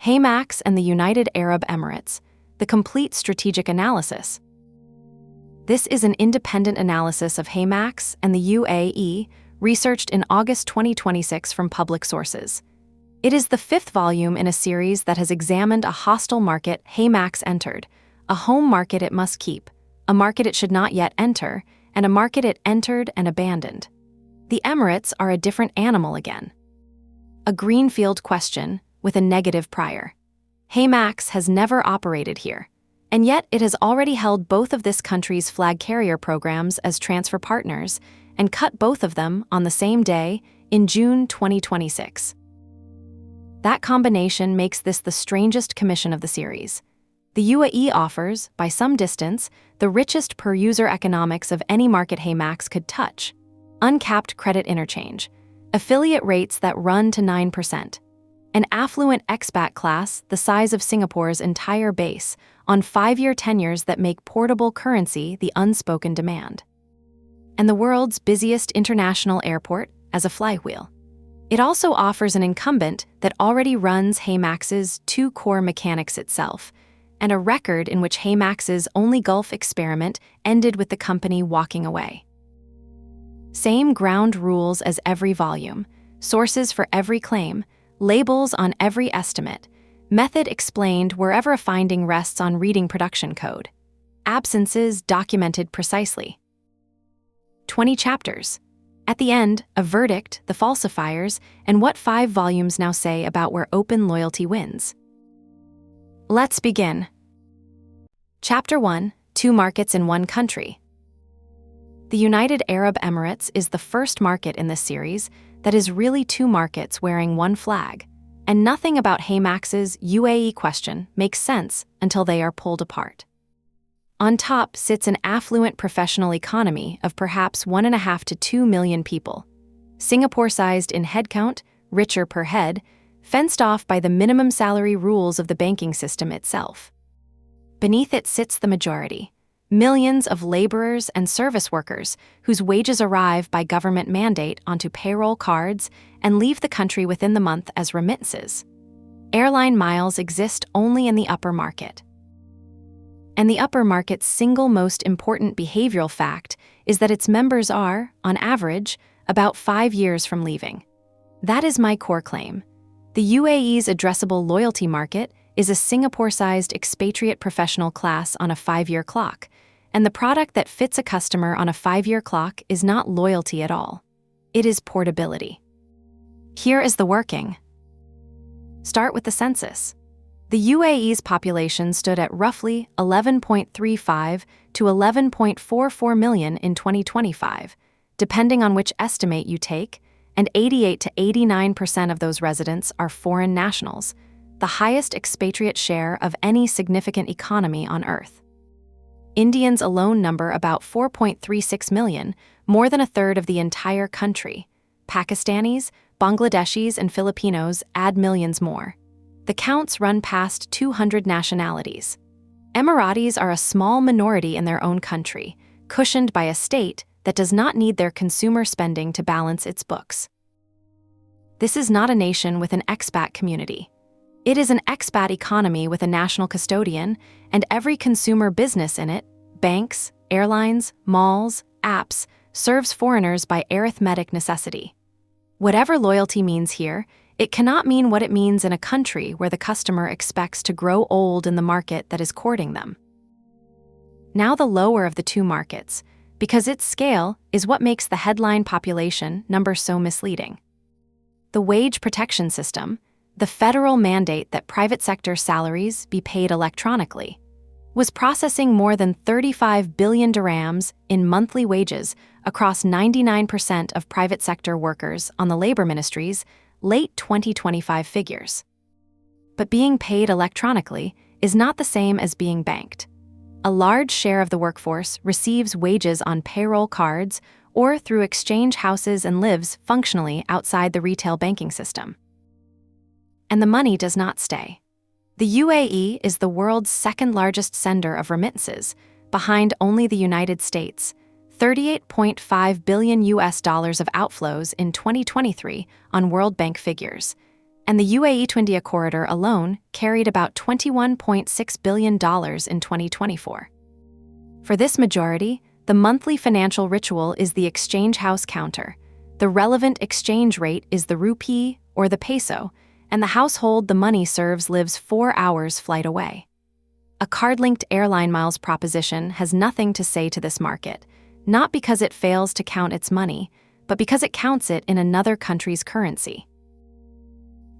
HeyMax and the United Arab Emirates, the complete strategic analysis. This is an independent analysis of HeyMax and the UAE, researched in August 2026 from public sources. It is the fifth volume in a series that has examined a hostile market HeyMax entered, a home market it must keep, a market it should not yet enter, and a market it entered and abandoned. The Emirates are a different animal again. A greenfield question with a negative prior. HeyMax has never operated here, and yet it has already held both of this country's flag carrier programs as transfer partners and cut both of them on the same day in June 2026. That combination makes this the strangest commission of the series. The UAE offers, by some distance, the richest per-user economics of any market HeyMax could touch. Uncapped credit interchange, affiliate rates that run to 9%, an affluent expat class the size of Singapore's entire base on 5-year tenures that make portable currency the unspoken demand, and the world's busiest international airport as a flywheel. It also offers an incumbent that already runs HeyMax's 2 core mechanics itself, and a record in which HeyMax's only Gulf experiment ended with the company walking away. Same ground rules as every volume, sources for every claim, labels on every estimate, method explained wherever a finding rests on reading production code, absences documented precisely. 20 chapters. At the end, a verdict, the falsifiers, and what 5 volumes now say about where open loyalty wins. Let's begin. Chapter 1, 2 markets in 1 country. The United Arab Emirates is the first market in this series that is really 2 markets wearing 1 flag, and nothing about HeyMax's UAE question makes sense until they are pulled apart. On top sits an affluent professional economy of perhaps 1.5 to 2 million people, Singapore-sized in headcount, richer per head, fenced off by the minimum salary rules of the banking system itself. Beneath it sits the majority, millions of laborers and service workers whose wages arrive by government mandate onto payroll cards and leave the country within the month as remittances. Airline miles exist only in the upper market. And the upper market's single most important behavioral fact is that its members are, on average, about 5 years from leaving. That is my core claim. The UAE's addressable loyalty market is a Singapore-sized expatriate professional class on a 5-year clock, and the product that fits a customer on a 5-year clock is not loyalty at all. It is portability. Here is the working. Start with the census. The UAE's population stood at roughly 11.35 to 11.44 million in 2025, depending on which estimate you take, and 88 to 89% of those residents are foreign nationals, the highest expatriate share of any significant economy on Earth. Indians alone number about 4.36 million, more than a third of the entire country. Pakistanis, Bangladeshis, and Filipinos add millions more. The counts run past 200 nationalities. Emiratis are a small minority in their own country, cushioned by a state that does not need their consumer spending to balance its books. This is not a nation with an expat community. It is an expat economy with a national custodian and every consumer business in it, banks, airlines, malls, apps, serves foreigners by arithmetic necessity. Whatever loyalty means here, it cannot mean what it means in a country where the customer expects to grow old in the market that is courting them. Now the lower of the 2 markets, because its scale is what makes the headline population number so misleading. The wage protection system, the federal mandate that private sector salaries be paid electronically, was processing more than 35 billion dirhams in monthly wages across 99% of private sector workers on the Labor Ministry's late 2025 figures. But being paid electronically is not the same as being banked. A large share of the workforce receives wages on payroll cards or through exchange houses and lives functionally outside the retail banking system. And the money does not stay. The UAE is the world's 2nd largest sender of remittances, behind only the United States, $38.5 billion of outflows in 2023 on World Bank figures, and the UAE to India corridor alone carried about $21.6 billion in 2024. For this majority, the monthly financial ritual is the exchange house counter. The relevant exchange rate is the rupee or the peso, and the household the money serves lives 4 hours flight away. A card-linked airline miles proposition has nothing to say to this market, not because it fails to count its money, but because it counts it in another country's currency.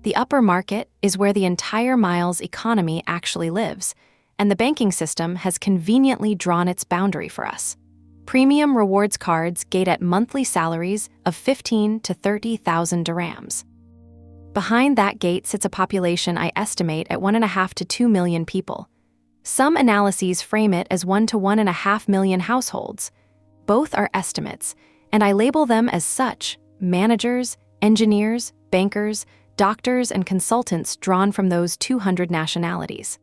The upper market is where the entire miles economy actually lives, and the banking system has conveniently drawn its boundary for us. Premium rewards cards gate at monthly salaries of 15 to 30,000 dirhams. Behind that gate sits a population I estimate at 1.5 to 2 million people. Some analyses frame it as 1 to 1.5 million households. Both are estimates, and I label them as such: managers, engineers, bankers, doctors, and consultants drawn from those 200 nationalities.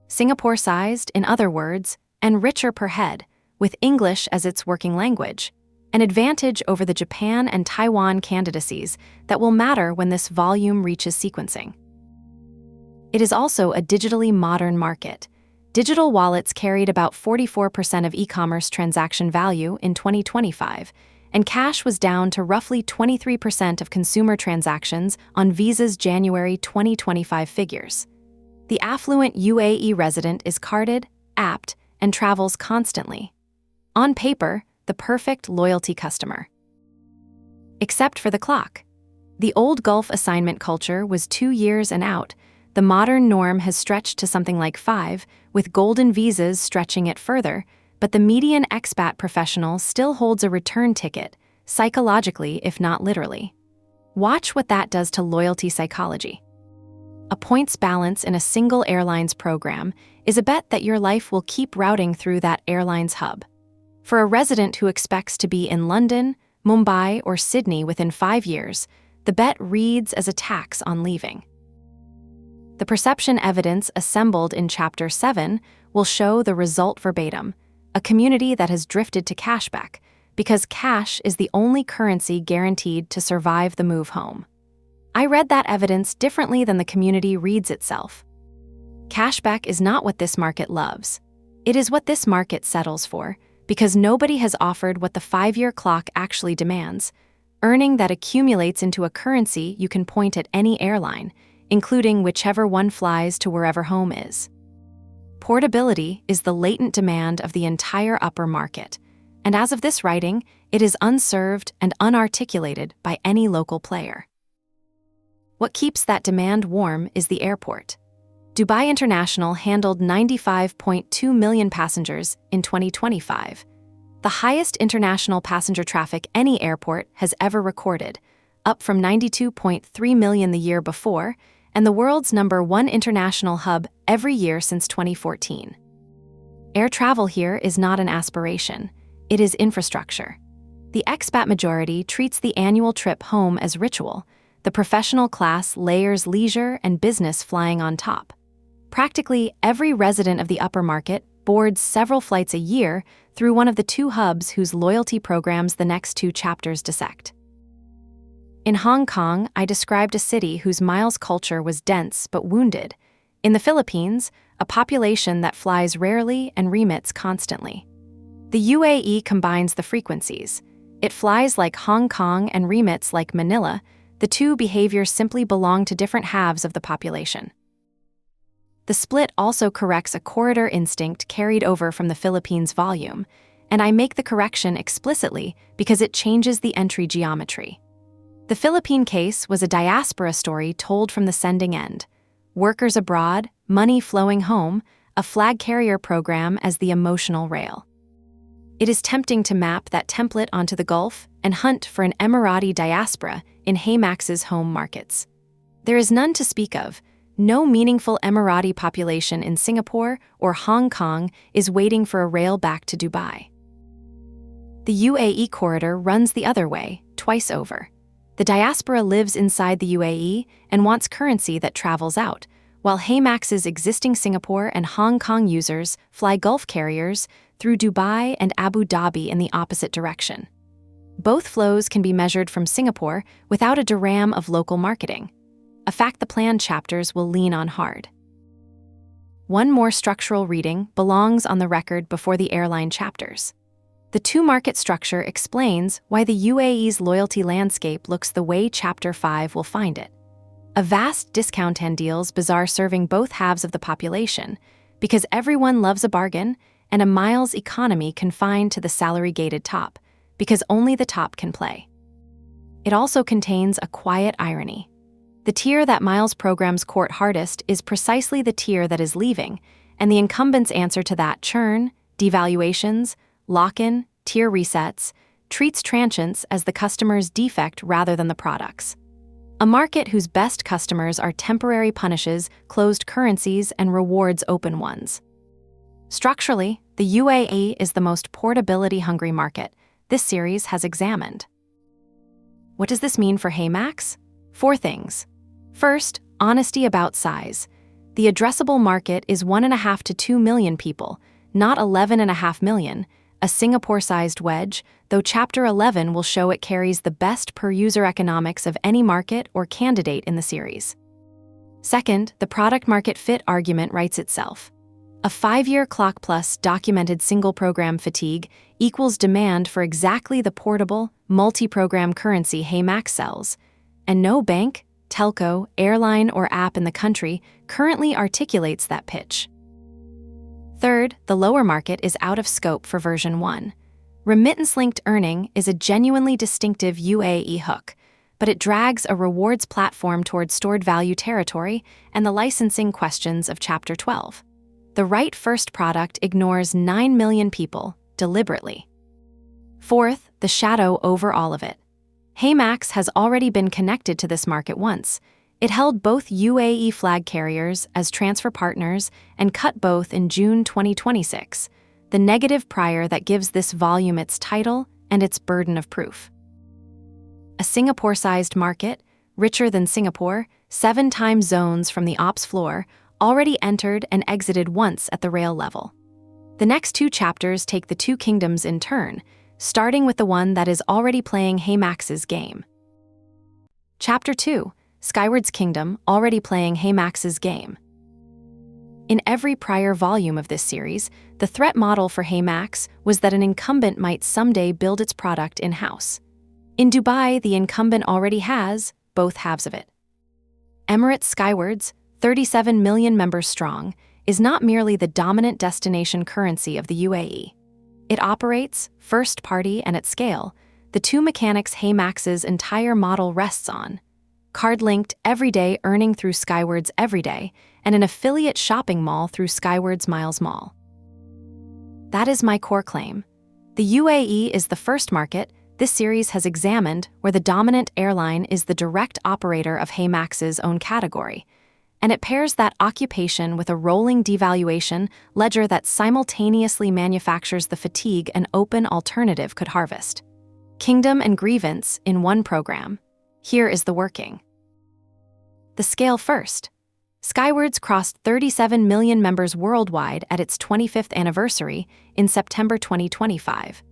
Singapore-sized, in other words, and richer per head, with English as its working language, an advantage over the Japan and Taiwan candidacies that will matter when this volume reaches sequencing. It is also a digitally modern market. Digital wallets carried about 44% of e-commerce transaction value in 2025, and cash was down to roughly 23% of consumer transactions on Visa's January 2025 figures. The affluent UAE resident is carded, apped, and travels constantly. On paper, the perfect loyalty customer. Except for the clock. The old Gulf assignment culture was 2 years and out. The modern norm has stretched to something like 5, with golden visas stretching it further, but the median expat professional still holds a return ticket, psychologically if not literally. Watch what that does to loyalty psychology. A points balance in a single airline's program is a bet that your life will keep routing through that airline's hub. For a resident who expects to be in London, Mumbai, or Sydney within 5 years, the bet reads as a tax on leaving. The perception evidence assembled in Chapter 7 will show the result verbatim: a community that has drifted to cashback, because cash is the only currency guaranteed to survive the move home. I read that evidence differently than the community reads itself. Cashback is not what this market loves. It is what this market settles for, because nobody has offered what the 5-year clock actually demands: earning that accumulates into a currency you can point at any airline, including whichever one flies to wherever home is. Portability is the latent demand of the entire upper market, and as of this writing, it is unserved and unarticulated by any local player. What keeps that demand warm is the airport. Dubai International handled 95.2 million passengers in 2025, the highest international passenger traffic any airport has ever recorded, up from 92.3 million the year before, and the world's #1 international hub every year since 2014. Air travel here is not an aspiration, it is infrastructure. The expat majority treats the annual trip home as ritual. The professional class layers leisure and business flying on top. Practically every resident of the upper market boards several flights a year through one of the 2 hubs whose loyalty programs the next 2 chapters dissect. In Hong Kong, I described a city whose miles culture was dense but wounded. In the Philippines, a population that flies rarely and remits constantly. The UAE combines the frequencies. It flies like Hong Kong and remits like Manila. The 2 behaviors simply belong to different halves of the population. The split also corrects a corridor instinct carried over from the Philippines volume, and I make the correction explicitly because it changes the entry geometry. The Philippine case was a diaspora story told from the sending end. Workers abroad, money flowing home, a flag carrier program as the emotional rail. It is tempting to map that template onto the Gulf and hunt for an Emirati diaspora in HeyMax's home markets. There is none to speak of. No meaningful Emirati population in Singapore or Hong Kong is waiting for a rail back to Dubai. The UAE corridor runs the other way, twice over. The diaspora lives inside the UAE and wants currency that travels out, while HeyMax's existing Singapore and Hong Kong users fly Gulf carriers through Dubai and Abu Dhabi in the opposite direction. Both flows can be measured from Singapore without a dirham of local marketing. a fact the planned chapters will lean on hard. One more structural reading belongs on the record before the airline chapters. The two-market structure explains why the UAE's loyalty landscape looks the way Chapter 5 will find it. A vast discount and deals Bazaar serving both halves of the population, because everyone loves a bargain, and a miles economy confined to the salary-gated top, because only the top can play. It also contains a quiet irony. The tier that miles programs court hardest is precisely the tier that is leaving, and the incumbent's answer to that churn, devaluations, lock-in, tier resets, treats transients as the customer's defect rather than the product's. A market whose best customers are temporary punishes, closed currencies, and rewards open ones. Structurally, the UAE is the most portability-hungry market this series has examined. What does this mean for HeyMax? 4 things. First, honesty about size. The addressable market is 1.5 to 2 million people, not 11.5 million, a Singapore-sized wedge, though Chapter 11 will show it carries the best per-user economics of any market or candidate in the series. Second, the product-market fit argument writes itself. A 5-year clock plus documented single-program fatigue equals demand for exactly the portable, multi-program currency HeyMax sells, and no bank, telco, airline, or app in the country currently articulates that pitch. Third, the lower market is out of scope for version 1. Remittance-linked earning is a genuinely distinctive UAE hook, but it drags a rewards platform toward stored value territory and the licensing questions of Chapter 12. The right first product ignores 9 million people, deliberately. Fourth, the shadow over all of it. HeyMax has already been connected to this market once. It held both UAE flag carriers as transfer partners and cut both in June 2026, the negative prior that gives this volume its title and its burden of proof. A Singapore-sized market, richer than Singapore, 7 time zones from the ops floor, already entered and exited once at the rail level. The next 2 chapters take the 2 kingdoms in turn, starting with the one that is already playing HeyMax's game. Chapter 2, Skywards Kingdom already playing HeyMax's game. In every prior volume of this series, the threat model for HeyMax was that an incumbent might someday build its product in-house. In Dubai, the incumbent already has both halves of it. Emirates Skywards, 37 million members strong, is not merely the dominant destination currency of the UAE. It operates, first-party and at scale, the 2 mechanics HeyMax's entire model rests on: card-linked everyday earning through Skywards Everyday, and an affiliate shopping mall through Skywards Miles Mall. That is my core claim. The UAE is the first market this series has examined where the dominant airline is the direct operator of HeyMax's own category, and it pairs that occupation with a rolling devaluation ledger that simultaneously manufactures the fatigue an open alternative could harvest. Kingdom and grievance in one program. Here is the working. The scale first. Skywards crossed 37 million members worldwide at its 25th anniversary in September 2025.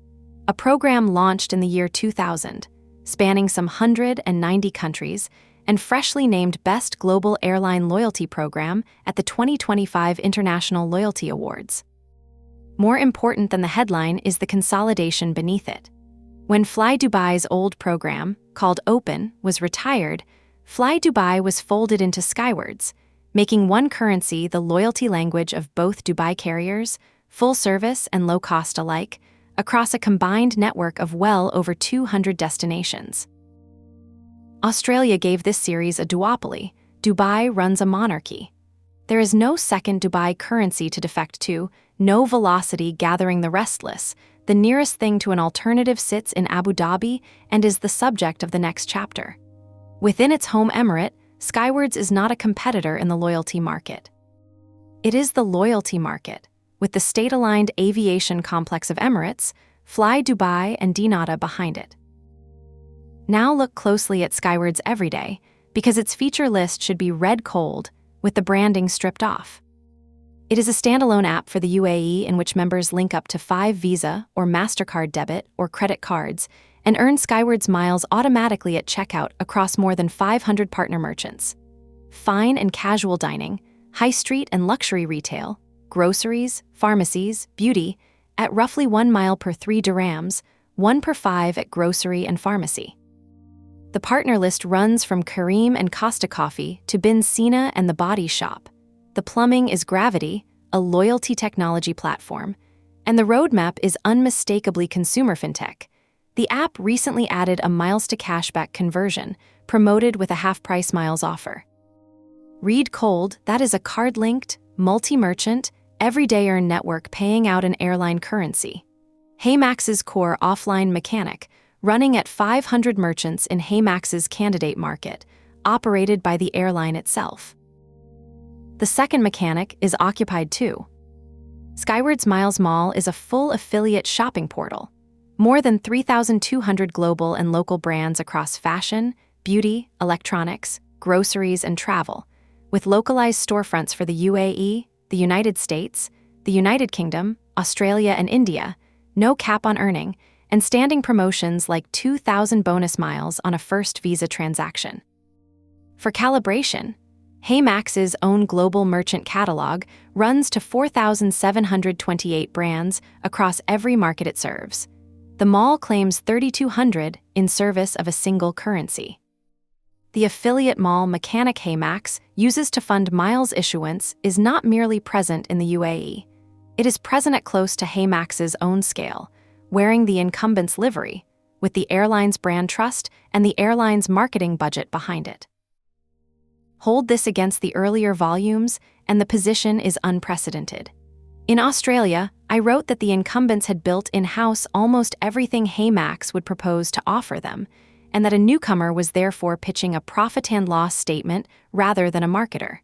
A program launched in the year 2000, spanning some 190 countries, and freshly named Best Global Airline Loyalty Program at the 2025 International Loyalty Awards. More important than the headline is the consolidation beneath it. When Fly Dubai's old program, called Open, was retired, Fly Dubai was folded into Skywards, making one currency the loyalty language of both Dubai carriers, full service and low cost alike, across a combined network of well over 200 destinations. Australia gave this series a duopoly. Dubai runs a monarchy. There is no second Dubai currency to defect to, no velocity gathering the restless. The nearest thing to an alternative sits in Abu Dhabi and is the subject of the next chapter. Within its home emirate, Skywards is not a competitor in the loyalty market. It is the loyalty market, with the state-aligned aviation complex of Emirates, Fly Dubai and Dinata behind it. Now look closely at Skywards Everyday, because its feature list should be red cold, with the branding stripped off. It is a standalone app for the UAE in which members link up to 5 Visa or MasterCard debit or credit cards and earn Skywards miles automatically at checkout across more than 500 partner merchants. fine and casual dining, high street and luxury retail, groceries, pharmacies, beauty, at roughly 1 mile per 3 dirhams, 1 per 5 at grocery and pharmacy. The partner list runs from Kareem and Costa Coffee to Bin Sina and The Body Shop. The plumbing is Gravity, a loyalty technology platform, and the roadmap is unmistakably consumer fintech. The app recently added a miles to cashback conversion, promoted with a half-price miles offer. Read Cold, that is a card-linked, multi-merchant, everyday earn network paying out in airline currency. HeyMax's core offline mechanic, running at 500 merchants in HeyMax's candidate market, operated by the airline itself. The second mechanic is occupied too. Skywards Miles Mall is a full affiliate shopping portal. More than 3,200 global and local brands across fashion, beauty, electronics, groceries, and travel, with localized storefronts for the UAE, the United States, the United Kingdom, Australia, and India, no cap on earning, and standing promotions like 2,000 bonus miles on a first Visa transaction. For calibration, HeyMax's own global merchant catalog runs to 4,728 brands across every market it serves. The mall claims 3,200 in service of a single currency. The affiliate mall mechanic HeyMax uses to fund miles issuance is not merely present in the UAE. It is present at close to HeyMax's own scale, wearing the incumbent's livery, with the airline's brand trust and the airline's marketing budget behind it. Hold this against the earlier volumes, and the position is unprecedented. In Australia, I wrote that the incumbents had built in-house almost everything HeyMax would propose to offer them, and that a newcomer was therefore pitching a profit and loss statement rather than a marketer.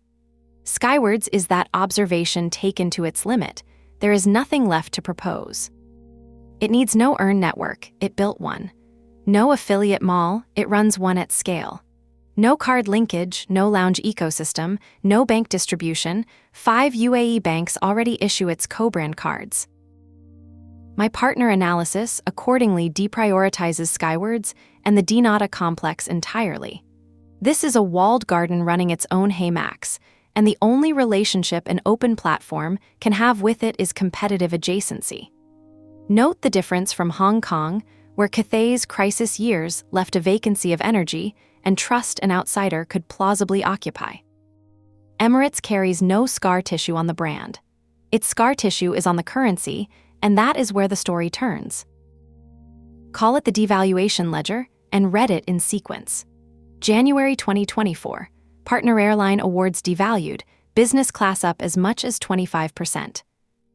Skywards is that observation taken to its limit. There is nothing left to propose. It needs no earn network, it built one. No affiliate mall, it runs one at scale. No card linkage, no lounge ecosystem, no bank distribution, 5 UAE banks already issue its co-brand cards. My partner analysis accordingly deprioritizes Skywards and the Dinata complex entirely. This is a walled garden running its own HeyMax, and the only relationship an open platform can have with it is competitive adjacency. Note the difference from Hong Kong, where Cathay's crisis years left a vacancy of energy and trust an outsider could plausibly occupy. Emirates carries no scar tissue on the brand. Its scar tissue is on the currency, and that is where the story turns. Call it the devaluation ledger and read it in sequence. January 2024, partner airline awards devalued, business class up as much as 25%.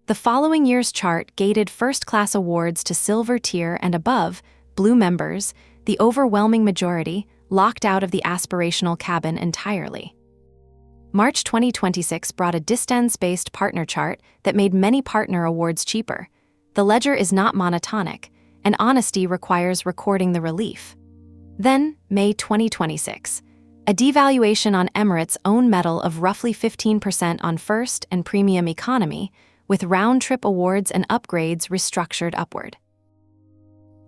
The following year's chart gated first-class awards to silver tier and above, blue members, the overwhelming majority, locked out of the aspirational cabin entirely. March 2026 brought a distance-based partner chart that made many partner awards cheaper. The ledger is not monotonic, and honesty requires recording the relief. Then, May 2026, a devaluation on Emirates' own metal of roughly 15% on first and premium economy, with round-trip awards and upgrades restructured upward.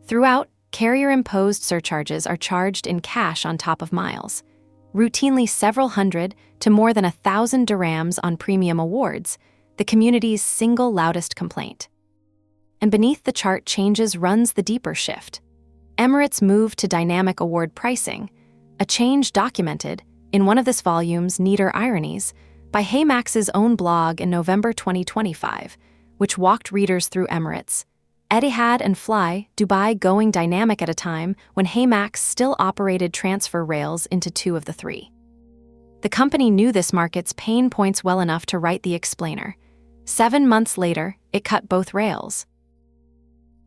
Throughout, carrier-imposed surcharges are charged in cash on top of miles, routinely several hundred to more than 1,000 dirhams on premium awards, the community's single loudest complaint. And beneath the chart changes runs the deeper shift. Emirates moved to dynamic award pricing, a change documented, in one of this volume's neater ironies, by HeyMax's own blog in November 2025, which walked readers through Emirates, Etihad and Fly, Dubai going dynamic at a time when HeyMax still operated transfer rails into 2 of the 3. The company knew this market's pain points well enough to write the explainer. 7 months later, it cut both rails.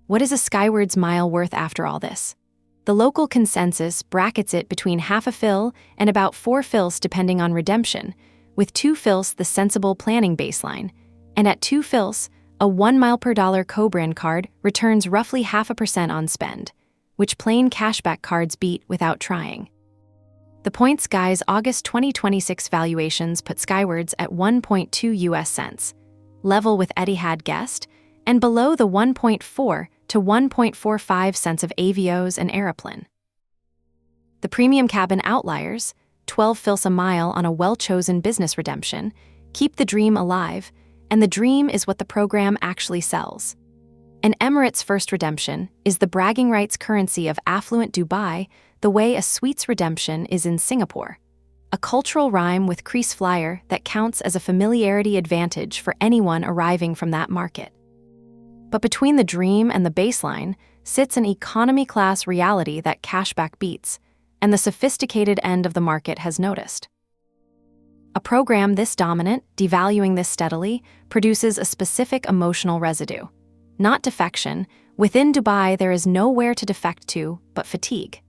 What is a Skywards mile worth after all this? The local consensus brackets it between half a fil and about 4 fils depending on redemption, with 2 fils the sensible planning baseline, and at 2 fils, a 1 mile per dollar co-brand card returns roughly 0.5% on spend, which plain cashback cards beat without trying. The Points Guy's August 2026 valuations put Skywards at 1.2 US cents, level with Etihad Guest, and below the 1.4 to 1.45 cents of Avios and Aeroplan. The premium cabin outliers, 12 fils a mile on a well-chosen business redemption, keep the dream alive, and the dream is what the program actually sells. An Emirates first redemption is the bragging rights currency of affluent Dubai, the way a sweets redemption is in Singapore. A cultural rhyme with crease flyer that counts as a familiarity advantage for anyone arriving from that market. But between the dream and the baseline sits an economy-class reality that cashback beats, and the sophisticated end of the market has noticed. A program this dominant, devaluing this steadily, produces a specific emotional residue. Not defection, within Dubai there is nowhere to defect to but fatigue.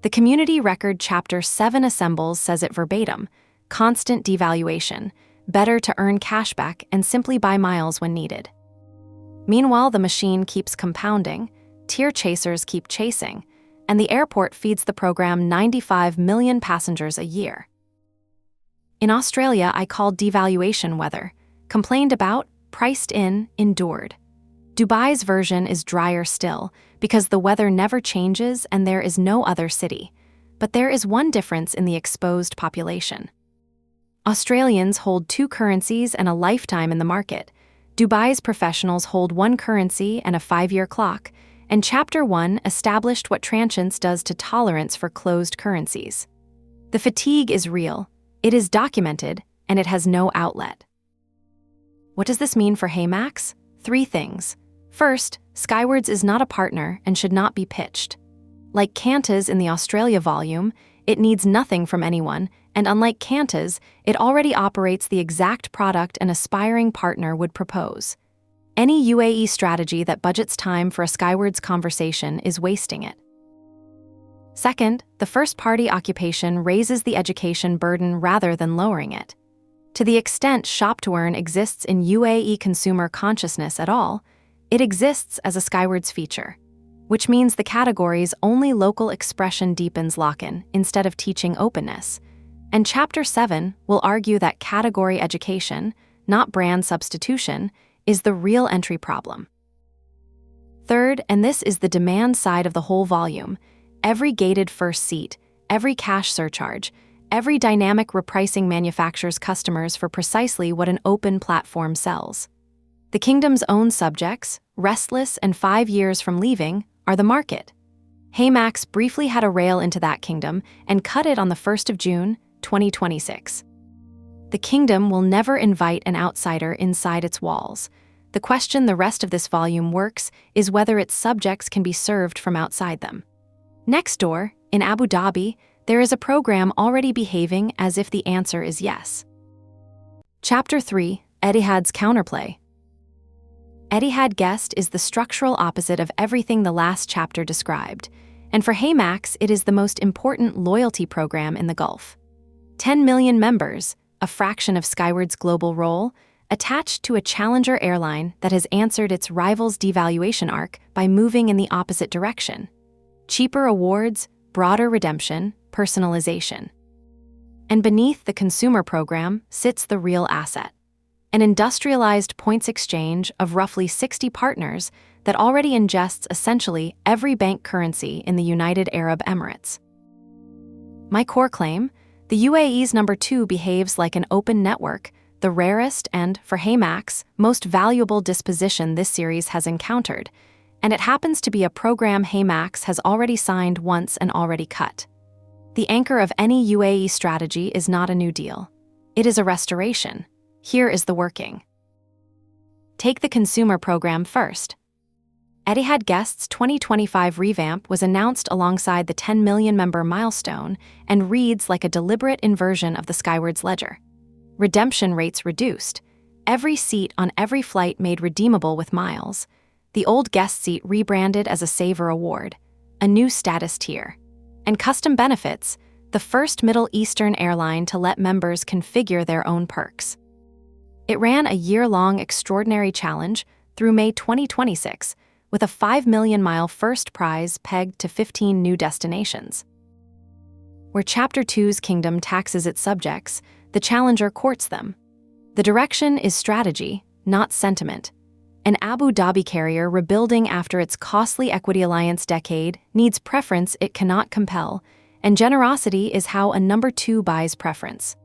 The community record Chapter 7 assembles says it verbatim: constant devaluation, better to earn cashback and simply buy miles when needed. Meanwhile, the machine keeps compounding, tier chasers keep chasing, and the airport feeds the program 95 million passengers a year. In Australia, I called devaluation weather, complained about, priced in, endured. Dubai's version is drier still, because the weather never changes and there is no other city. But there is one difference in the exposed population. Australians hold 2 currencies and a lifetime in the market. Dubai's professionals hold 1 currency and a 5-year clock, and Chapter 1 established what transience does to tolerance for closed currencies. The fatigue is real, it is documented, and it has no outlet. What does this mean for HeyMax? 3 things. First, Skywards is not a partner and should not be pitched. Like Qantas in the Australia volume, it needs nothing from anyone, and unlike Qantas, it already operates the exact product an aspiring partner would propose. Any UAE strategy that budgets time for a Skywards conversation is wasting it. Second, the first-party occupation raises the education burden rather than lowering it. To the extent Shop to Earn exists in UAE consumer consciousness at all, it exists as a Skywards feature, which means the category's only local expression deepens lock-in instead of teaching openness. And Chapter 7 will argue that category education, not brand substitution, is the real entry problem. Third, and this is the demand side of the whole volume, every gated first seat, every cash surcharge, every dynamic repricing manufactures customers for precisely what an open platform sells. The kingdom's own subjects, restless and 5 years from leaving, are the market. HeyMax briefly had a rail into that kingdom and cut it on the 1st of June, 2026. The kingdom will never invite an outsider inside its walls. The question the rest of this volume works is whether its subjects can be served from outside them. Next door, in Abu Dhabi, there is a program already behaving as if the answer is yes. Chapter 3, Etihad's Counterplay. Etihad Guest is the structural opposite of everything the last chapter described, and for HeyMax it is the most important loyalty program in the Gulf. 10 million members, a fraction of Skywards' global role, attached to a challenger airline that has answered its rival's devaluation arc by moving in the opposite direction. Cheaper awards, broader redemption, personalization. And beneath the consumer program sits the real asset. An industrialized points exchange of roughly 60 partners that already ingests essentially every bank currency in the United Arab Emirates. My core claim, the UAE's number 2 behaves like an open network, the rarest and, for HeyMax, most valuable disposition this series has encountered, and it happens to be a program HeyMax has already signed once and already cut. The anchor of any UAE strategy is not a new deal. It is a restoration. Here is the working. Take the consumer program first. Etihad Guest's 2025 revamp was announced alongside the 10 million member milestone and reads like a deliberate inversion of the Skywards ledger. Redemption rates reduced, every seat on every flight made redeemable with miles, the old guest seat rebranded as a Saver Award, a new status tier, and custom benefits, the first Middle Eastern airline to let members configure their own perks. It ran a year-long extraordinary challenge through May 2026, with a 5 million mile first prize pegged to 15 new destinations. Where Chapter 2's kingdom taxes its subjects, the challenger courts them. The direction is strategy, not sentiment. An Abu Dhabi carrier rebuilding after its costly equity alliance decade needs preference it cannot compel, and generosity is how a number 2 buys preference.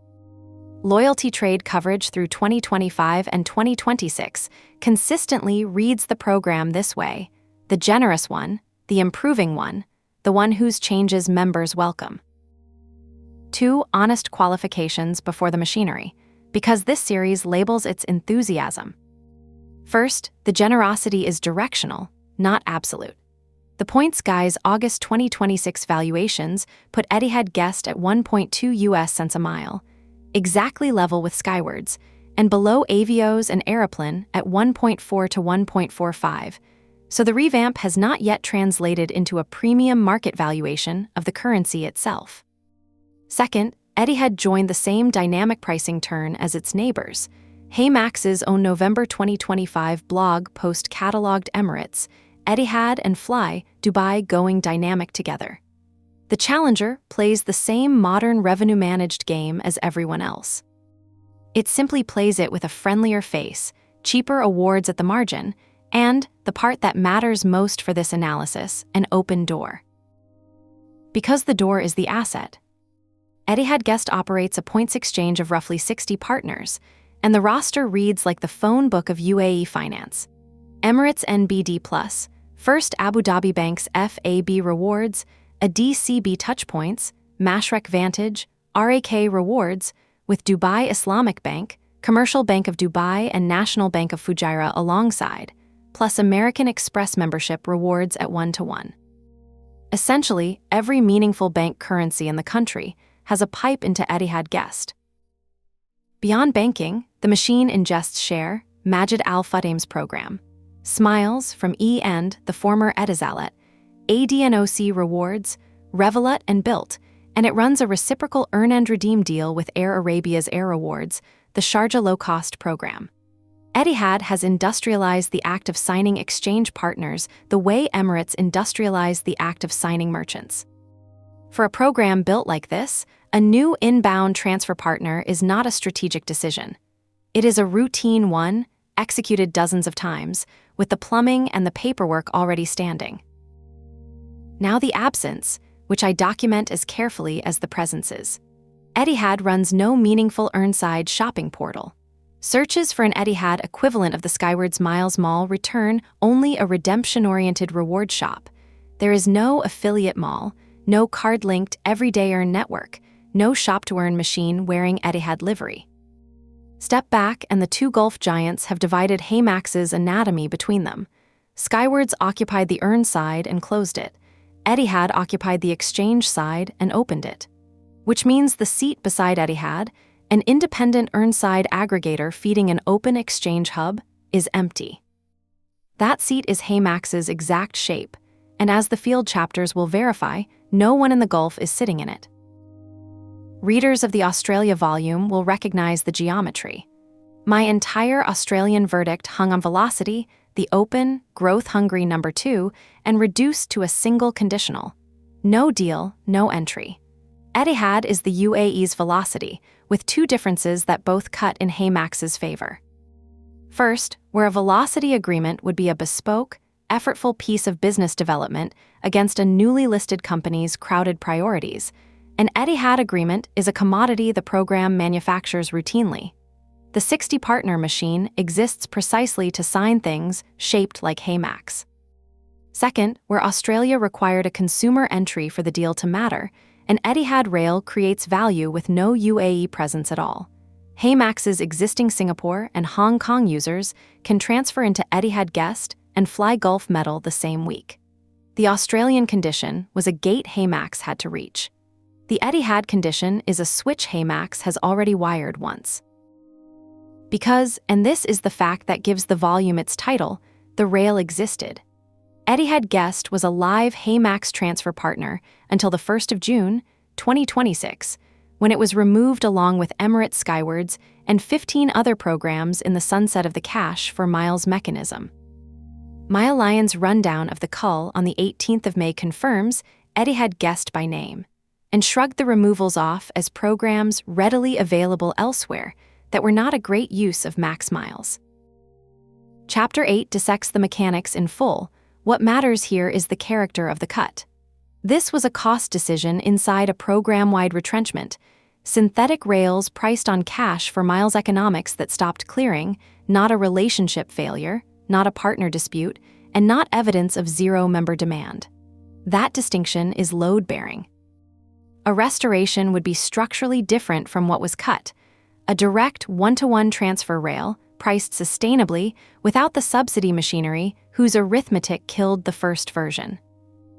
Loyalty trade coverage through 2025 and 2026 consistently reads the program this way: the generous one, the improving one, the one whose changes members welcome. 2 honest qualifications before the machinery, because this series labels its enthusiasm. First, the generosity is directional, not absolute. The Points Guy's August 2026 valuations put Etihad Guest at 1.2 US cents a mile, exactly level with Skywards, and below Avios and Aeroplan at 1.4 to 1.45, so the revamp has not yet translated into a premium market valuation of the currency itself. Second, Etihad joined the same dynamic pricing turn as its neighbors. HeyMax's own November 2025 blog post cataloged Emirates, Etihad and Fly Dubai going dynamic together. The challenger plays the same modern revenue-managed game as everyone else. It simply plays it with a friendlier face, cheaper awards at the margin, and, the part that matters most for this analysis, an open door. Because the door is the asset. Etihad Guest operates a points exchange of roughly 60 partners, and the roster reads like the phone book of UAE finance. Emirates NBD Plus, First Abu Dhabi Bank's FAB Rewards, a DCB Touchpoints, Mashreq Vantage, RAK Rewards, with Dubai Islamic Bank, Commercial Bank of Dubai and National Bank of Fujairah alongside, plus American Express membership rewards at 1-to-1. Essentially, every meaningful bank currency in the country has a pipe into Etihad Guest. Beyond banking, the machine ingests Share, Majid Al Futtaim's program, Smiles from E-End, the former Etisalat, ADNOC Rewards, Revolut, and Built, and it runs a reciprocal earn and redeem deal with Air Arabia's Air Rewards, the Sharjah low-cost program. Etihad has industrialized the act of signing exchange partners the way Emirates industrialized the act of signing merchants. For a program built like this, a new inbound transfer partner is not a strategic decision. It is a routine one, executed dozens of times, with the plumbing and the paperwork already standing. Now the absence, which I document as carefully as the presences. Etihad runs no meaningful earnside shopping portal. Searches for an Etihad equivalent of the Skywards Miles Mall return only a redemption-oriented reward shop. There is no affiliate mall, no card-linked everyday earn network, no shop-to-earn machine wearing Etihad livery. Step back and the 2 Gulf giants have divided HeyMax's anatomy between them. Skywards occupied the earn side and closed it. Etihad occupied the exchange side and opened it. Which means the seat beside Etihad, an independent earn-side aggregator feeding an open exchange hub, is empty. That seat is HeyMax's exact shape, and as the field chapters will verify, no one in the Gulf is sitting in it. Readers of the Australia volume will recognize the geometry. My entire Australian verdict hung on velocity, the open, growth-hungry number 2, and reduced to a single conditional. No deal, no entry. Etihad is the UAE's velocity, with 2 differences that both cut in HeyMax's favor. First, where a velocity agreement would be a bespoke, effortful piece of business development against a newly listed company's crowded priorities, an Etihad agreement is a commodity the program manufactures routinely. The 60-partner machine exists precisely to sign things shaped like HeyMax. Second, where Australia required a consumer entry for the deal to matter, an Etihad rail creates value with no UAE presence at all. HeyMax's existing Singapore and Hong Kong users can transfer into Etihad Guest and Fly Gulf Metal the same week. The Australian condition was a gate HeyMax had to reach. The Etihad condition is a switch HeyMax has already wired once. Because, and this is the fact that gives the volume its title, the rail existed. Etihad Guest was a live HeyMax transfer partner until the 1st of June, 2026, when it was removed along with Emirates Skywards and 15 other programs in the sunset of the cash for Miles mechanism. Mile Lion's rundown of the cull on the 18th of May confirms Etihad Guest by name, and shrugged the removals off as programs readily available elsewhere that were not a great use of max miles. Chapter 8 dissects the mechanics in full. What matters here is the character of the cut. This was a cost decision inside a program-wide retrenchment. Synthetic rails priced on cash for miles economics that stopped clearing, not a relationship failure, not a partner dispute, and not evidence of zero member demand. That distinction is load-bearing. A restoration would be structurally different from what was cut. A direct one-to-one transfer rail, priced sustainably, without the subsidy machinery whose arithmetic killed the first version.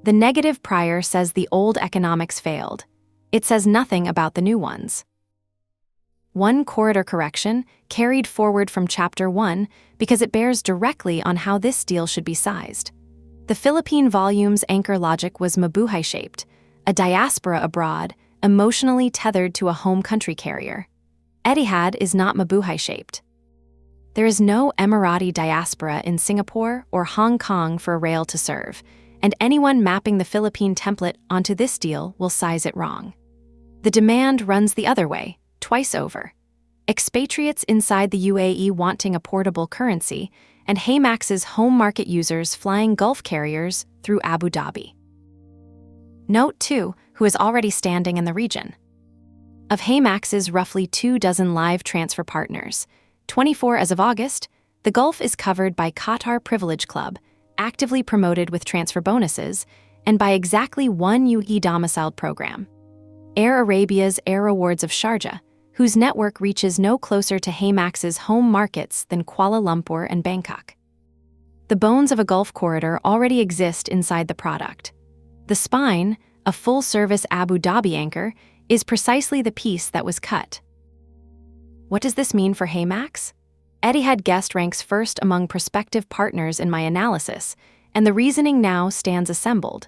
The negative prior says the old economics failed. It says nothing about the new ones. One corridor correction carried forward from Chapter 1 because it bears directly on how this deal should be sized. The Philippine volume's anchor logic was Mabuhay-shaped, a diaspora abroad, emotionally tethered to a home country carrier. Etihad is not Mabuhay-shaped. There is no Emirati diaspora in Singapore or Hong Kong for a rail to serve, and anyone mapping the Philippine template onto this deal will size it wrong. The demand runs the other way, twice over. Expatriates inside the UAE wanting a portable currency, and HeyMax's home market users flying Gulf carriers through Abu Dhabi. Note, too, who is already standing in the region. Of HeyMax's roughly 24 live transfer partners, 24 as of August, the Gulf is covered by Qatar Privilege Club, actively promoted with transfer bonuses, and by exactly one UAE domiciled program. Air Arabia's Air Rewards of Sharjah, whose network reaches no closer to HeyMax's home markets than Kuala Lumpur and Bangkok. The bones of a Gulf corridor already exist inside the product. The spine, a full-service Abu Dhabi anchor, is precisely the piece that was cut. What does this mean for HeyMax? Etihad guest ranks first among prospective partners in my analysis, and the reasoning now stands assembled.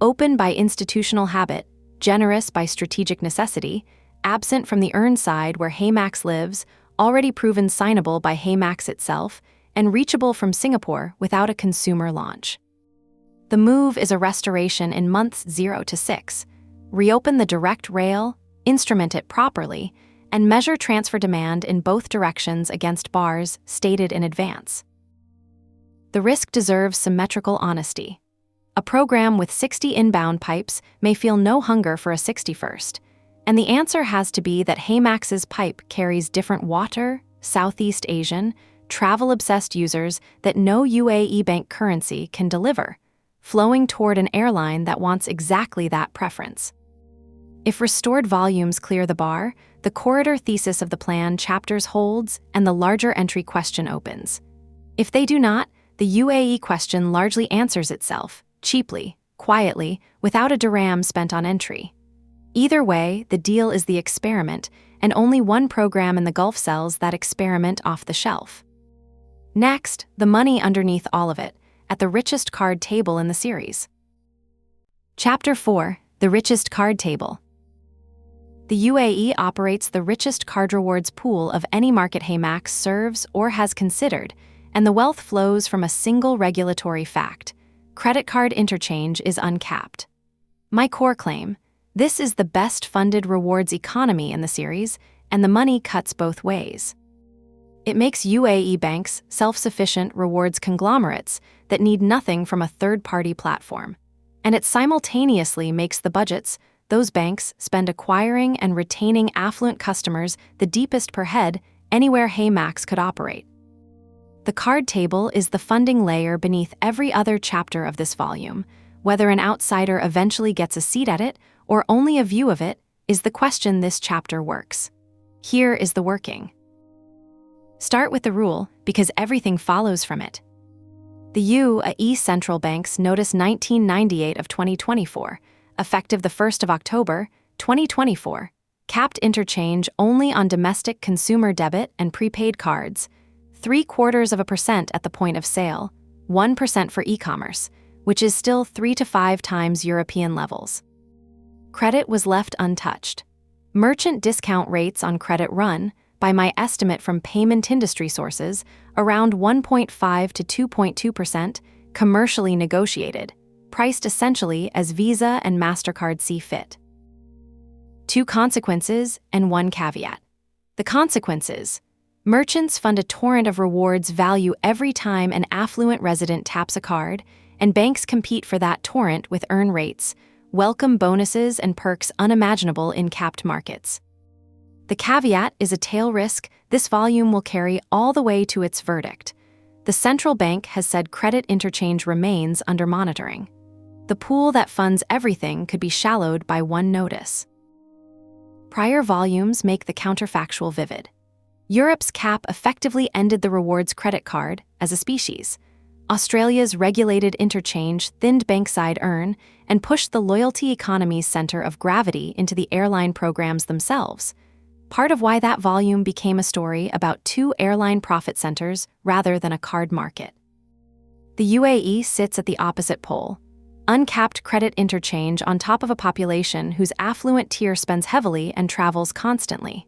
Open by institutional habit, generous by strategic necessity, absent from the earn side where HeyMax lives, already proven signable by HeyMax itself, and reachable from Singapore without a consumer launch. The move is a restoration in months 0 to 6. Reopen the direct rail, instrument it properly, and measure transfer demand in both directions against bars stated in advance. The risk deserves symmetrical honesty. A program with 60 inbound pipes may feel no hunger for a 61st, and the answer has to be that HeyMax's pipe carries different water, Southeast Asian, travel-obsessed users that no UAE bank currency can deliver, flowing toward an airline that wants exactly that preference. If restored volumes clear the bar, the corridor thesis of the plan chapters holds and the larger entry question opens. If they do not, the UAE question largely answers itself, cheaply, quietly, without a dirham spent on entry. Either way, the deal is the experiment, and only one program in the Gulf sells that experiment off the shelf. Next, the money underneath all of it, at the richest card table in the series. Chapter 4, The Richest Card Table. The UAE operates the richest card rewards pool of any market HeyMax serves or has considered, and the wealth flows from a single regulatory fact: credit card interchange is uncapped. My core claim: this is the best-funded rewards economy in the series, and the money cuts both ways. It makes UAE banks self-sufficient rewards conglomerates that need nothing from a third-party platform, and it simultaneously makes the budgets those banks spend acquiring and retaining affluent customers the deepest per head anywhere HeyMax could operate. The card table is the funding layer beneath every other chapter of this volume. Whether an outsider eventually gets a seat at it or only a view of it is the question this chapter works. Here is the working. Start with the rule, because everything follows from it. The UAE central banks notice 1998 of 2024, effective the 1st of October, 2024, capped interchange only on domestic consumer debit and prepaid cards, 0.75% at the point of sale, 1% for e-commerce, which is still 3 to 5 times European levels. Credit was left untouched. Merchant discount rates on credit run, by my estimate from payment industry sources, around 1.5 to 2.2%, commercially negotiated, priced essentially as Visa and MasterCard see fit. 2 consequences and 1 caveat. The consequences: merchants fund a torrent of rewards value every time an affluent resident taps a card, and banks compete for that torrent with earn rates, welcome bonuses and perks unimaginable in capped markets. The caveat is a tail risk. This volume will carry all the way to its verdict. The central bank has said credit interchange remains under monitoring. The pool that funds everything could be shallowed by one notice. Prior volumes make the counterfactual vivid. Europe's cap effectively ended the rewards credit card as a species. Australia's regulated interchange thinned bankside earn and pushed the loyalty economy's center of gravity into the airline programs themselves. Part of why that volume became a story about two airline profit centers rather than a card market. The UAE sits at the opposite pole. Uncapped credit interchange on top of a population whose affluent tier spends heavily and travels constantly.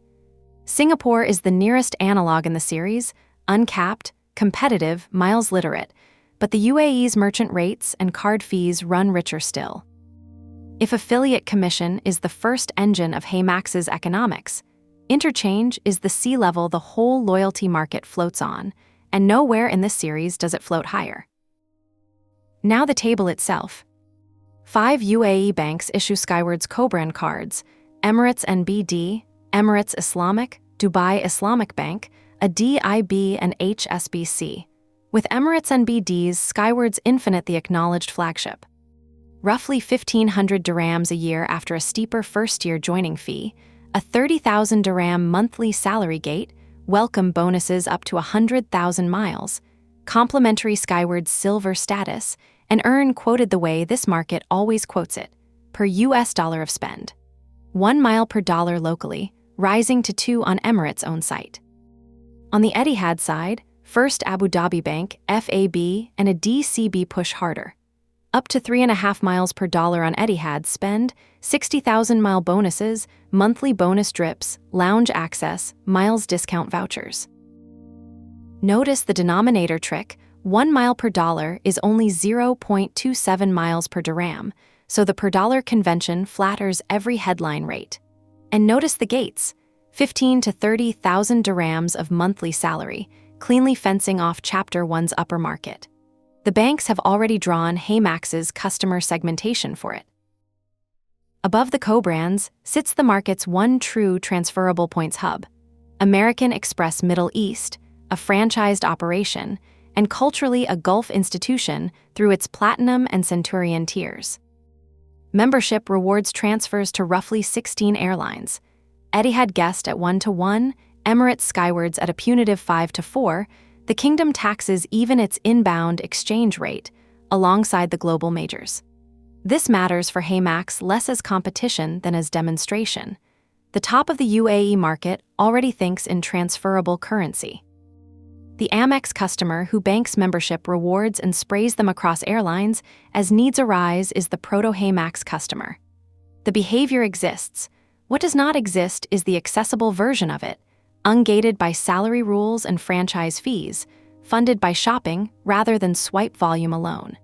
Singapore is the nearest analog in the series, uncapped, competitive, miles literate, but the UAE's merchant rates and card fees run richer still. If affiliate commission is the first engine of HeyMax's economics, interchange is the sea level the whole loyalty market floats on, and nowhere in this series does it float higher. Now the table itself. 5 UAE banks issue Skywards co-brand cards: Emirates NBD, Emirates Islamic, Dubai Islamic Bank, a DIB, and HSBC. With Emirates NBD's Skywards Infinite the acknowledged flagship. Roughly 1,500 dirhams a year after a steeper first-year joining fee, a 30,000 dirham monthly salary gate, welcome bonuses up to 100,000 miles, complimentary Skywards silver status, and earn quoted the way this market always quotes it, per US dollar of spend. 1 mile per dollar locally, rising to 2 on Emirates' own site. On the Etihad side, First Abu Dhabi Bank, FAB, and a DCB push harder. Up to 3.5 miles per dollar on Etihad spend, 60,000 mile bonuses, monthly bonus drips, lounge access, miles discount vouchers. Notice the denominator trick: 1 mile per dollar is only 0.27 miles per dirham, so the per dollar convention flatters every headline rate. And notice the gates: 15 to 30,000 dirhams of monthly salary, cleanly fencing off Chapter 1's upper market. The banks have already drawn HeyMax's customer segmentation for it. Above the co-brands sits the market's one true transferable points hub, American Express Middle East, a franchised operation, and culturally a Gulf institution through its Platinum and Centurion tiers. Membership rewards transfers to roughly 16 airlines. Etihad guest at 1-to-1, Emirates Skywards at a punitive 5-to-4, the kingdom taxes even its inbound exchange rate, alongside the global majors. This matters for HeyMax less as competition than as demonstration. The top of the UAE market already thinks in transferable currency. The Amex customer who banks membership rewards and sprays them across airlines as needs arise is the proto-HeyMax customer. The behavior exists. What does not exist is the accessible version of it, ungated by salary rules and franchise fees, funded by shopping rather than swipe volume alone.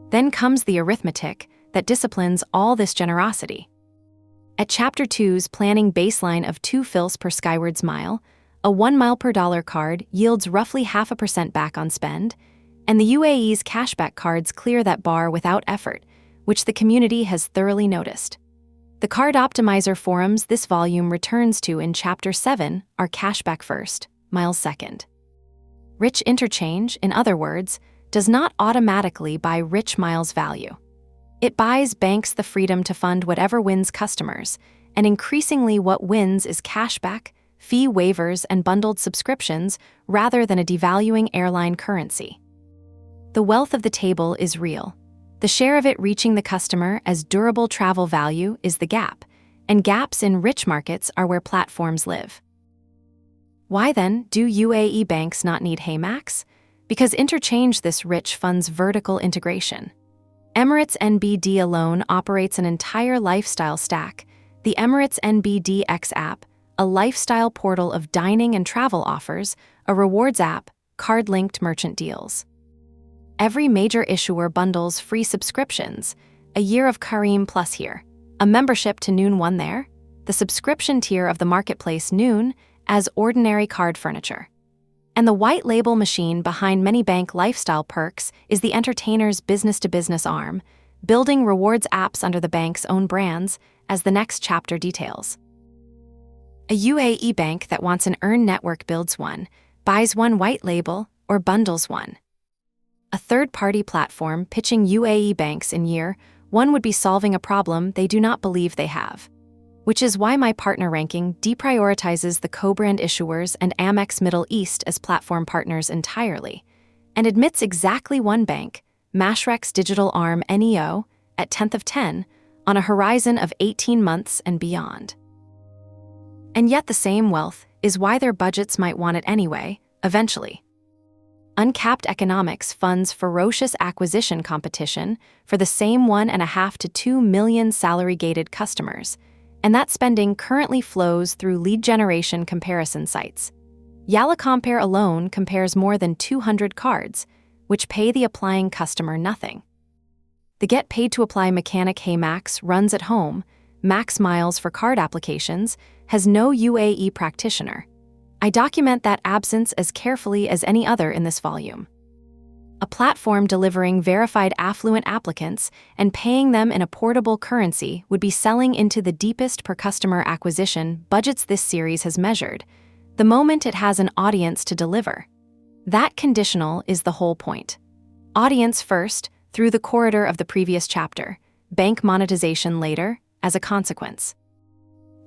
Then comes the arithmetic that disciplines all this generosity. At Chapter 2's planning baseline of 2 fils per Skywards mile, a 1 mile per dollar card yields roughly 0.5% back on spend, and the UAE's cashback cards clear that bar without effort, which the community has thoroughly noticed. The Card Optimizer forums this volume returns to in Chapter 7 are cashback first, miles second. Rich interchange, in other words, does not automatically buy rich miles value. It buys banks the freedom to fund whatever wins customers, and increasingly what wins is cashback, fee waivers, and bundled subscriptions rather than a devaluing airline currency. The wealth of the table is real. The share of it reaching the customer as durable travel value is the gap, and gaps in rich markets are where platforms live. Why then do UAE banks not need HeyMax? Because interchange this rich funds vertical integration. Emirates NBD alone operates an entire lifestyle stack, the Emirates NBD X app, a lifestyle portal of dining and travel offers, a rewards app, card-linked merchant deals. Every major issuer bundles free subscriptions, a year of Kareem Plus here, a membership to Noon One there, the subscription tier of the marketplace Noon as ordinary card furniture. And the white label machine behind many bank lifestyle perks is the entertainer's business-to-business arm, building rewards apps under the bank's own brands, as the next chapter details. A UAE bank that wants an earn network builds one, buys one white label, or bundles one. A third-party platform pitching UAE banks in year one would be solving a problem they do not believe they have. Which is why my partner ranking deprioritizes the co-brand issuers and Amex Middle East as platform partners entirely, and admits exactly one bank, Mashrek's digital arm NEO, at 10th of 10, on a horizon of 18 months and beyond. And yet the same wealth is why their budgets might want it anyway, eventually. Uncapped Economics funds ferocious acquisition competition for the same 1.5 to 2 million salary-gated customers, and that spending currently flows through lead generation comparison sites. YallaCompare alone compares more than 200 cards, which pay the applying customer nothing. The Get Paid to Apply mechanic HeyMax runs at home, Max Miles for card applications, has no UAE practitioner. I document that absence as carefully as any other in this volume. A platform delivering verified affluent applicants and paying them in a portable currency would be selling into the deepest per-customer acquisition budgets this series has measured, the moment it has an audience to deliver. That conditional is the whole point. Audience first, through the corridor of the previous chapter, bank monetization later, as a consequence.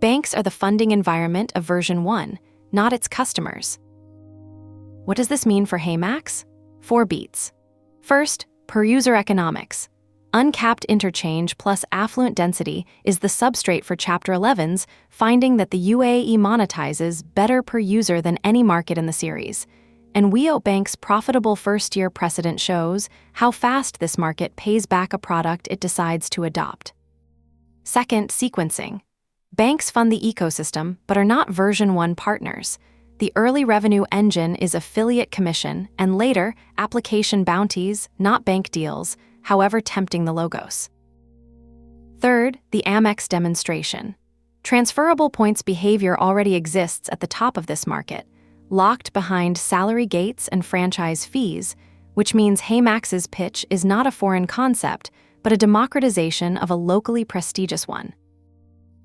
Banks are the funding environment of version 1, not its customers. What does this mean for HeyMax? 4 beats. First, per-user economics. Uncapped interchange plus affluent density is the substrate for Chapter 11's finding that the UAE monetizes better per user than any market in the series, and WEO Bank's profitable first-year precedent shows how fast this market pays back a product it decides to adopt. Second, sequencing. Banks fund the ecosystem but are not version 1 partners. The early revenue engine is affiliate commission and later application bounties, not bank deals, however tempting the logos. Third, the Amex demonstration. Transferable points behavior already exists at the top of this market, locked behind salary gates and franchise fees, which means HeyMax's pitch is not a foreign concept, but a democratization of a locally prestigious one.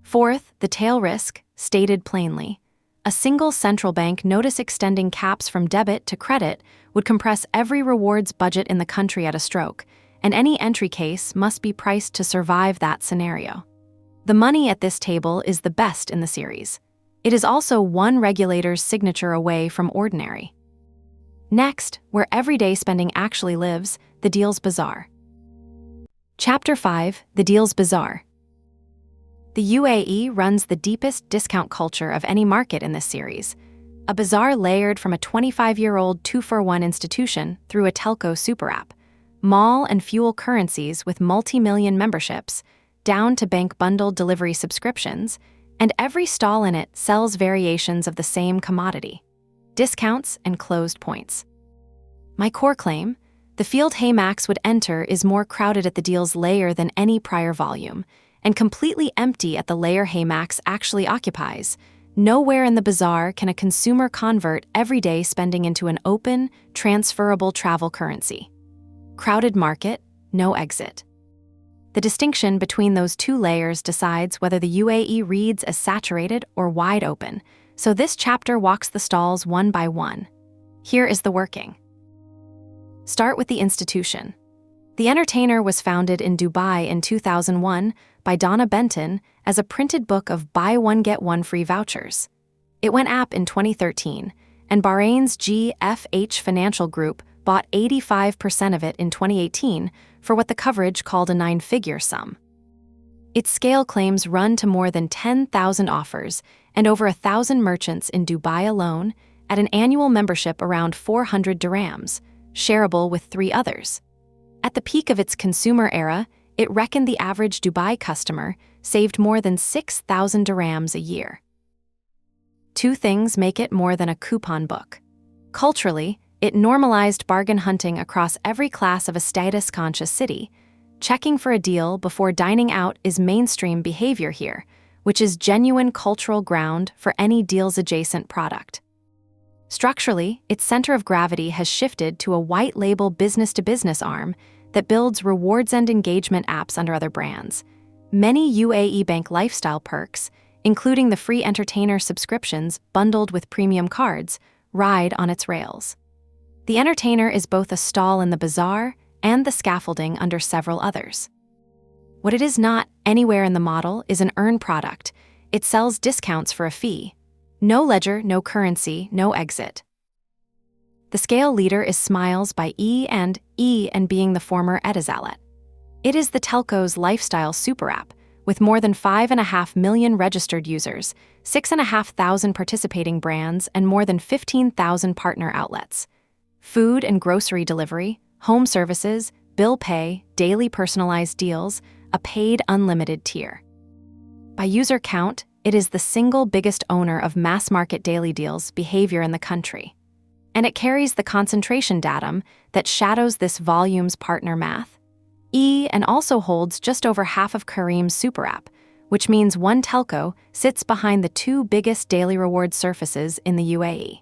Fourth, the tail risk, stated plainly. A single central bank notice extending caps from debit to credit would compress every rewards budget in the country at a stroke, and any entry case must be priced to survive that scenario. The money at this table is the best in the series. It is also one regulator's signature away from ordinary. Next, where everyday spending actually lives, the Deals Bazaar. Chapter 5, The Deals Bazaar. The UAE runs the deepest discount culture of any market in this series, a bazaar layered from a 25-year-old 2-for-1 institution through a telco super app, mall and fuel currencies with multi-million memberships, down to bank bundled delivery subscriptions, and every stall in it sells variations of the same commodity, discounts and closed points. My core claim, the field HeyMax would enter is more crowded at the deals layer than any prior volume, and completely empty at the layer HeyMax actually occupies. Nowhere in the bazaar can a consumer convert everyday spending into an open, transferable travel currency. Crowded market, no exit. The distinction between those two layers decides whether the UAE reads as saturated or wide open, so this chapter walks the stalls one by one. Here is the working. Start with the institution. The Entertainer was founded in Dubai in 2001 by Donna Benton as a printed book of buy one get one free vouchers. It went app in 2013, and Bahrain's GFH Financial Group bought 85% of it in 2018 for what the coverage called a 9-figure sum. Its scale claims run to more than 10,000 offers and over 1,000 merchants in Dubai alone at an annual membership around 400 dirhams, shareable with 3 others. At the peak of its consumer era, it reckoned the average Dubai customer saved more than 6,000 dirhams a year. 2 things make it more than a coupon book. Culturally, it normalized bargain hunting across every class of a status-conscious city. Checking for a deal before dining out is mainstream behavior here, which is genuine cultural ground for any deals-adjacent product. Structurally, its center of gravity has shifted to a white-label business-to-business arm that builds rewards and engagement apps under other brands. Many UAE bank lifestyle perks, including the free entertainer subscriptions bundled with premium cards, ride on its rails. The entertainer is both a stall in the Bazaar and the scaffolding under several others. What it is not anywhere in the model is an earn product. It sells discounts for a fee. No ledger, no currency, no exit. The scale leader is Smiles by E and being the former Etihad. It is the telco's lifestyle super app, with more than 5.5 million registered users, 6,500 participating brands, and more than 15,000 partner outlets. Food and grocery delivery, home services, bill pay, daily personalized deals, a paid unlimited tier. By user count, it is the single biggest owner of mass-market daily deals behavior in the country. And it carries the concentration datum that shadows this volume's partner math. And also holds just over half of Careem's super app, which means one telco sits behind the two biggest daily reward surfaces in the UAE.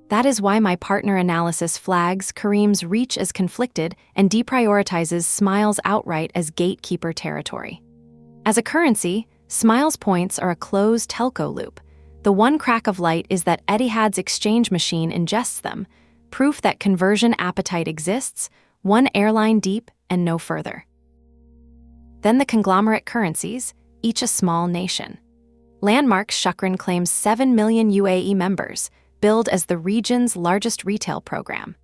That is why my partner analysis flags Careem's reach as conflicted and deprioritizes Smiles outright as gatekeeper territory. As a currency, Smiles points are a closed telco loop. The one crack of light is that Etihad's exchange machine ingests them, proof that conversion appetite exists, one airline deep and no further. Then the conglomerate currencies, each a small nation. Landmark Shukran claims 7 million UAE members, billed as the region's largest retail program.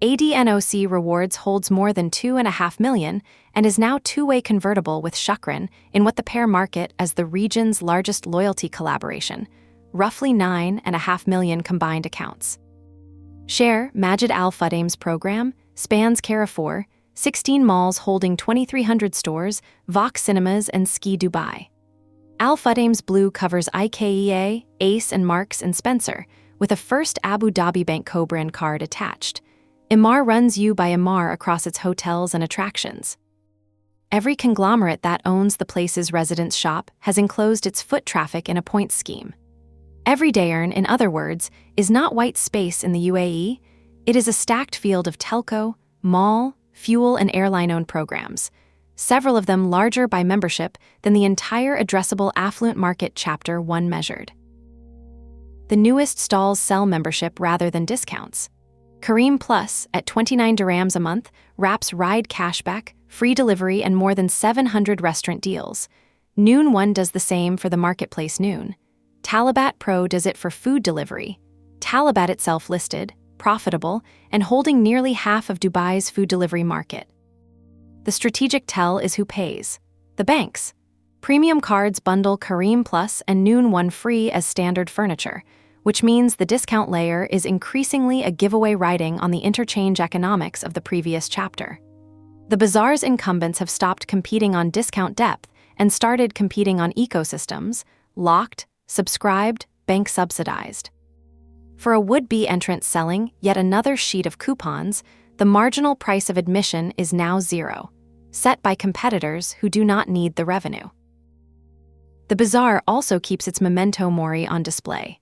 ADNOC Rewards holds more than 2.5 million and is now two-way convertible with Shukran in what the pair market as the region's largest loyalty collaboration, roughly 9.5 million combined accounts. Share Majid Al Fudaim's program spans Carrefour, 16 malls holding 2,300 stores, Vox Cinemas, and Ski Dubai. Al Fudaim's Blue covers IKEA, Ace, and Marks & Spencer, with a first Abu Dhabi Bank co-brand card attached. Emaar runs U by Emaar across its hotels and attractions. Every conglomerate that owns the place's residents shop has enclosed its foot traffic in a points scheme. Everyday earn, in other words, is not white space in the UAE. It is a stacked field of telco, mall, fuel, and airline-owned programs, several of them larger by membership than the entire addressable affluent market Chapter 1 measured. The newest stalls sell membership rather than discounts. Careem Plus, at 29 dirhams a month, wraps ride cashback, free delivery, and more than 700 restaurant deals. Noon One does the same for the marketplace Noon. Talabat Pro does it for food delivery. Talabat itself listed, profitable, and holding nearly half of Dubai's food delivery market. The strategic tell is who pays. The banks. Premium cards bundle Careem Plus and Noon One free as standard furniture, which means the discount layer is increasingly a giveaway riding on the interchange economics of the previous chapter. The Bazaar's incumbents have stopped competing on discount depth and started competing on ecosystems, locked, subscribed, bank subsidized. For a would-be entrant selling yet another sheet of coupons, the marginal price of admission is now zero, set by competitors who do not need the revenue. The Bazaar also keeps its memento mori on display.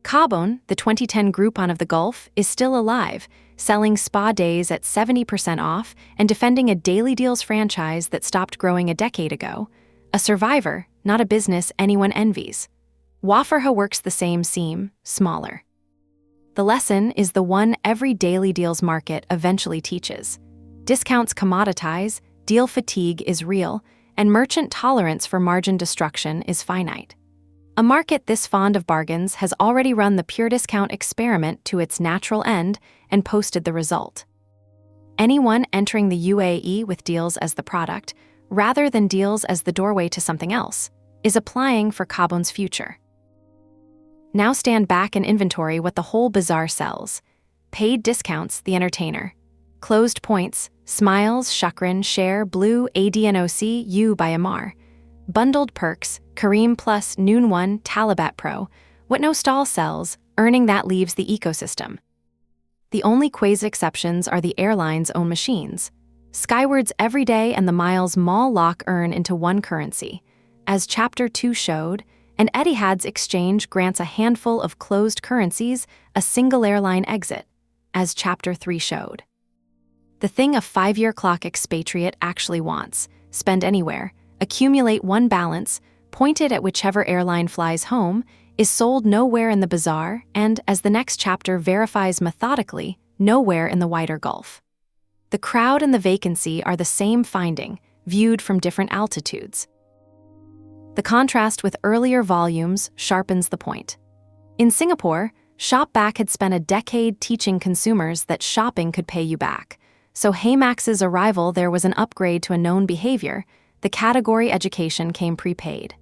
Carbone, the 2010 Groupon of the Gulf, is still alive, selling spa days at 70% off and defending a daily deals franchise that stopped growing a decade ago, a survivor, not a business anyone envies. Wafarha works the same seam, smaller. The lesson is the one every daily deals market eventually teaches. Discounts commoditize, deal fatigue is real, and merchant tolerance for margin destruction is finite. A market this fond of bargains has already run the pure discount experiment to its natural end and posted the result. Anyone entering the UAE with deals as the product, rather than deals as the doorway to something else, is applying for Carbone's future. Now stand back and inventory what the whole Bazaar sells. Paid discounts, the entertainer. Closed points, Smiles, Shukran, Share, Blue, ADNOC, U by Emaar. Bundled perks, Careem Plus, Noon One, Talabat Pro, what no stall sells, earning that leaves the ecosystem. The only quasi-exceptions are the airline's own machines. Skywards Everyday and the Miles Mall lock earn into one currency. As Chapter 2 showed, and Etihad's exchange grants a handful of closed currencies a single airline exit, as Chapter 3 showed. The thing a 5-year clock expatriate actually wants: spend anywhere, accumulate one balance, pointed at whichever airline flies home, is sold nowhere in the Bazaar and, as the next chapter verifies methodically, nowhere in the wider Gulf. The crowd and the vacancy are the same finding, viewed from different altitudes. The contrast with earlier volumes sharpens the point. In Singapore, Shopback had spent a decade teaching consumers that shopping could pay you back, so HeyMax's arrival there was an upgrade to a known behavior. The category education came prepaid.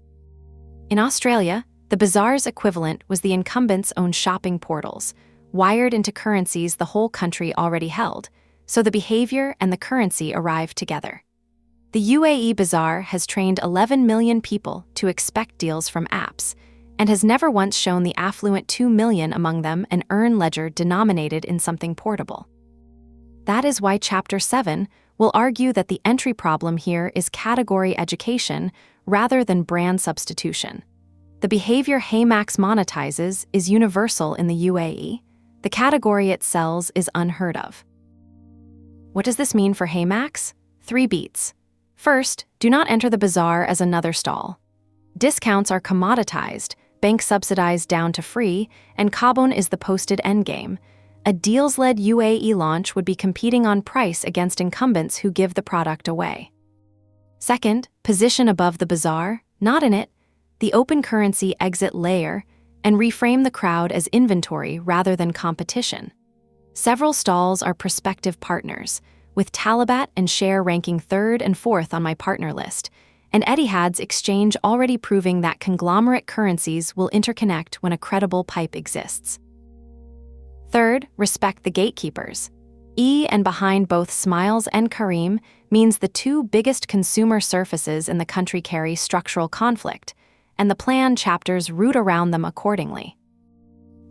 In Australia, the Bazaar's equivalent was the incumbent's own shopping portals, wired into currencies the whole country already held, so the behavior and the currency arrived together. The UAE Bazaar has trained 11 million people to expect deals from apps, and has never once shown the affluent 2 million among them an earn ledger denominated in something portable. That is why Chapter 7 will argue that the entry problem here is category education rather than brand substitution. The behavior HeyMax monetizes is universal in the UAE. The category it sells is unheard of. What does this mean for HeyMax? 3 beats. First, do not enter the Bazaar as another stall. Discounts are commoditized, bank subsidized down to free, and Kabon is the posted endgame. A deals-led UAE launch would be competing on price against incumbents who give the product away. Second, position above the Bazaar, not in it, the open currency exit layer, and reframe the crowd as inventory rather than competition. Several stalls are prospective partners, with Talabat and Share ranking 3rd and 4th on my partner list, and Etihad's exchange already proving that conglomerate currencies will interconnect when a credible pipe exists. Third, respect the gatekeepers. And behind both Smiles and Kareem means the 2 biggest consumer surfaces in the country carry structural conflict, and the plan chapters root around them accordingly.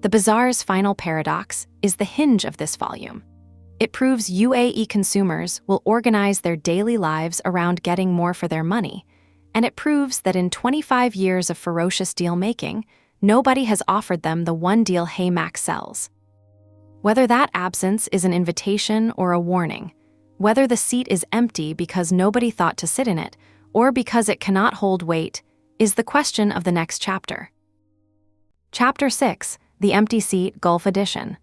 The Bazaar's final paradox is the hinge of this volume. It proves UAE consumers will organize their daily lives around getting more for their money, and it proves that in 25 years of ferocious deal-making, nobody has offered them the one deal HeyMax sells. Whether that absence is an invitation or a warning, whether the seat is empty because nobody thought to sit in it, or because it cannot hold weight, is the question of the next chapter. Chapter 6, The Empty Seat Gulf Edition.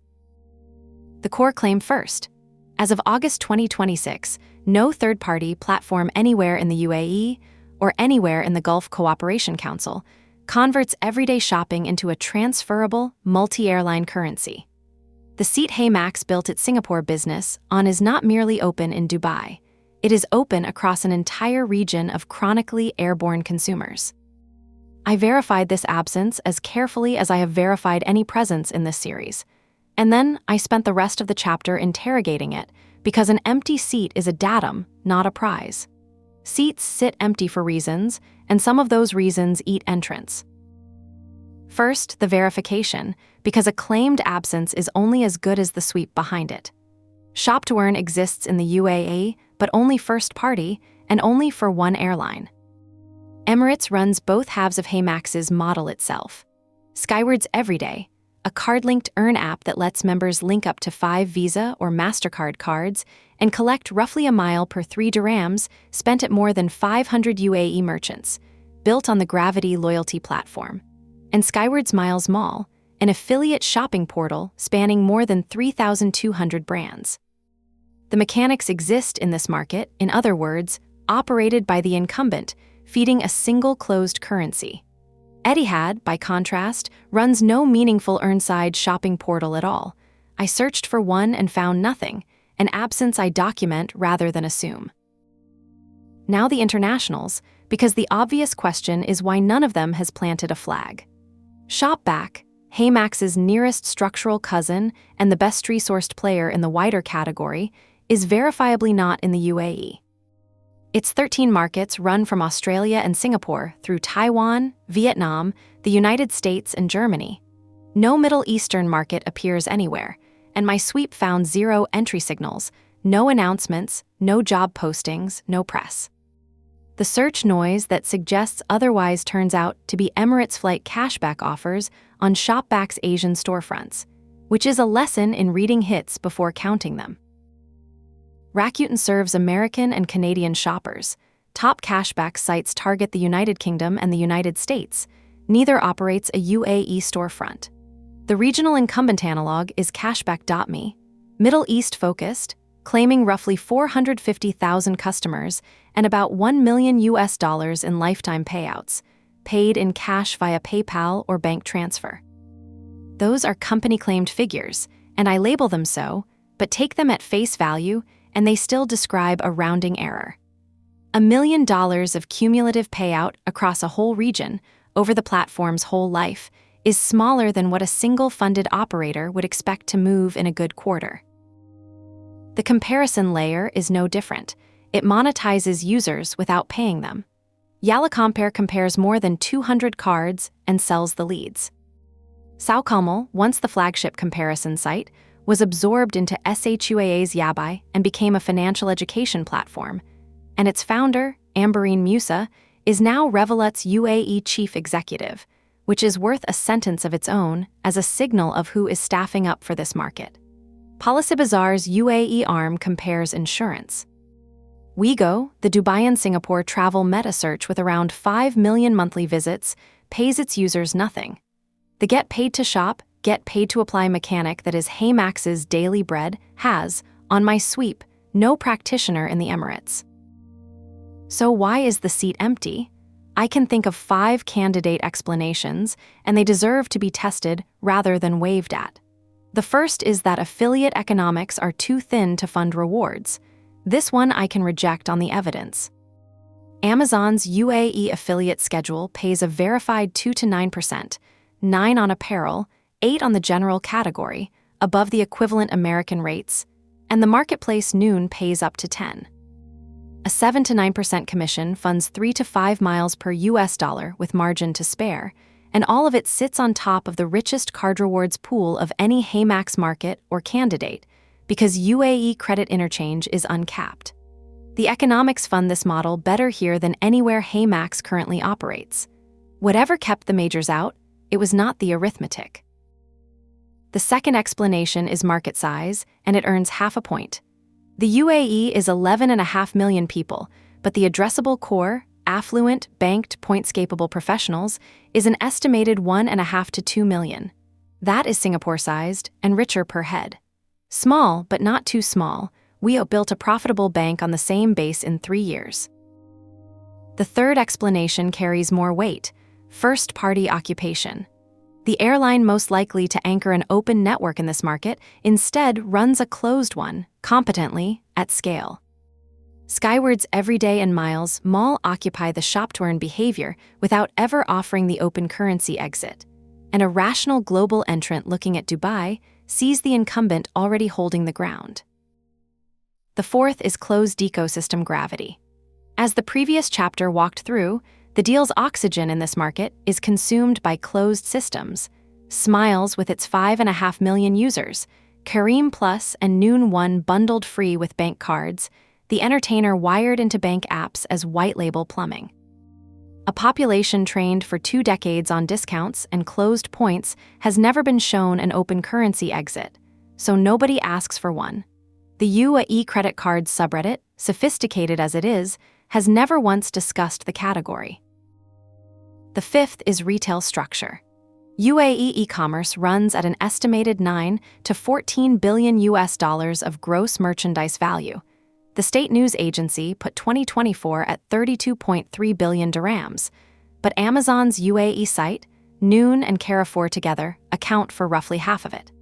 The core claim first. As of August 2026, no third-party platform anywhere in the UAE or anywhere in the Gulf Cooperation Council converts everyday shopping into a transferable, multi-airline currency. The seat HeyMax built its Singapore business on is not merely open in Dubai. It is open across an entire region of chronically airborne consumers. I verified this absence as carefully as I have verified any presence in this series. And then I spent the rest of the chapter interrogating it, because an empty seat is a datum, not a prize. Seats sit empty for reasons, and some of those reasons eat entrance. First, the verification, because a claimed absence is only as good as the sweep behind it. Shop to Earn exists in the UAE, but only first party, and only for one airline. Emirates runs both halves of HeyMax's model itself. Skywards Everyday, a card-linked earn app that lets members link up to 5 Visa or MasterCard cards and collect roughly a mile per 3 dirhams spent at more than 500 UAE merchants, built on the Gravity loyalty platform. And Skywards Miles Mall, an affiliate shopping portal spanning more than 3,200 brands. The mechanics exist in this market, in other words, operated by the incumbent, feeding a single closed currency. Etihad, by contrast, runs no meaningful earnside shopping portal at all. I searched for one and found nothing, an absence I document rather than assume. Now the internationals, because the obvious question is why none of them has planted a flag. Shopback, HeyMax's nearest structural cousin and the best resourced player in the wider category, is verifiably not in the UAE. Its 13 markets run from Australia and Singapore through Taiwan, Vietnam, the United States, and Germany. No Middle Eastern market appears anywhere, and my sweep found 0 entry signals, no announcements, no job postings, no press. The search noise that suggests otherwise turns out to be Emirates flight cashback offers on Shopback's Asian storefronts, which is a lesson in reading hits before counting them. Rakuten serves American and Canadian shoppers. Top cashback sites target the United Kingdom and the United States. Neither operates a UAE storefront. The regional incumbent analog is Cashback.me, Middle East focused, claiming roughly 450,000 customers and about $1 million in lifetime payouts, paid in cash via PayPal or bank transfer. Those are company-claimed figures, and I label them so, but take them at face value, and they still describe a rounding error. $1 million of cumulative payout across a whole region over the platform's whole life is smaller than what a single funded operator would expect to move in a good quarter. The comparison layer is no different. It monetizes users without paying them. YallaCompare compares more than 200 cards and sells the leads. Saucalmal, once the flagship comparison site, was absorbed into SHUAA's Yabai and became a financial education platform, and its founder, Ambereen Musa, is now Revolut's UAE chief executive, which is worth a sentence of its own as a signal of who is staffing up for this market. Bazaar's UAE arm compares insurance. Wigo, the Dubai and Singapore travel meta search with around 5 million monthly visits, pays its users nothing. The get paid to shop, get paid to apply mechanic that is HeyMax's daily bread has, on my sweep, no practitioner in the Emirates. So why is the seat empty? I can think of 5 candidate explanations, and they deserve to be tested rather than waved at. The first is that affiliate economics are too thin to fund rewards. This one I can reject on the evidence. Amazon's UAE affiliate schedule pays a verified 2 to 9%, 9 on apparel, 8 on the general category, above the equivalent American rates, and the marketplace Noon pays up to 10. A 7 to 9% commission funds 3 to 5 miles per US dollar with margin to spare, and all of it sits on top of the richest card rewards pool of any HeyMax market or candidate, because UAE credit interchange is uncapped. The economics fund this model better here than anywhere HeyMax currently operates. Whatever kept the majors out, it was not the arithmetic. The second explanation is market size, and it earns half a point. The UAE is 11.5 million people, but the addressable core, affluent, banked, point-scapable professionals is an estimated 1.5 to 2 million. That is Singapore-sized and richer per head. Small, but not too small, we built a profitable bank on the same base in 3 years. The third explanation carries more weight: first-party occupation. The airline most likely to anchor an open network in this market instead runs a closed one, competently, at scale. Skywards Everyday and Miles Mall occupy the shop-to-earn behavior without ever offering the open currency exit, and a rational global entrant looking at Dubai sees the incumbent already holding the ground. The fourth is closed ecosystem gravity. As the previous chapter walked through, the deal's oxygen in this market is consumed by closed systems. Smiles with its 5.5 million users, Kareem Plus and Noon One bundled free with bank cards, the entertainer wired into bank apps as white label plumbing. A population trained for 2 decades on discounts and closed points has never been shown an open currency exit, so nobody asks for one. The UAE credit card subreddit, sophisticated as it is, has never once discussed the category. The fifth is retail structure. UAE e-commerce runs at an estimated 9 to 14 billion US dollars of gross merchandise value. The state news agency put 2024 at 32.3 billion dirhams, but Amazon's UAE site, Noon and Carrefour together account for roughly half of it.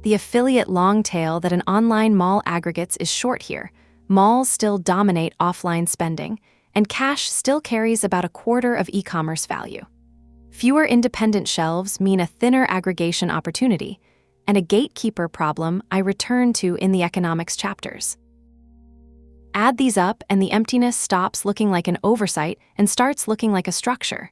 The affiliate long tail that an online mall aggregates is short here. Malls still dominate offline spending, and cash still carries about a quarter of e-commerce value. Fewer independent shelves mean a thinner aggregation opportunity, and a gatekeeper problem I return to in the economics chapters. Add these up and the emptiness stops looking like an oversight and starts looking like a structure.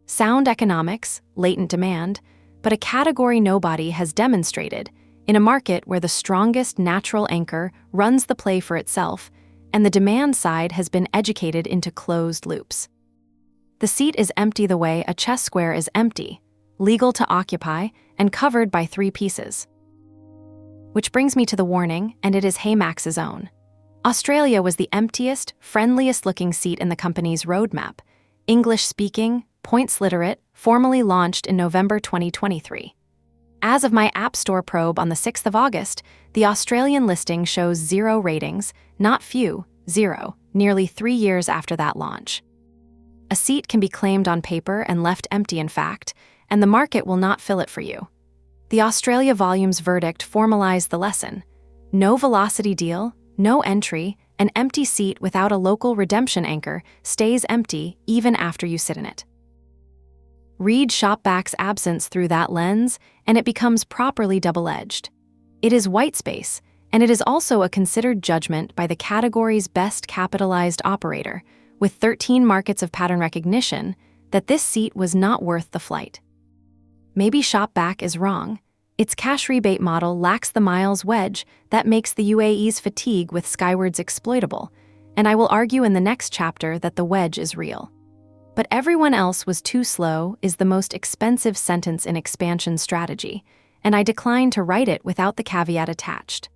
Sound economics, latent demand, but a category nobody has demonstrated in a market where the strongest natural anchor runs the play for itself, and the demand side has been educated into closed loops. The seat is empty the way a chess square is empty, legal to occupy, and covered by 3 pieces. Which brings me to the warning, and it is HeyMax's own. Australia was the emptiest, friendliest-looking seat in the company's roadmap. English-speaking, points-literate, formally launched in November 2023. As of my App Store probe on the 6th of August, the Australian listing shows 0 ratings, not few, 0, nearly 3 years after that launch. A seat can be claimed on paper and left empty in fact, and the market will not fill it for you. The Australia Volumes verdict formalized the lesson. No velocity deal, no entry, an empty seat without a local redemption anchor stays empty even after you sit in it. Read Shopback's absence through that lens, and it becomes properly double-edged. It is white space, and it is also a considered judgment by the category's best capitalized operator, with 13 markets of pattern recognition, that this seat was not worth the flight. Maybe Shopback is wrong. Its cash rebate model lacks the miles wedge that makes the UAE's fatigue with Skywards exploitable, and I will argue in the next chapter that the wedge is real. But everyone else was too slow is the most expensive sentence in expansion strategy, and I decline to write it without the caveat attached.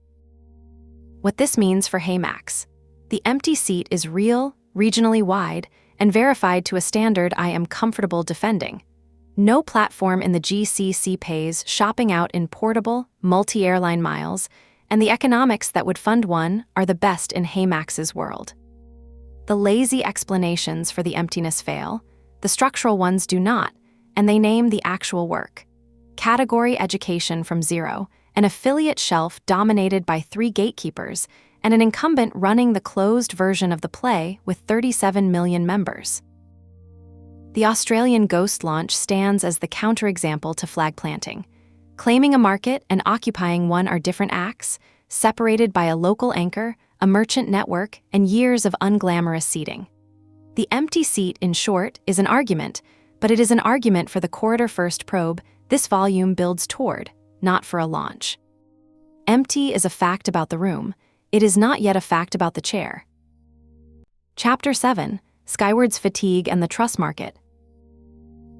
What this means for HeyMax. The empty seat is real, regionally wide, and verified to a standard I am comfortable defending. No platform in the GCC pays shopping out in portable, multi-airline miles, and the economics that would fund one are the best in HeyMax's world. The lazy explanations for the emptiness fail, the structural ones do not, and they name the actual work. Category education from zero, an affiliate shelf dominated by 3 gatekeepers, and an incumbent running the closed version of the play with 37 million members. The Australian Ghost launch stands as the counterexample to flag planting. Claiming a market and occupying one are different acts, separated by a local anchor, a merchant network, and years of unglamorous seating. The empty seat, in short, is an argument, but it is an argument for the corridor-first probe this volume builds toward, not for a launch. Empty is a fact about the room. It is not yet a fact about the chair. Chapter 7, Skywards Fatigue and the Trust Market.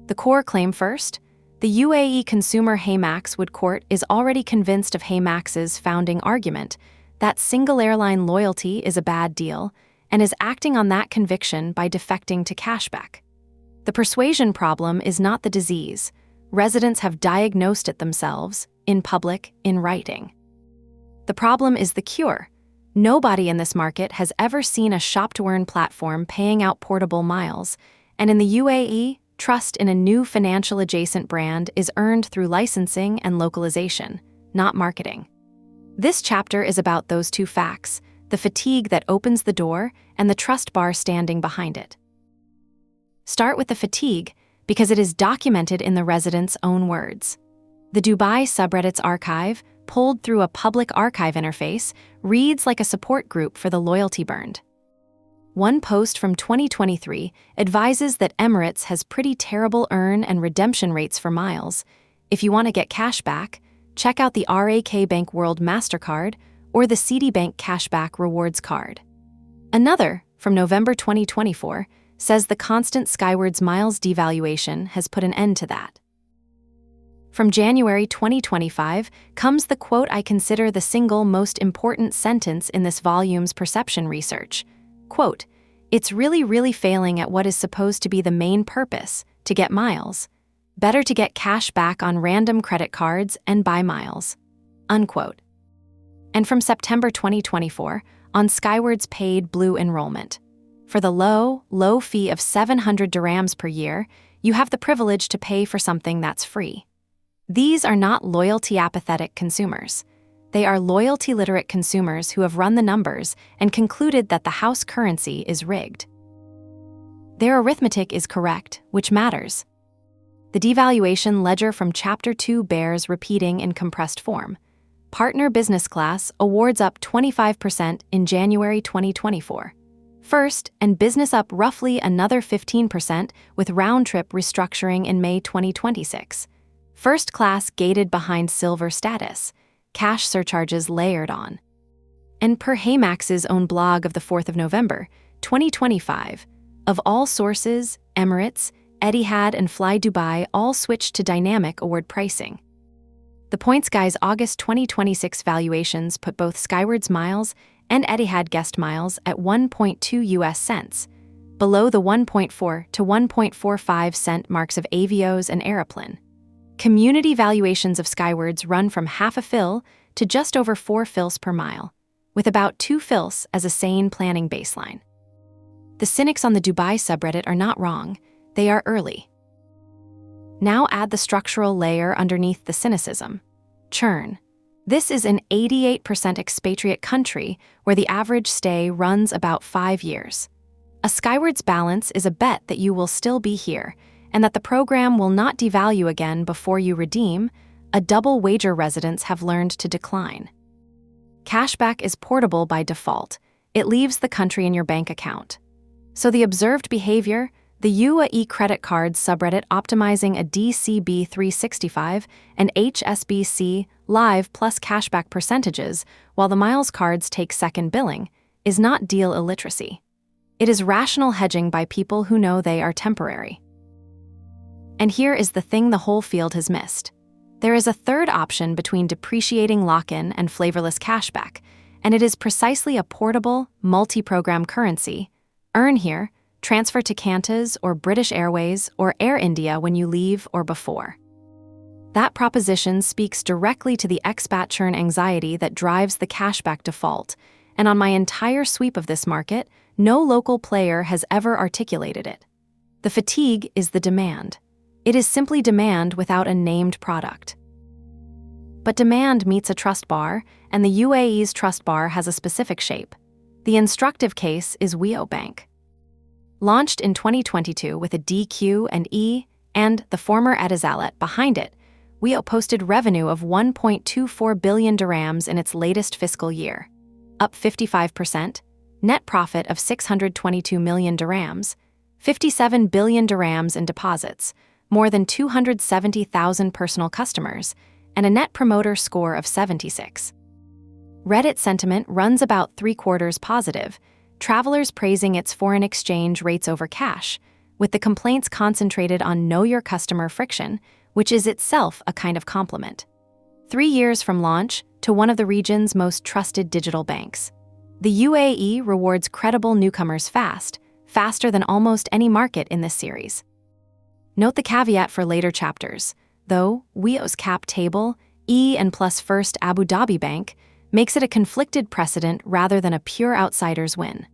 The core claim first. The UAE consumer HeyMax would court is already convinced of HeyMax's founding argument that single airline loyalty is a bad deal and is acting on that conviction by defecting to cashback. The persuasion problem is not the disease. Residents have diagnosed it themselves, in public, in writing. The problem is the cure. Nobody in this market has ever seen a shop-to-earn platform paying out portable miles, and in the UAE, trust in a new financial adjacent brand is earned through licensing and localization, not marketing. This chapter is about those two facts, the fatigue that opens the door and the trust bar standing behind it. Start with the fatigue because it is documented in the residents' own words. The Dubai subreddit's archive, pulled through a public archive interface, reads like a support group for the loyalty burned. One post from 2023 advises that Emirates has pretty terrible earn and redemption rates for miles. If you want to get cash back, check out the RAK Bank World MasterCard or the Citibank Cashback Rewards Card. Another, from November 2024, says the constant Skywards miles devaluation has put an end to that. From January 2025 comes the quote I consider the single most important sentence in this volume's perception research. Quote, "It's really failing at what is supposed to be the main purpose, to get miles. Better to get cash back on random credit cards and buy miles." Unquote. And from September 2024, on Skywards paid Blue enrollment. For the low fee of 700 dirhams per year, you have the privilege to pay for something that's free. These are not loyalty-apathetic consumers. They are loyalty-literate consumers who have run the numbers and concluded that the house currency is rigged. Their arithmetic is correct, which matters. The devaluation ledger from Chapter 2 bears repeating in compressed form. Partner Business Class awards up 25% in January 2024. First, and Business up roughly another 15% with round-trip restructuring in May 2026. First Class gated behind Silver status, cash surcharges layered on. And per HeyMax's own blog of the 4th of November, 2025, of all sources, Emirates, Etihad, and Fly Dubai all switched to dynamic award pricing. The Points Guy's August 2026 valuations put both Skywards miles and Etihad guest miles at 1.2 US cents, below the 1.4 to 1.45 cent marks of Avios and Aeroplan. Community valuations of Skywards run from half a fil to just over 4 fils per mile, with about 2 fils as a sane planning baseline. The cynics on the Dubai subreddit are not wrong, they are early. Now add the structural layer underneath the cynicism. Churn. This is an 88% expatriate country where the average stay runs about 5 years. A Skywards balance is a bet that you will still be here and that the program will not devalue again before you redeem. A double wager residents have learned to decline. Cashback is portable by default. It leaves the country in your bank account. So the observed behavior, the UAE credit card subreddit optimizing a DCB 365 and HSBC Live plus cashback percentages while the miles cards take second billing, is not deal illiteracy. It is rational hedging by people who know they are temporary. And here is the thing the whole field has missed. There is a third option between depreciating lock-in and flavorless cashback, and it is precisely a portable, multi-program currency. Earn here, transfer to Qantas or British Airways or Air India when you leave or before. That proposition speaks directly to the expat churn anxiety that drives the cashback default, and on my entire sweep of this market, no local player has ever articulated it. The fatigue is the demand. It is simply demand without a named product. But demand meets a trust bar, and the UAE's trust bar has a specific shape. The instructive case is Weo Bank. Launched in 2022 with a DQ and E and the former Etisalat behind it, Weo posted revenue of 1.24 billion dirhams in its latest fiscal year, up 55%, net profit of 622 million dirhams, 57 billion dirhams in deposits, more than 270,000 personal customers, and a net promoter score of 76. Reddit sentiment runs about 3/4 positive, travelers praising its foreign exchange rates over cash, with the complaints concentrated on know your customer friction, which is itself a kind of compliment. 3 years from launch to one of the region's most trusted digital banks. The UAE rewards credible newcomers faster than almost any market in this series. Note the caveat for later chapters, though Weo's cap table, E and plus First Abu Dhabi Bank, makes it a conflicted precedent rather than a pure outsider's win.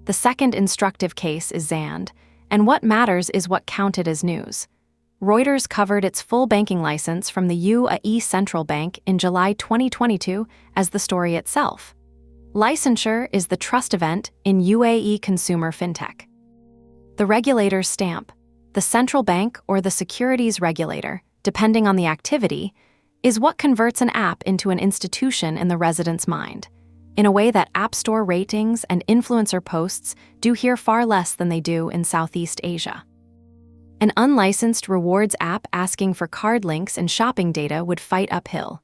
The second instructive case is Zand, and what matters is what counted as news. Reuters covered its full banking license from the UAE Central Bank in July 2022 as the story itself. Licensure is the trust event in UAE consumer fintech. The regulator's stamp, the central bank or the securities regulator, depending on the activity, is what converts an app into an institution in the resident's mind, in a way that App Store ratings and influencer posts do here far less than they do in Southeast Asia. An unlicensed rewards app asking for card links and shopping data would fight uphill.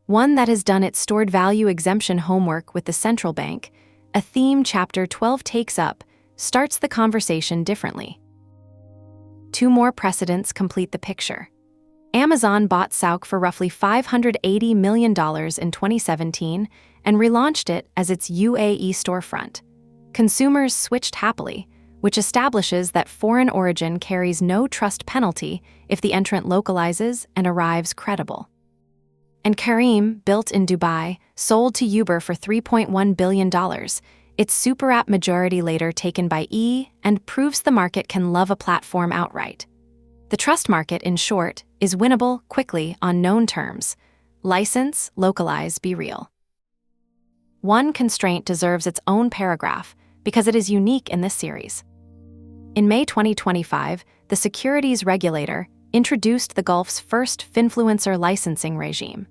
One that has done its stored value exemption homework with the central bank, a theme Chapter 12 takes up, starts the conversation differently. 2 more precedents complete the picture. Amazon bought Sauk for roughly $580 million in 2017 and relaunched it as its UAE storefront. Consumers switched happily, which establishes that foreign origin carries no trust penalty if the entrant localizes and arrives credible. And Careem, built in Dubai, sold to Uber for $3.1 billion, its super app majority later taken by E, and proves the market can love a platform outright. The trust market, in short, is winnable quickly on known terms. License, localize, be real. One constraint deserves its own paragraph because it is unique in this series. In May 2025, the securities regulator introduced the Gulf's first finfluencer licensing regime.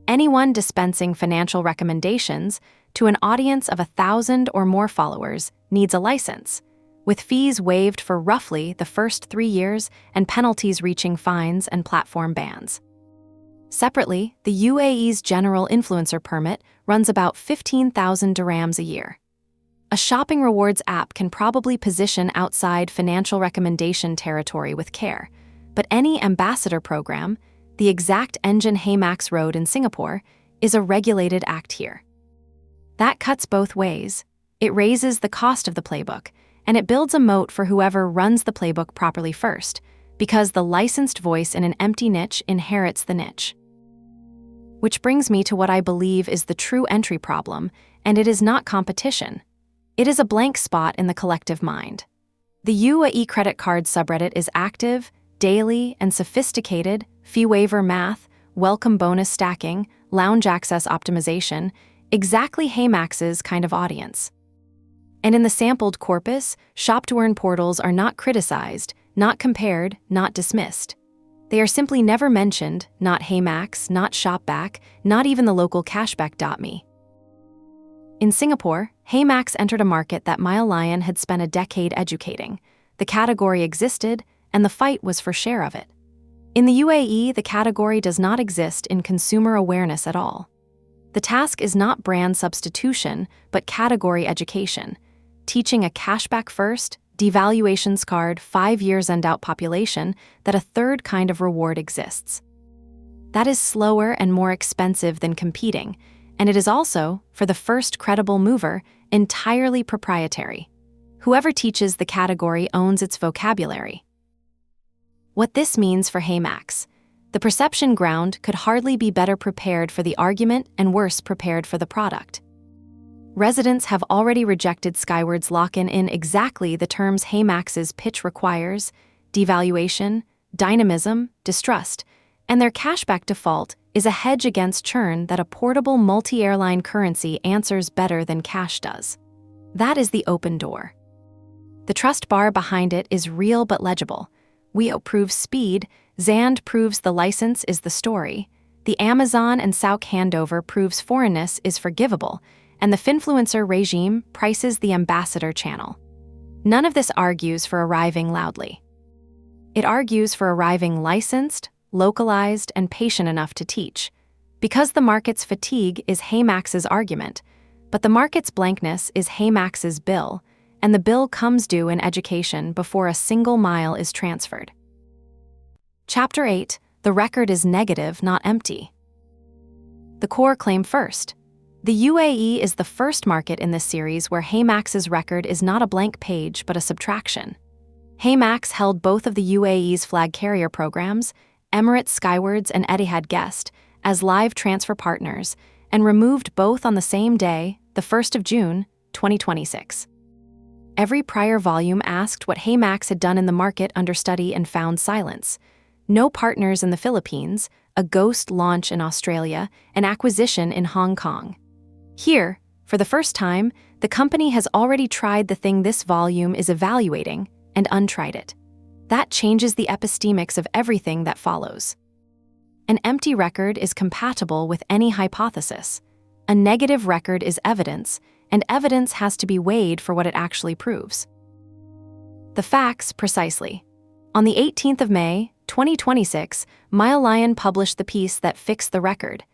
Anyone dispensing financial recommendations to an audience of 1,000 or more followers needs a license, with fees waived for roughly the first 3 years and penalties reaching fines and platform bans. Separately, the UAE's general influencer permit runs about 15,000 dirhams a year. A shopping rewards app can probably position outside financial recommendation territory with care, but any ambassador program, the exact engine HeyMax Road in Singapore, is a regulated act here. That cuts both ways. It raises the cost of the playbook, and it builds a moat for whoever runs the playbook properly first, because the licensed voice in an empty niche inherits the niche. Which brings me to what I believe is the true entry problem, and it is not competition. It is a blank spot in the collective mind. The UAE credit card subreddit is active, daily, and sophisticated, fee waiver math, welcome bonus stacking, lounge access optimization, exactly HeyMax's kind of audience. And in the sampled corpus, shop-to-earn portals are not criticized, not compared, not dismissed. They are simply never mentioned, not HeyMax, not Shopback, not even the local cashback.me. In Singapore, HeyMax entered a market that Mile Lion had spent a decade educating. The category existed, and the fight was for share of it. In the UAE, the category does not exist in consumer awareness at all. The task is not brand substitution, but category education, teaching a cashback-first, devaluation-scarred 5 years and out population that a third kind of reward exists. That is slower and more expensive than competing, and it is also, for the first credible mover, entirely proprietary. Whoever teaches the category owns its vocabulary. What this means for HeyMax: the perception ground could hardly be better prepared for the argument and worse prepared for the product. Residents have already rejected Skywards lock-in in exactly the terms HeyMax's pitch requires: devaluation, dynamism, distrust, and their cashback default is a hedge against churn that a portable multi-airline currency answers better than cash does. That is the open door. The trust bar behind it is real but legible. WEO proves speed, Zand proves the license is the story, the Amazon and Sauk handover proves foreignness is forgivable, and the Finfluencer regime prices the ambassador channel. None of this argues for arriving loudly. It argues for arriving licensed, localized, and patient enough to teach, because the market's fatigue is HeyMax's argument, but the market's blankness is HeyMax's bill, and the bill comes due in education before a single mile is transferred. Chapter 8: The record is negative, not empty. The core claim first. The UAE is the first market in this series where HeyMax's record is not a blank page but a subtraction. HeyMax held both of the UAE's flag carrier programs, Emirates Skywards and Etihad Guest, as live transfer partners, and removed both on the same day, the 1st of June, 2026. Every prior volume asked what HeyMax had done in the market under study and found silence. No partners in the Philippines, a ghost launch in Australia, an acquisition in Hong Kong. Here, for the first time, the company has already tried the thing this volume is evaluating and untried it. That changes the epistemics of everything that follows. An empty record is compatible with any hypothesis. A negative record is evidence, and evidence has to be weighed for what it actually proves. The facts, precisely. On the 18th of May, 2026, Mile Lion published the piece that fixed the record.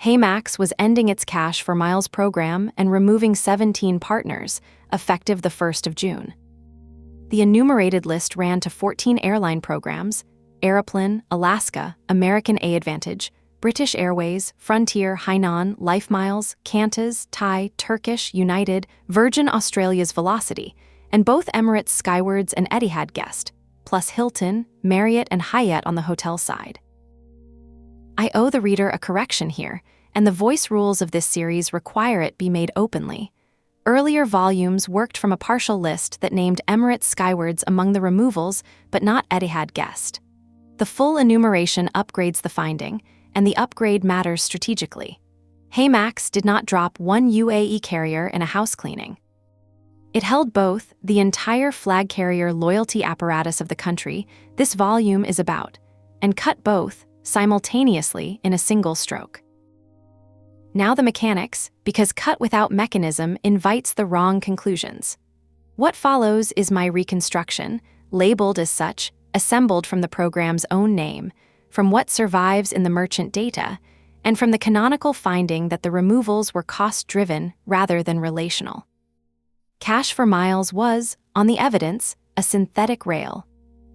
HeyMax was ending its Cash for Miles program and removing 17 partners, effective the 1st of June. The enumerated list ran to 14 airline programs: Aeroplan, Alaska, American AAdvantage, British Airways, Frontier, Hainan, LifeMiles, Qantas, Thai, Turkish, United, Virgin Australia's Velocity, and both Emirates Skywards and Etihad Guest, plus Hilton, Marriott, and Hyatt on the hotel side. I owe the reader a correction here, and the voice rules of this series require it be made openly. Earlier volumes worked from a partial list that named Emirates Skywards among the removals, but not Etihad Guest. The full enumeration upgrades the finding, and the upgrade matters strategically. HeyMax did not drop one UAE carrier in a house cleaning. It held both, the entire flag carrier loyalty apparatus of the country this volume is about, and cut both, simultaneously in a single stroke. Now the mechanics, because cut without mechanism invites the wrong conclusions. What follows is my reconstruction, labeled as such, assembled from the program's own name, from what survives in the merchant data, and from the canonical finding that the removals were cost-driven rather than relational. Cash for Miles was, on the evidence, a synthetic rail.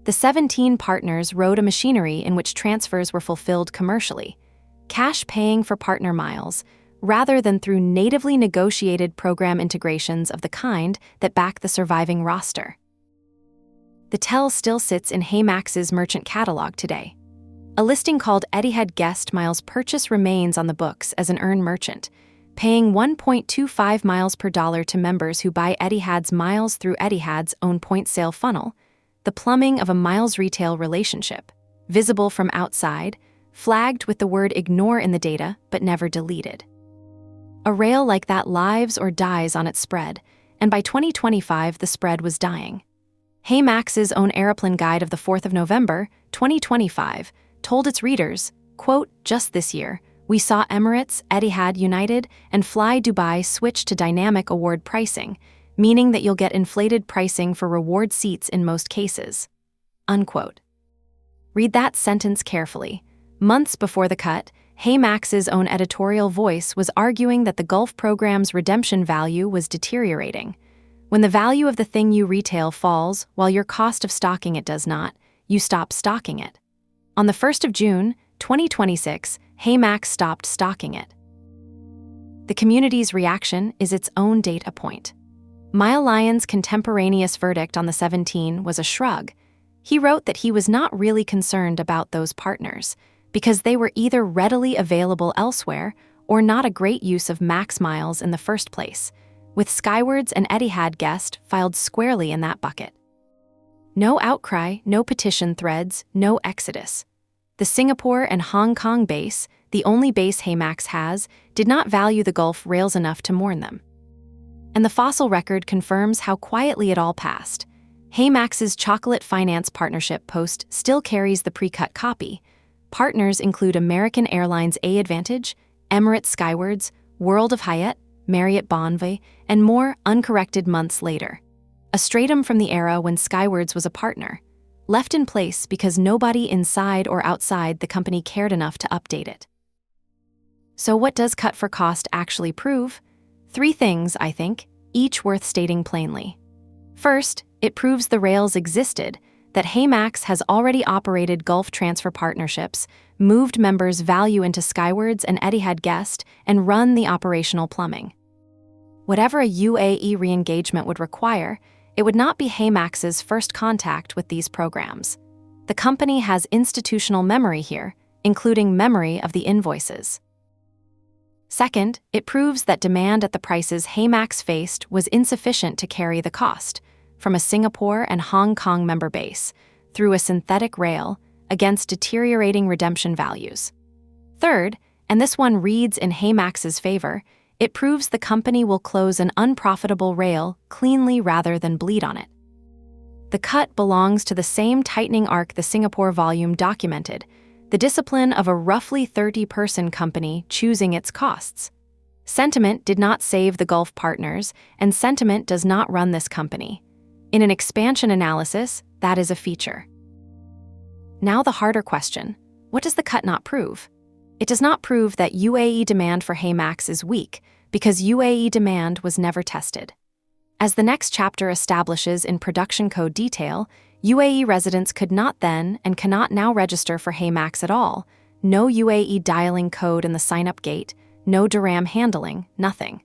The 17 partners rode a machinery in which transfers were fulfilled commercially. Cash paying for partner miles, rather than through natively negotiated program integrations of the kind that back the surviving roster. The TEL still sits in HeyMax's merchant catalog today. A listing called Etihad Guest Miles Purchase remains on the books as an earn merchant, paying 1.25 miles per dollar to members who buy Etihad's miles through Etihad's own point sale funnel, the plumbing of a miles retail relationship, visible from outside, flagged with the word ignore in the data but never deleted. A rail like that lives or dies on its spread, and by 2025 the spread was dying. HeyMax's own aeroplane guide of the 4th of November, 2025, told its readers, quote, "Just this year, we saw Emirates, Etihad, United, and Fly Dubai switch to dynamic award pricing, meaning that you'll get inflated pricing for reward seats in most cases." Unquote. Read that sentence carefully. Months before the cut, HeyMax's own editorial voice was arguing that the Gulf program's redemption value was deteriorating. When the value of the thing you retail falls while your cost of stocking it does not, you stop stocking it. On the 1st of June, 2026, HeyMax stopped stocking it. The community's reaction is its own data point. Mile Lyon's contemporaneous verdict on the 17 was a shrug. He wrote that he was not really concerned about those partners because they were either readily available elsewhere or not a great use of max miles in the first place, with Skywards and Etihad Guest filed squarely in that bucket. No outcry, no petition threads, no exodus. The Singapore and Hong Kong base, the only base HeyMax has, did not value the Gulf rails enough to mourn them. And the fossil record confirms how quietly it all passed. HeyMax's Chocolate Finance Partnership post still carries the pre-cut copy. Partners include American Airlines AAdvantage, Emirates Skywards, World of Hyatt, Marriott Bonvoy, and more uncorrected months later. A stratum from the era when Skywards was a partner, left in place because nobody inside or outside the company cared enough to update it. So what does cut for cost actually prove? 3 things, I think, each worth stating plainly. First, it proves the rails existed, that HeyMax has already operated Gulf transfer partnerships, moved members' value into Skywards and Etihad Guest, and run the operational plumbing. Whatever a UAE re-engagement would require, it would not be HeyMax's first contact with these programs. The company has institutional memory here, including memory of the invoices. Second, it proves that demand at the prices HeyMax faced was insufficient to carry the cost, from a Singapore and Hong Kong member base, through a synthetic rail, against deteriorating redemption values. Third, and this one reads in HeyMax's favor, it proves the company will close an unprofitable rail cleanly rather than bleed on it. The cut belongs to the same tightening arc the Singapore volume documented, the discipline of a roughly 30-person company choosing its costs. Sentiment did not save the Gulf partners, and sentiment does not run this company. In an expansion analysis, that is a feature. Now the harder question, what does the cut not prove? It does not prove that UAE demand for HeyMax is weak, because UAE demand was never tested. As the next chapter establishes in production code detail, UAE residents could not then and cannot now register for HeyMax at all. No UAE dialing code in the sign-up gate, no dirham handling, nothing.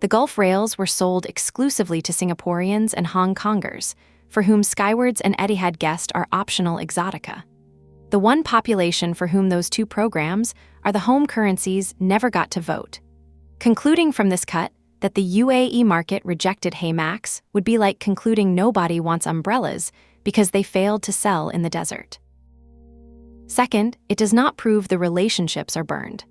The Gulf rails were sold exclusively to Singaporeans and Hong Kongers, for whom Skywards and Etihad Guest are optional exotica. The one population for whom those 2 programs are the home currencies never got to vote. Concluding from this cut that the UAE market rejected HeyMax would be like concluding nobody wants umbrellas because they failed to sell in the desert. Second, it does not prove the relationships are burned.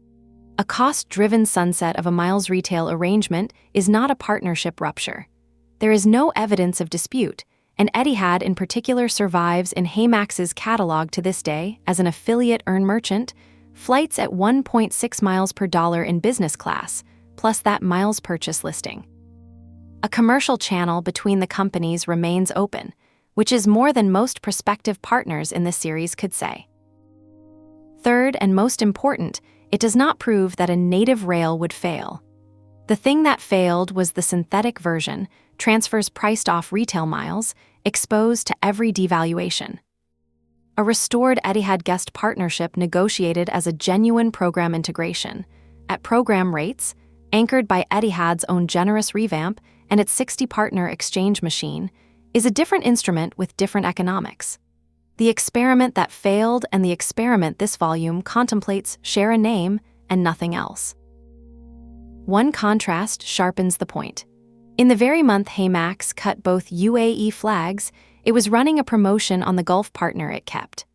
A cost-driven sunset of a miles retail arrangement is not a partnership rupture. There is no evidence of dispute, and Etihad in particular survives in HeyMax's catalog to this day as an affiliate earn merchant, flights at 1.6 miles per dollar in business class, plus that miles purchase listing. A commercial channel between the companies remains open, which is more than most prospective partners in this series could say. Third, and most important, it does not prove that a native rail would fail. The thing that failed was the synthetic version, transfers priced off retail miles, exposed to every devaluation. A restored Etihad Guest partnership negotiated as a genuine program integration, at program rates, anchored by Etihad's own generous revamp and its 60-partner exchange machine, is a different instrument with different economics. The experiment that failed and the experiment this volume contemplates share a name and nothing else. One contrast sharpens the point. In the very month HeyMax cut both UAE flags, it was running a promotion on the Gulf partner it kept.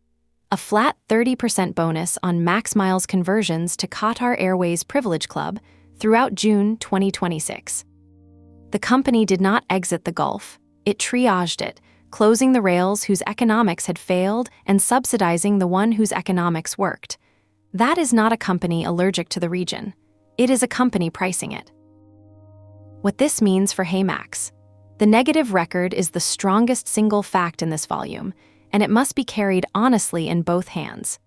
A flat 30% bonus on max miles conversions to Qatar Airways Privilege Club throughout June 2026. The company did not exit the Gulf, it triaged it, closing the rails whose economics had failed and subsidizing the one whose economics worked. That is not a company allergic to the region. It is a company pricing it. What this means for HeyMax. The negative record is the strongest single fact in this volume, and it must be carried honestly in both hands.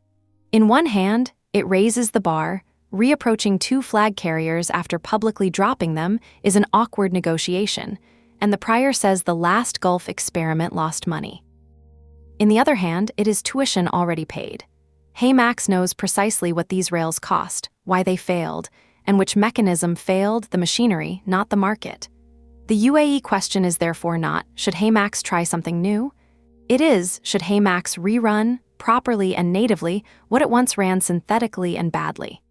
In one hand, it raises the bar. Reapproaching two flag carriers after publicly dropping them is an awkward negotiation, and the prior says the last Gulf experiment lost money. In the other hand, it is tuition already paid. HeyMax knows precisely what these rails cost, why they failed, and which mechanism failed the machinery, not the market. The UAE question is therefore not, should HeyMax try something new? It is, should HeyMax rerun, properly and natively, what it once ran synthetically and badly?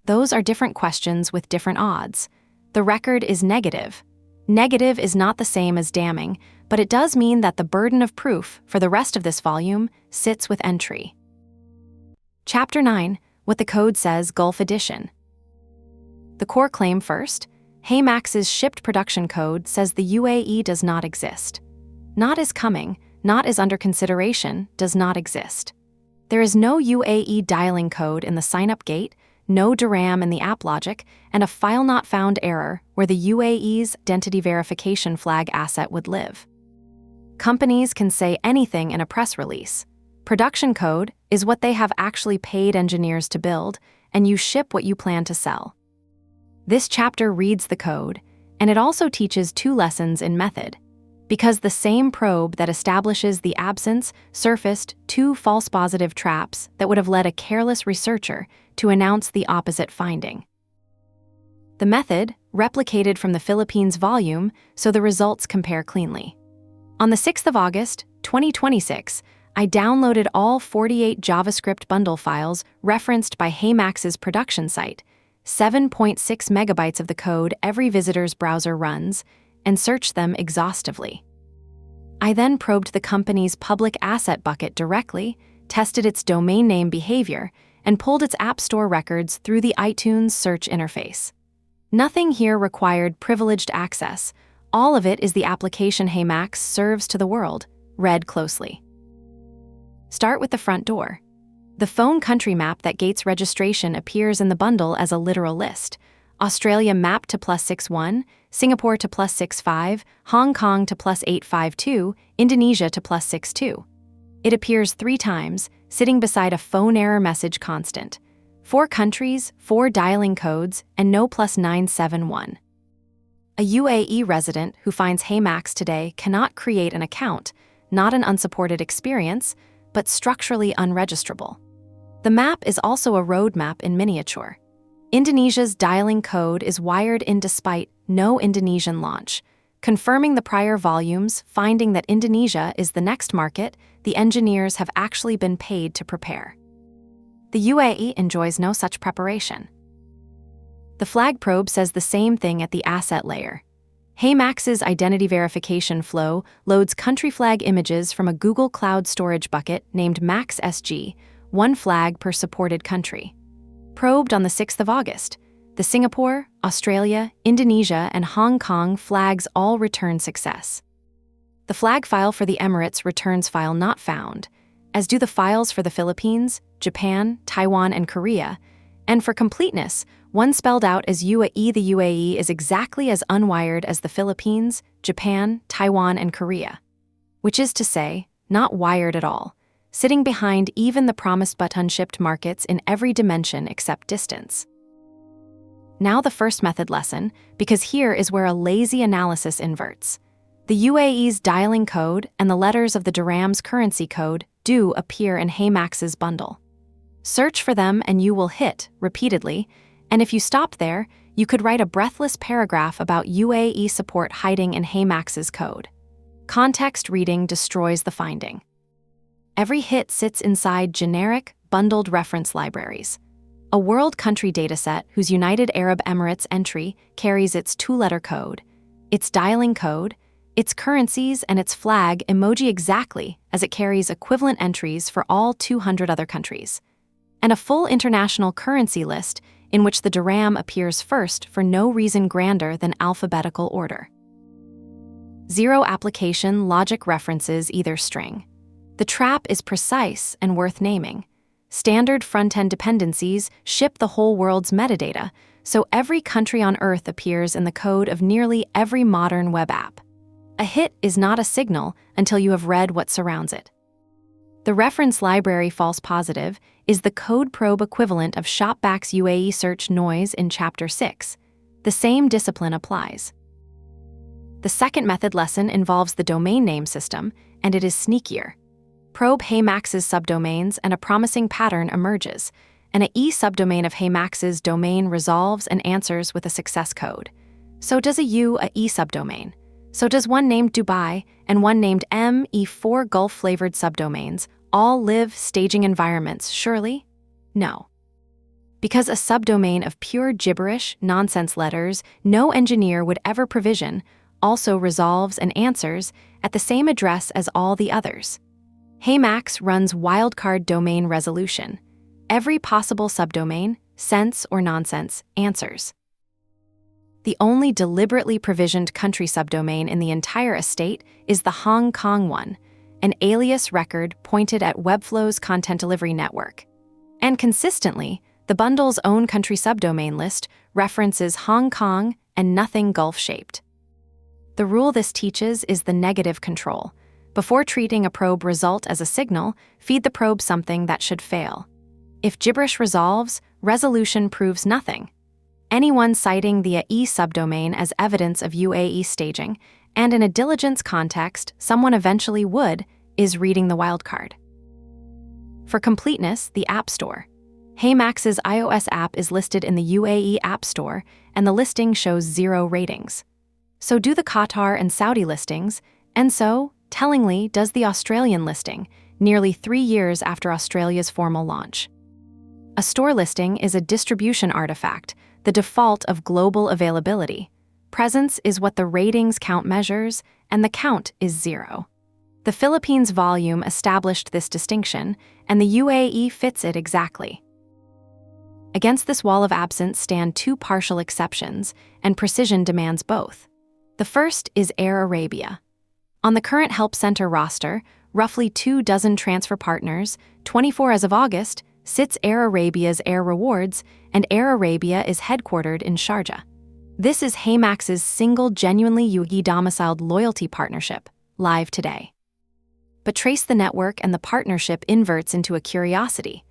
Those are different questions with different odds. The record is negative. Negative is not the same as damning, but it does mean that the burden of proof for the rest of this volume sits with entry. Chapter 9, What the Code Says Gulf Edition. The core claim first. HeyMax's shipped production code says the UAE does not exist. Not is coming, not is under consideration, does not exist. There is no UAE dialing code in the sign-up gate, no DRAM in the app logic, and a file not found error where the UAE's identity verification flag asset would live. Companies can say anything in a press release. Production code is what they have actually paid engineers to build, and you ship what you plan to sell. This chapter reads the code, and it also teaches two lessons in method. Because the same probe that establishes the absence surfaced two false positive traps that would have led a careless researcher to announce the opposite finding. The method replicated from the Philippines volume so the results compare cleanly. On the 6th of August, 2026, I downloaded all 48 JavaScript bundle files referenced by HeyMax's production site, 7.6 megabytes of the code every visitor's browser runs, and searched them exhaustively. I then probed the company's public asset bucket directly, tested its domain name behavior, and pulled its App Store records through the iTunes search interface. Nothing here required privileged access. All of it is the application HeyMax serves to the world. Read closely. Start with the front door. The phone country map that gates registration appears in the bundle as a literal list. Australia mapped to +61, Singapore to +65, Hong Kong to +852, Indonesia to +62. It appears 3 times, sitting beside a phone error message constant. 4 countries, 4 dialing codes, and no +971. A UAE resident who finds HeyMax today cannot create an account, not an unsupported experience, but structurally unregisterable. The map is also a roadmap in miniature. Indonesia's dialing code is wired in despite no Indonesian launch, confirming the prior volumes, finding that Indonesia is the next market the engineers have actually been paid to prepare. The UAE enjoys no such preparation. The flag probe says the same thing at the asset layer. HeyMax's identity verification flow loads country flag images from a Google Cloud storage bucket named MaxSG, 1 flag per supported country. Probed on the 6th of August, the Singapore, Australia, Indonesia, and Hong Kong flags all return success. The flag file for the Emirates returns file not found, as do the files for the Philippines, Japan, Taiwan, and Korea, and for completeness, one spelled out as UAE. The UAE is exactly as unwired as the Philippines, Japan, Taiwan, and Korea, which is to say, not wired at all, sitting behind even the promised but unshipped markets in every dimension except distance. Now the first method lesson, because here is where a lazy analysis inverts. The UAE's dialing code and the letters of the dirham's currency code do appear in HeyMax's bundle. Search for them and you will hit, repeatedly, And if you stopped there, you could write a breathless paragraph about UAE support hiding in HeyMax's code. Context reading destroys the finding. Every hit sits inside generic, bundled reference libraries. A world country dataset whose United Arab Emirates entry carries its two-letter code, its dialing code, its currencies, and its flag emoji exactly as it carries equivalent entries for all 200 other countries. And a full international currency list in which the dirham appears first for no reason grander than alphabetical order. Zero application logic references either string. The trap is precise and worth naming. Standard front-end dependencies ship the whole world's metadata, so every country on Earth appears in the code of nearly every modern web app. A hit is not a signal until you have read what surrounds it. The reference library false positive is the code probe equivalent of Shopback's UAE search noise in Chapter 6. The same discipline applies. The second method lesson involves the domain name system, and it is sneakier. Probe HeyMax's subdomains and a promising pattern emerges, and a e-subdomain of HeyMax's domain resolves and answers with a success code. So does a e-subdomain. So does one named Dubai and one named ME4 Gulf-flavored subdomains all live staging environments, surely? No. Because a subdomain of pure gibberish, nonsense letters no engineer would ever provision also resolves and answers at the same address as all the others. HeyMax runs wildcard domain resolution. Every possible subdomain, sense or nonsense, answers. The only deliberately provisioned country subdomain in the entire estate is the Hong Kong one, an alias record pointed at Webflow's content delivery network. And consistently, the bundle's own country subdomain list references Hong Kong and nothing Gulf-shaped. The rule this teaches is the negative control. Before treating a probe result as a signal, feed the probe something that should fail. If gibberish resolves, resolution proves nothing. Anyone citing the e subdomain as evidence of UAE staging, and in a diligence context someone eventually would, is reading the wildcard. For completeness, the App Store. HeyMax's iOS app is listed in the UAE App Store, and the listing shows 0 ratings. So do the Qatar and Saudi listings, and so, tellingly, does the Australian listing, nearly 3 years after Australia's formal launch. A store listing is a distribution artifact, the default of global availability. Presence is what the ratings count measures, and the count is 0. The Philippines volume established this distinction, and the UAE fits it exactly. Against this wall of absence stand 2 partial exceptions, and precision demands both. The first is Air Arabia. On the current Help Center roster, roughly 24 transfer partners, 24 as of August, sits Air Arabia's Air Rewards, and Air Arabia is headquartered in Sharjah. This is HeyMax's single genuinely UAE domiciled loyalty partnership, live today. But trace the network and the partnership inverts into a curiosity.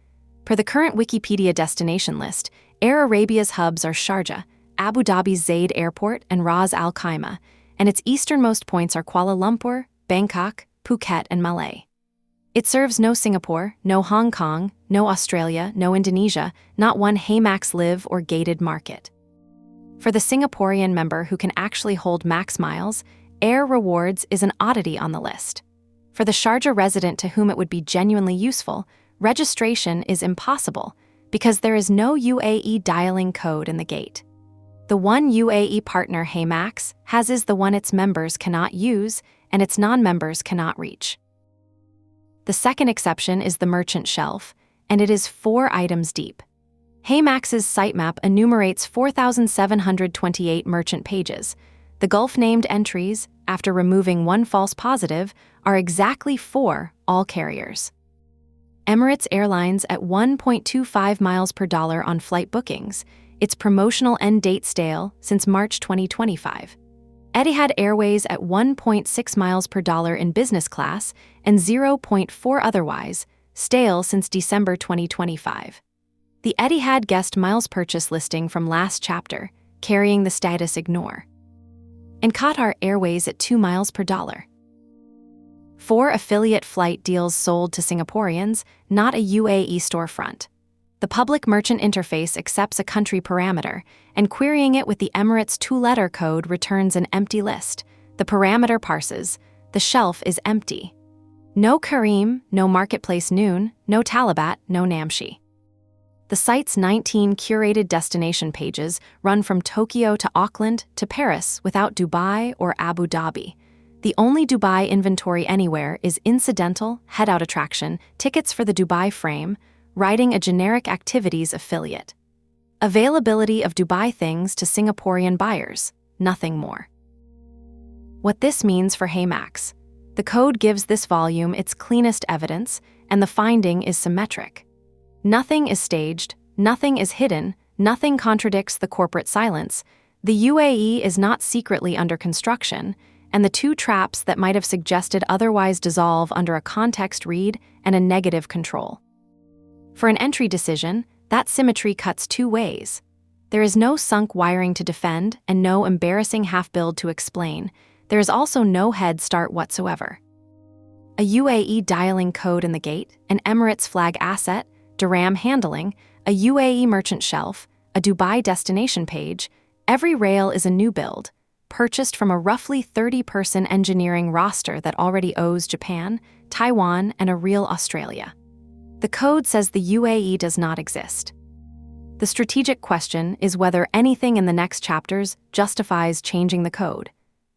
Per the current Wikipedia destination list, Air Arabia's hubs are Sharjah, Abu Dhabi's Zaid Airport, and Ras Al Khaimah, and its easternmost points are Kuala Lumpur, Bangkok, Phuket, and Malé. It serves no Singapore, no Hong Kong, no Australia, no Indonesia, not one HeyMax live or gated market. For the Singaporean member who can actually hold max miles, Air Rewards is an oddity on the list. For the Sharjah resident to whom it would be genuinely useful, registration is impossible because there is no UAE dialing code in the gate. The one UAE partner HeyMax has is the one its members cannot use and its non-members cannot reach. The second exception is the merchant shelf, and it is 4 items deep. HeyMax's sitemap enumerates 4,728 merchant pages. The Gulf-named entries, after removing 1 false positive, are exactly 4 all carriers. Emirates Airlines at 1.25 miles per dollar on flight bookings, its promotional end date stale since March 2025. Etihad Airways at 1.6 miles per dollar in business class and 0.4 otherwise, stale since December 2025. The Etihad guest miles purchase listing from last chapter, carrying the status ignore. And Qatar Airways at 2 miles per dollar. 4 affiliate flight deals sold to Singaporeans, not a UAE storefront. The public merchant interface accepts a country parameter, and querying it with the Emirates two-letter code returns an empty list. The parameter parses. The shelf is empty. No Kareem, no Marketplace Noon, no Talabat, no Namshi. The site's 19 curated destination pages run from Tokyo to Auckland to Paris without Dubai or Abu Dhabi. The only Dubai inventory anywhere is incidental, head-out attraction, tickets for the Dubai frame, riding a generic activities affiliate. Availability of Dubai things to Singaporean buyers, nothing more. What this means for HeyMax. The code gives this volume its cleanest evidence, and the finding is symmetric. Nothing is staged, nothing is hidden, nothing contradicts the corporate silence. The UAE is not secretly under construction, and the two traps that might have suggested otherwise dissolve under a context read and a negative control. For an entry decision, that symmetry cuts two ways. There is no sunk wiring to defend and no embarrassing half-build to explain. There is also no head start whatsoever. A UAE dialing code in the gate, an Emirates flag asset, DRAM handling, a UAE merchant shelf, a Dubai destination page, every rail is a new build, purchased from a roughly 30-person engineering roster that already owes Japan, Taiwan, and a real Australia. The code says the UAE does not exist. The strategic question is whether anything in the next chapters justifies changing the code.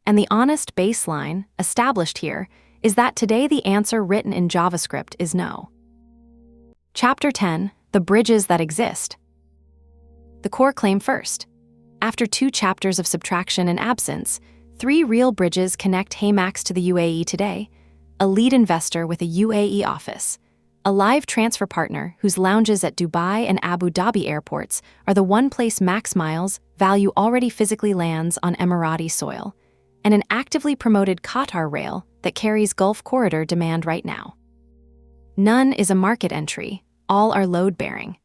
And the honest baseline, established here, is that today the answer written in JavaScript is no. Chapter 10, The Bridges That Exist. The core claim first. After 2 chapters of subtraction and absence, 3 real bridges connect HeyMax to the UAE today, a lead investor with a UAE office, a live transfer partner whose lounges at Dubai and Abu Dhabi airports are the one place Max Miles value already physically lands on Emirati soil, and an actively promoted Qatar rail that carries Gulf Corridor demand right now. None is a market entry, all are load-bearing.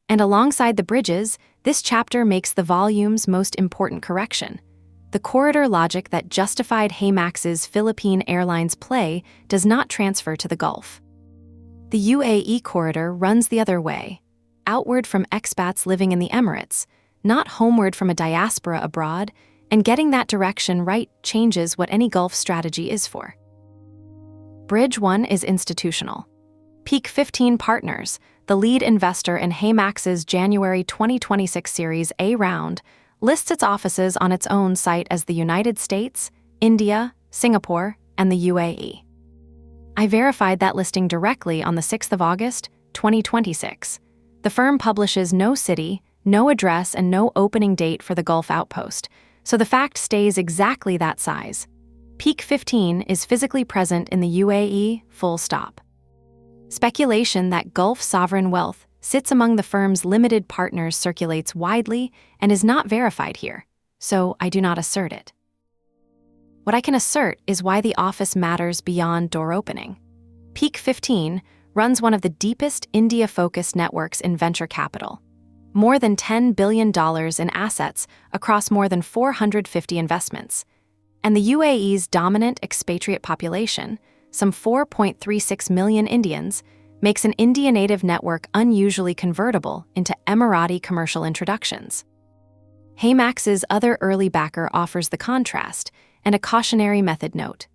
And alongside the bridges, this chapter makes the volume's most important correction. The corridor logic that justified HeyMax's Philippine Airlines play does not transfer to the Gulf. The UAE corridor runs the other way, outward from expats living in the Emirates, not homeward from a diaspora abroad, and getting that direction right changes what any Gulf strategy is for. Bridge 1 is institutional. Peak 15 Partners, the lead investor in HeyMax's January 2026 Series A round, lists its offices on its own site as the United States, India, Singapore, and the UAE. I verified that listing directly on the 6th of August, 2026. The firm publishes no city, no address, and no opening date for the Gulf outpost, so the fact stays exactly that size. Peak 15 is physically present in the UAE, full stop. Speculation that Gulf sovereign wealth sits among the firm's limited partners circulates widely and is not verified here, so I do not assert it. What I can assert is why the office matters beyond door opening. Peak 15 runs one of the deepest India-focused networks in venture capital. More than $10 billion in assets across more than 450 investments. And the UAE's dominant expatriate population, some 4.36 million Indians, makes an India-native network unusually convertible into Emirati commercial introductions. HeyMax's other early backer offers the contrast and a cautionary method note.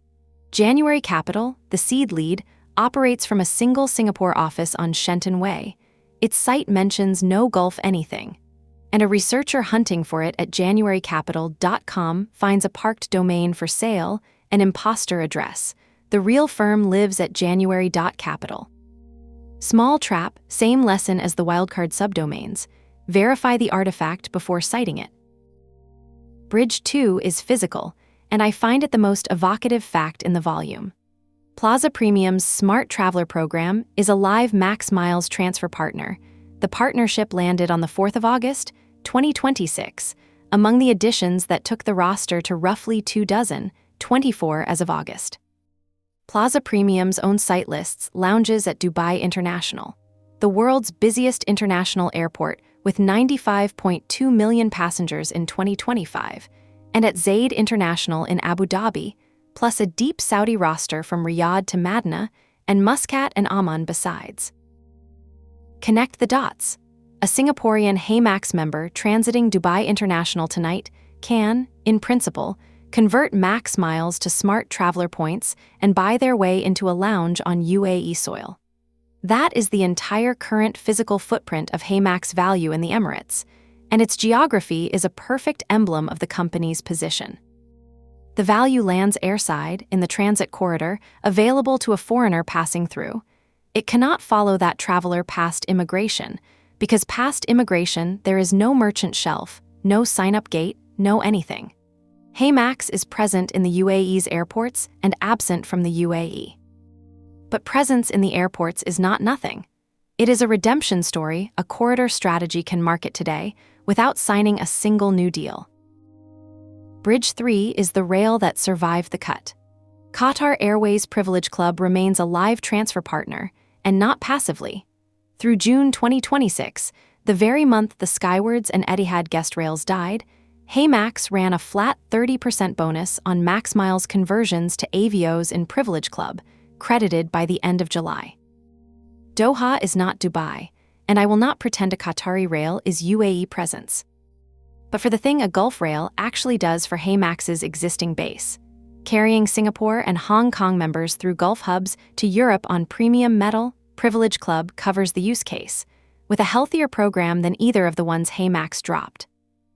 January Capital, the seed lead, operates from a single Singapore office on Shenton Way. Its site mentions no Gulf anything, and a researcher hunting for it at januarycapital.com finds a parked domain for sale, an imposter address. The real firm lives at january.capital. Small trap, same lesson as the wildcard subdomains. Verify the artifact before citing it. Bridge 2 is physical, and I find it the most evocative fact in the volume. Plaza Premium's Smart Traveler program is a live Max Miles transfer partner. The partnership landed on the 4th of August, 2026, among the additions that took the roster to roughly 24, 24 as of August. Plaza Premium's own site lists lounges at Dubai International, the world's busiest international airport with 95.2 million passengers in 2025, and at Zaid International in Abu Dhabi, plus a deep Saudi roster from Riyadh to Madinah and Muscat and Amman besides. Connect the dots. A Singaporean HeyMax member transiting Dubai International tonight can, in principle, convert Max miles to smart traveler points and buy their way into a lounge on UAE soil. That is the entire current physical footprint of HeyMax value in the Emirates, and its geography is a perfect emblem of the company's position. The value lands airside, in the transit corridor, available to a foreigner passing through. It cannot follow that traveler past immigration, because past immigration there is no merchant shelf, no sign-up gate, no anything. HeyMax is present in the UAE's airports and absent from the UAE. But presence in the airports is not nothing. It is a redemption story a corridor strategy can market today without signing a single new deal. Bridge 3 is the rail that survived the cut. Qatar Airways Privilege Club remains a live transfer partner, and not passively. Through June 2026, the very month the Skywards and Etihad guest rails died, HeyMax ran a flat 30% bonus on Max Miles conversions to Avios in Privilege Club, credited by the end of July. Doha is not Dubai, and I will not pretend a Qatari rail is UAE presence. But for the thing a Gulf rail actually does for HeyMax's existing base, carrying Singapore and Hong Kong members through Gulf hubs to Europe on premium metal, Privilege Club covers the use case, with a healthier program than either of the ones HeyMax dropped.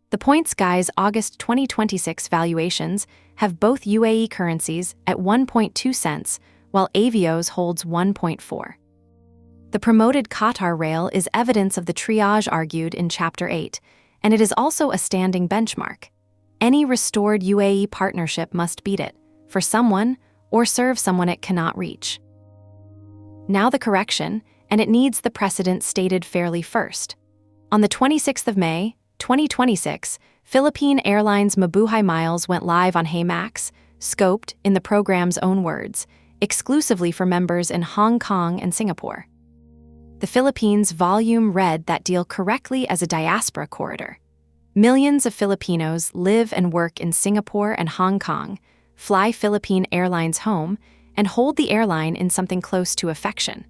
The Points Guy's August 2026 valuations have both UAE currencies at 1.2 cents, while Avios holds 1.4. The promoted Qatar rail is evidence of the triage argued in Chapter 8, and it is also a standing benchmark. Any restored UAE partnership must beat it, for someone, or serve someone it cannot reach. Now the correction, and it needs the precedent stated fairly first. On the 26th of May, 2026, Philippine Airlines Mabuhay Miles went live on HeyMax, scoped, in the program's own words, exclusively for members in Hong Kong and Singapore. The Philippines volume read that deal correctly as a diaspora corridor. Millions of Filipinos live and work in Singapore and Hong Kong, fly Philippine Airlines home, and hold the airline in something close to affection.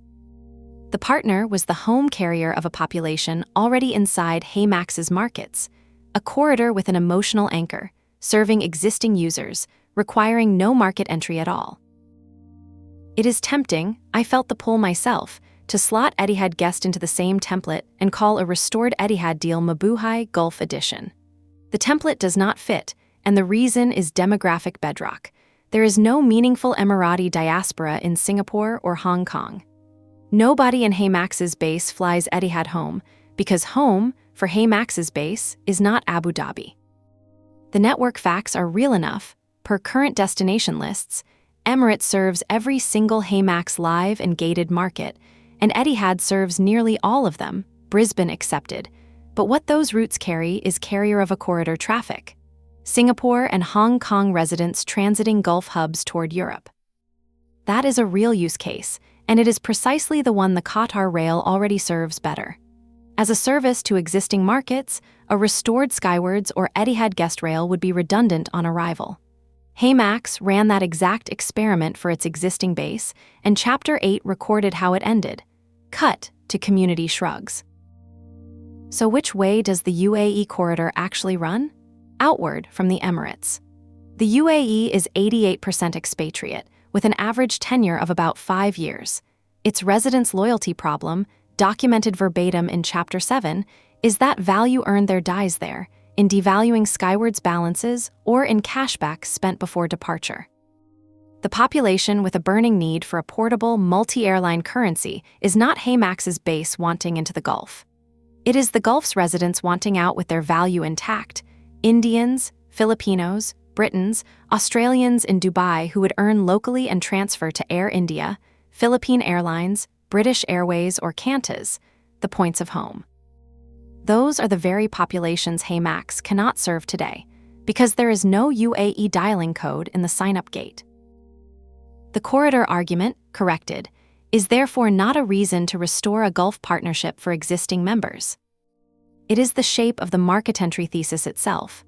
The partner was the home carrier of a population already inside HeyMax's markets, a corridor with an emotional anchor, serving existing users, requiring no market entry at all. It is tempting, I felt the pull myself, to slot Etihad guest into the same template and call a restored Etihad deal Mabuhay Gulf Edition. The template does not fit, and the reason is demographic bedrock. There is no meaningful Emirati diaspora in Singapore or Hong Kong. Nobody in HeyMax's base flies Etihad home, because home, for HeyMax's base, is not Abu Dhabi. The network facts are real enough. Per current destination lists, Emirates serves every single HeyMax live and gated market, and Etihad serves nearly all of them, Brisbane accepted. But what those routes carry is carrier of a corridor traffic. Singapore and Hong Kong residents transiting Gulf hubs toward Europe. That is a real use case, and it is precisely the one the Qatar rail already serves better. As a service to existing markets, a restored Skywards or Etihad guest rail would be redundant on arrival. HeyMax ran that exact experiment for its existing base, and Chapter 8 recorded how it ended. Cut to community shrugs. So which way does the UAE corridor actually run? Outward from the Emirates. The UAE is 88% expatriate, with an average tenure of about 5 years. Its residents' loyalty problem, documented verbatim in Chapter 7, is that value earned there dies there, in devaluing Skywards balances or in cashbacks spent before departure. The population with a burning need for a portable, multi-airline currency is not HeyMax's base wanting into the Gulf. It is the Gulf's residents wanting out with their value intact, Indians, Filipinos, Britons, Australians in Dubai who would earn locally and transfer to Air India, Philippine Airlines, British Airways, or Qantas, the points of home. Those are the very populations HeyMax cannot serve today, because there is no UAE dialing code in the sign-up gate. The corridor argument, corrected, is therefore not a reason to restore a Gulf partnership for existing members. It is the shape of the market entry thesis itself.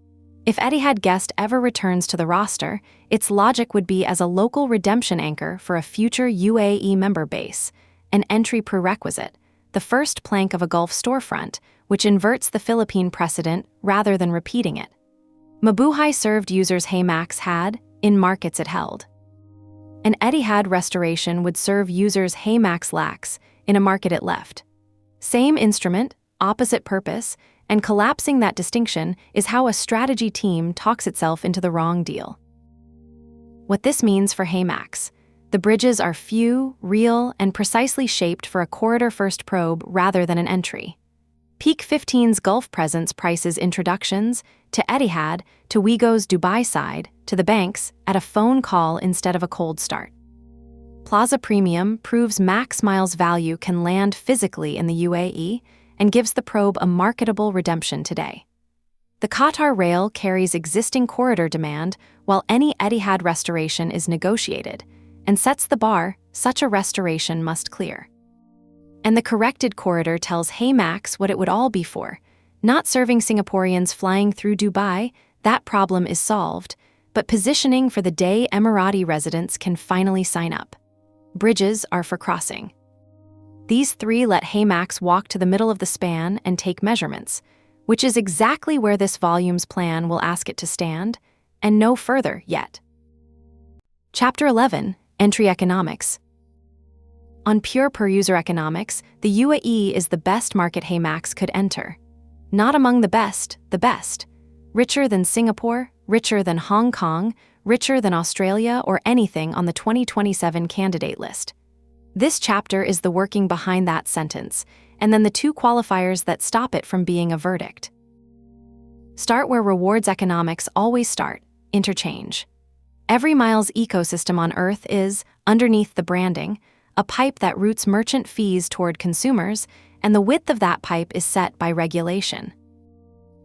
If Etihad guest ever returns to the roster, its logic would be as a local redemption anchor for a future UAE member base, an entry prerequisite, the first plank of a Gulf storefront, which inverts the Philippine precedent rather than repeating it. Mabuhay served users HeyMax had, in markets it held. An Etihad restoration would serve users HeyMax lax, in a market it left. Same instrument, opposite purpose, and collapsing that distinction is how a strategy team talks itself into the wrong deal. What this means for HeyMax: the bridges are few, real, and precisely shaped for a corridor-first probe rather than an entry. Peak 15's Gulf presence prices introductions, to Etihad, to Wigo's Dubai side, to the banks, at a phone call instead of a cold start. Plaza Premium proves max miles value can land physically in the UAE and gives the probe a marketable redemption today. The Qatar rail carries existing corridor demand while any Etihad restoration is negotiated, and sets the bar such a restoration must clear. And the corrected corridor tells HeyMax what it would all be for: not serving Singaporeans flying through Dubai, that problem is solved, but positioning for the day Emirati residents can finally sign up. Bridges are for crossing. These three let HeyMax walk to the middle of the span and take measurements, which is exactly where this volume's plan will ask it to stand, and no further yet. Chapter 11, Entry Economics. On pure per-user economics, the UAE is the best market HeyMax could enter. Not among the best. Richer than Singapore, richer than Hong Kong, richer than Australia or anything on the 2027 candidate list. This chapter is the working behind that sentence, and then the two qualifiers that stop it from being a verdict. Start where rewards economics always start: interchange. Every mile's ecosystem on Earth is, underneath the branding, a pipe that routes merchant fees toward consumers, and the width of that pipe is set by regulation.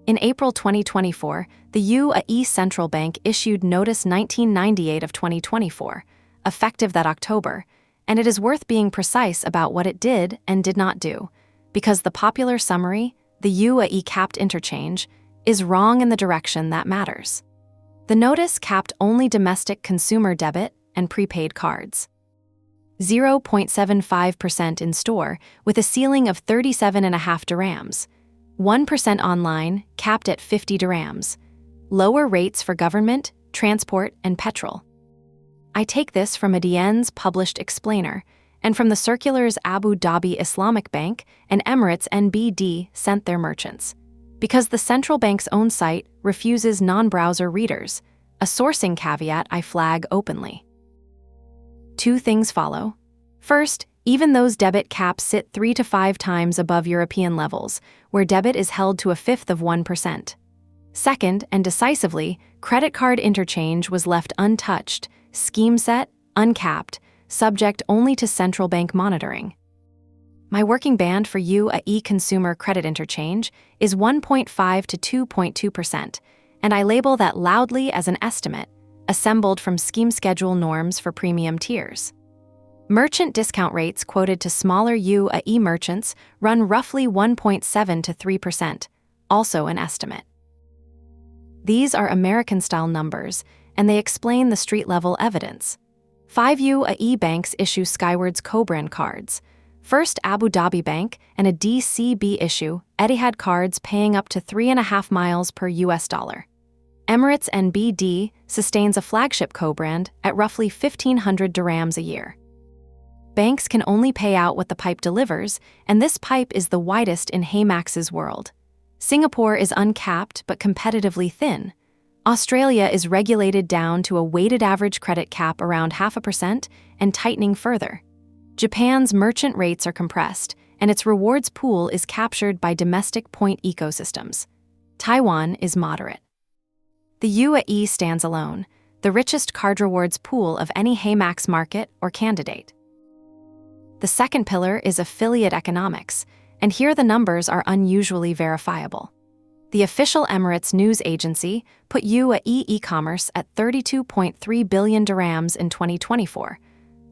In April 2024, the UAE Central Bank issued Notice 1998 of 2024, effective that October, and it is worth being precise about what it did and did not do, because the popular summary, the UAE capped interchange, is wrong in the direction that matters. The notice capped only domestic consumer debit and prepaid cards. 0.75% in store, with a ceiling of 37.5 dirhams. 1% online, capped at 50 dirhams. Lower rates for government, transport, and petrol. I take this from ADN's published explainer, and from the circulars Abu Dhabi Islamic Bank and Emirates NBD sent their merchants, because the central bank's own site refuses non-browser readers, a sourcing caveat I flag openly. Two things follow. First, even those debit caps sit 3 to 5 times above European levels, where debit is held to 1/5 of 1%. Second, and decisively, credit card interchange was left untouched, scheme set, uncapped, subject only to central bank monitoring. My working band for UAE consumer credit interchange is 1.5 to 2.2%, and I label that loudly as an estimate, assembled from scheme schedule norms for premium tiers. Merchant discount rates quoted to smaller UAE merchants run roughly 1.7 to 3%, also an estimate. These are American-style numbers, and they explain the street-level evidence. 5 UAE banks issue Skywards co-brand cards. First Abu Dhabi Bank and a DCB issue Etihad cards paying up to 3.5 miles per US dollar. Emirates NBD sustains a flagship co-brand at roughly 1,500 dirhams a year. Banks can only pay out what the pipe delivers, and this pipe is the widest in HeyMax's world. Singapore is uncapped but competitively thin. Australia is regulated down to a weighted average credit cap around 0.5% and tightening further. Japan's merchant rates are compressed, and its rewards pool is captured by domestic point ecosystems. Taiwan is moderate. The UAE stands alone, the richest card rewards pool of any HeyMax market or candidate. The second pillar is affiliate economics, and here the numbers are unusually verifiable. The official Emirates news agency put UAE e-commerce at 32.3 billion dirhams in 2024,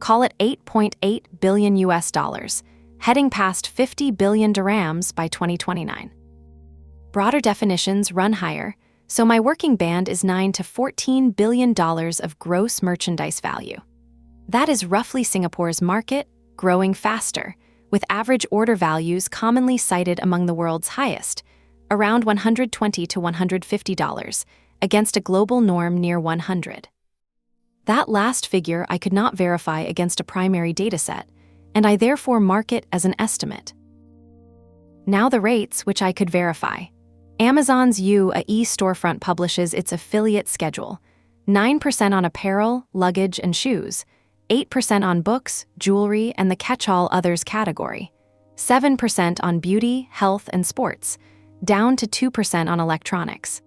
call it $8.8 billion US dollars, heading past 50 billion dirhams by 2029. Broader definitions run higher, so my working band is $9 to $14 billion of gross merchandise value. That is roughly Singapore's market, growing faster, with average order values commonly cited among the world's highest, around $120 to $150, against a global norm near 100. That last figure I could not verify against a primary dataset, and I therefore mark it as an estimate. Now the rates which I could verify. Amazon's UAE storefront publishes its affiliate schedule: 9% on apparel, luggage, and shoes, 8% on books, jewelry, and the catch-all others category, 7% on beauty, health, and sports, down to 2% on electronics.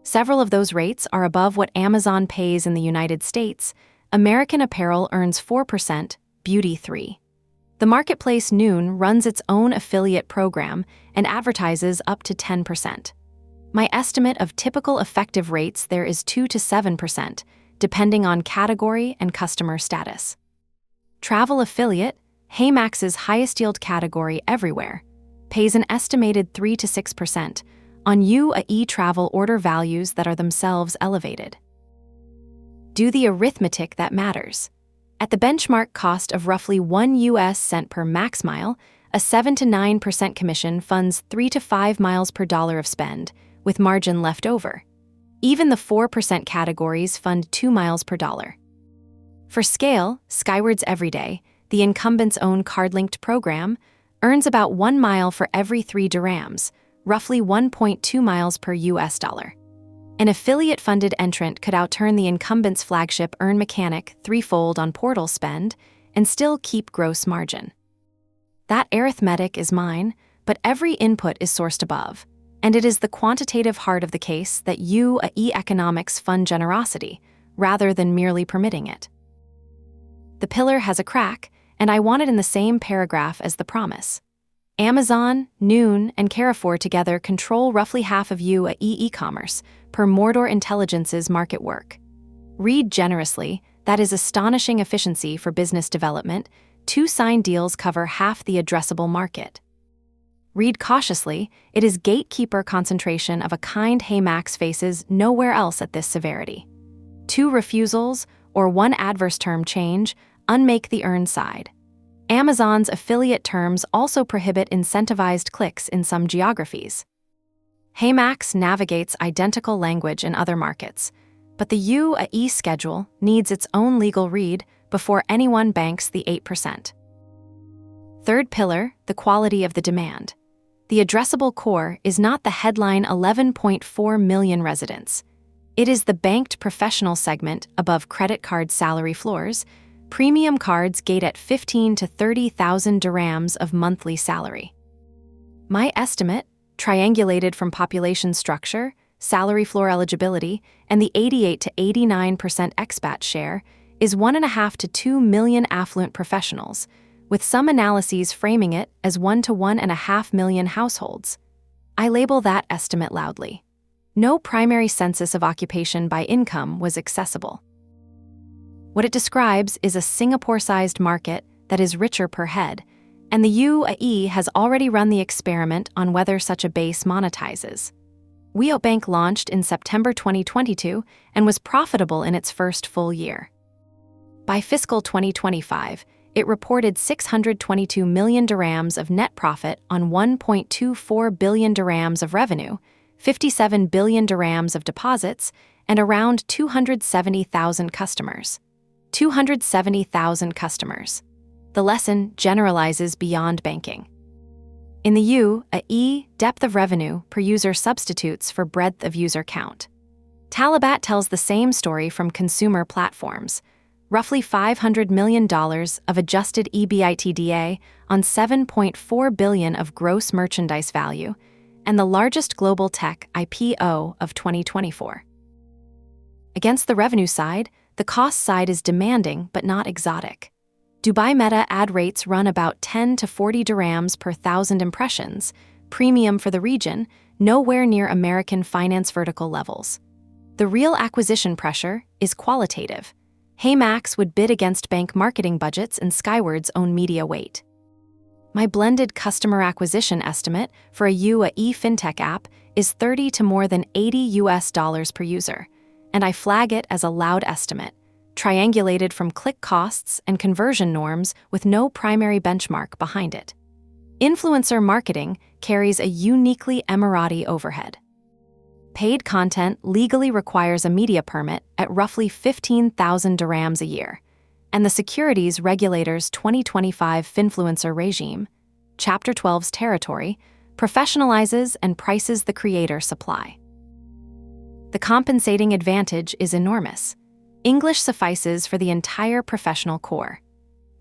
Several of those rates are above what Amazon pays in the United States. American Apparel earns 4%, beauty 3%. The marketplace Noon runs its own affiliate program and advertises up to 10%. My estimate of typical effective rates there is 2 to 7%, depending on category and customer status. Travel affiliate, HeyMax's highest yield category everywhere, pays an estimated 3 to 6% on UAE travel order values that are themselves elevated. Do the arithmetic that matters. At the benchmark cost of roughly $0.01 per max mile, a 7 to 9% commission funds 3 to 5 miles per dollar of spend, with margin left over. Even the 4% categories fund 2 miles per dollar. For scale, Skywards Everyday, the incumbent's own card-linked program, earns about 1 mile for every 3 dirhams, roughly 1.2 miles per US dollar. An affiliate-funded entrant could outturn the incumbent's flagship earn mechanic threefold on portal spend and still keep gross margin. That arithmetic is mine, but every input is sourced above, and it is the quantitative heart of the case that UAE economics fund generosity, rather than merely permitting it. The pillar has a crack, and I want it in the same paragraph as the promise. Amazon, Noon, and Carrefour together control roughly half of UAE e-commerce, per Mordor Intelligence's market work. Read generously, that is astonishing efficiency for business development. 2 signed deals cover half the addressable market. Read cautiously, it is gatekeeper concentration of a kind HeyMax faces nowhere else at this severity. 2 refusals, or 1 adverse term change, unmake the earn side. Amazon's affiliate terms also prohibit incentivized clicks in some geographies. HeyMax navigates identical language in other markets, but the UAE schedule needs its own legal read before anyone banks the 8%. Third pillar, the quality of the demand. The addressable core is not the headline 11.4 million residents. It is the banked professional segment above credit card salary floors. Premium cards gate at 15 to 30,000 dirhams of monthly salary. My estimate, triangulated from population structure, salary floor eligibility, and the 88 to 89% expat share, is 1.5 to 2 million affluent professionals, with some analyses framing it as 1 to 1.5 million households. I label that estimate loudly. No primary census of occupation by income was accessible. What it describes is a Singapore-sized market that is richer per head, and the UAE has already run the experiment on whether such a base monetizes. Bank launched in September 2022 and was profitable in its first full year. By fiscal 2025, it reported 622 million dirhams of net profit on 1.24 billion dirhams of revenue, 57 billion dirhams of deposits, and around 270,000 customers. 270,000 customers. The lesson generalizes beyond banking. In the UAE, depth of revenue per user substitutes for breadth of user count. Talabat tells the same story from consumer platforms. Roughly $500 million of adjusted EBITDA on $7.4 billion of gross merchandise value, and the largest global tech IPO of 2024. Against the revenue side, the cost side is demanding but not exotic. Dubai Meta ad rates run about 10 to 40 dirhams per 1,000 impressions, premium for the region, nowhere near American finance vertical levels. The real acquisition pressure is qualitative. HeyMax would bid against bank marketing budgets and Skywards' own media weight. My blended customer acquisition estimate for a UAE fintech app is 30 to more than $80 per user, and I flag it as a loud estimate, triangulated from click costs and conversion norms with no primary benchmark behind it. Influencer marketing carries a uniquely Emirati overhead. Paid content legally requires a media permit at roughly 15,000 dirhams a year, and the securities regulator's 2025 Finfluencer regime, Chapter 12's territory, professionalizes and prices the creator supply. The compensating advantage is enormous. English suffices for the entire professional core.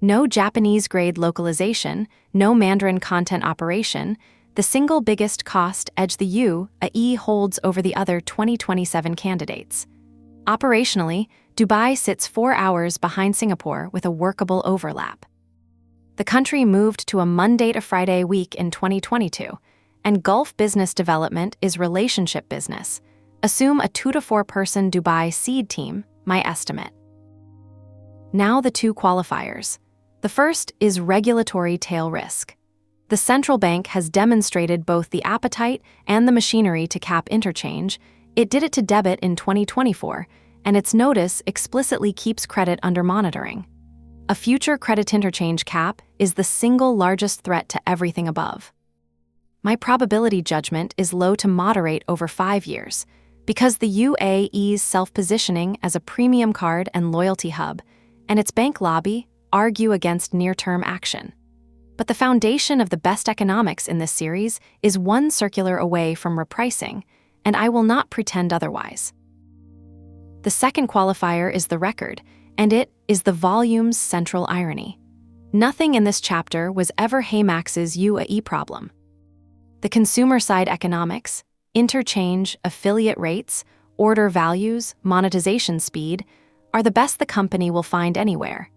No Japanese-grade localization, no Mandarin content operation. The single biggest cost edge the UAE holds over the other 2027 candidates. Operationally, Dubai sits 4 hours behind Singapore with a workable overlap. The country moved to a Monday to Friday week in 2022, and Gulf business development is relationship business. Assume a 2 to 4 person Dubai seed team, my estimate. Now the two qualifiers. The first is regulatory tail risk. The central bank has demonstrated both the appetite and the machinery to cap interchange. It did it to debit in 2024, and its notice explicitly keeps credit under monitoring. A future credit interchange cap is the single largest threat to everything above. My probability judgment is low to moderate over 5 years, because the UAE's self-positioning as a premium card and loyalty hub, and its bank lobby argue against near-term action. But the foundation of the best economics in this series is one circular away from repricing, and I will not pretend otherwise. The second qualifier is the record, and it is the volume's central irony. Nothing in this chapter was ever HeyMax's UAE problem. The consumer-side economics, interchange, affiliate rates, order values, monetization speed, are the best the company will find anywhere.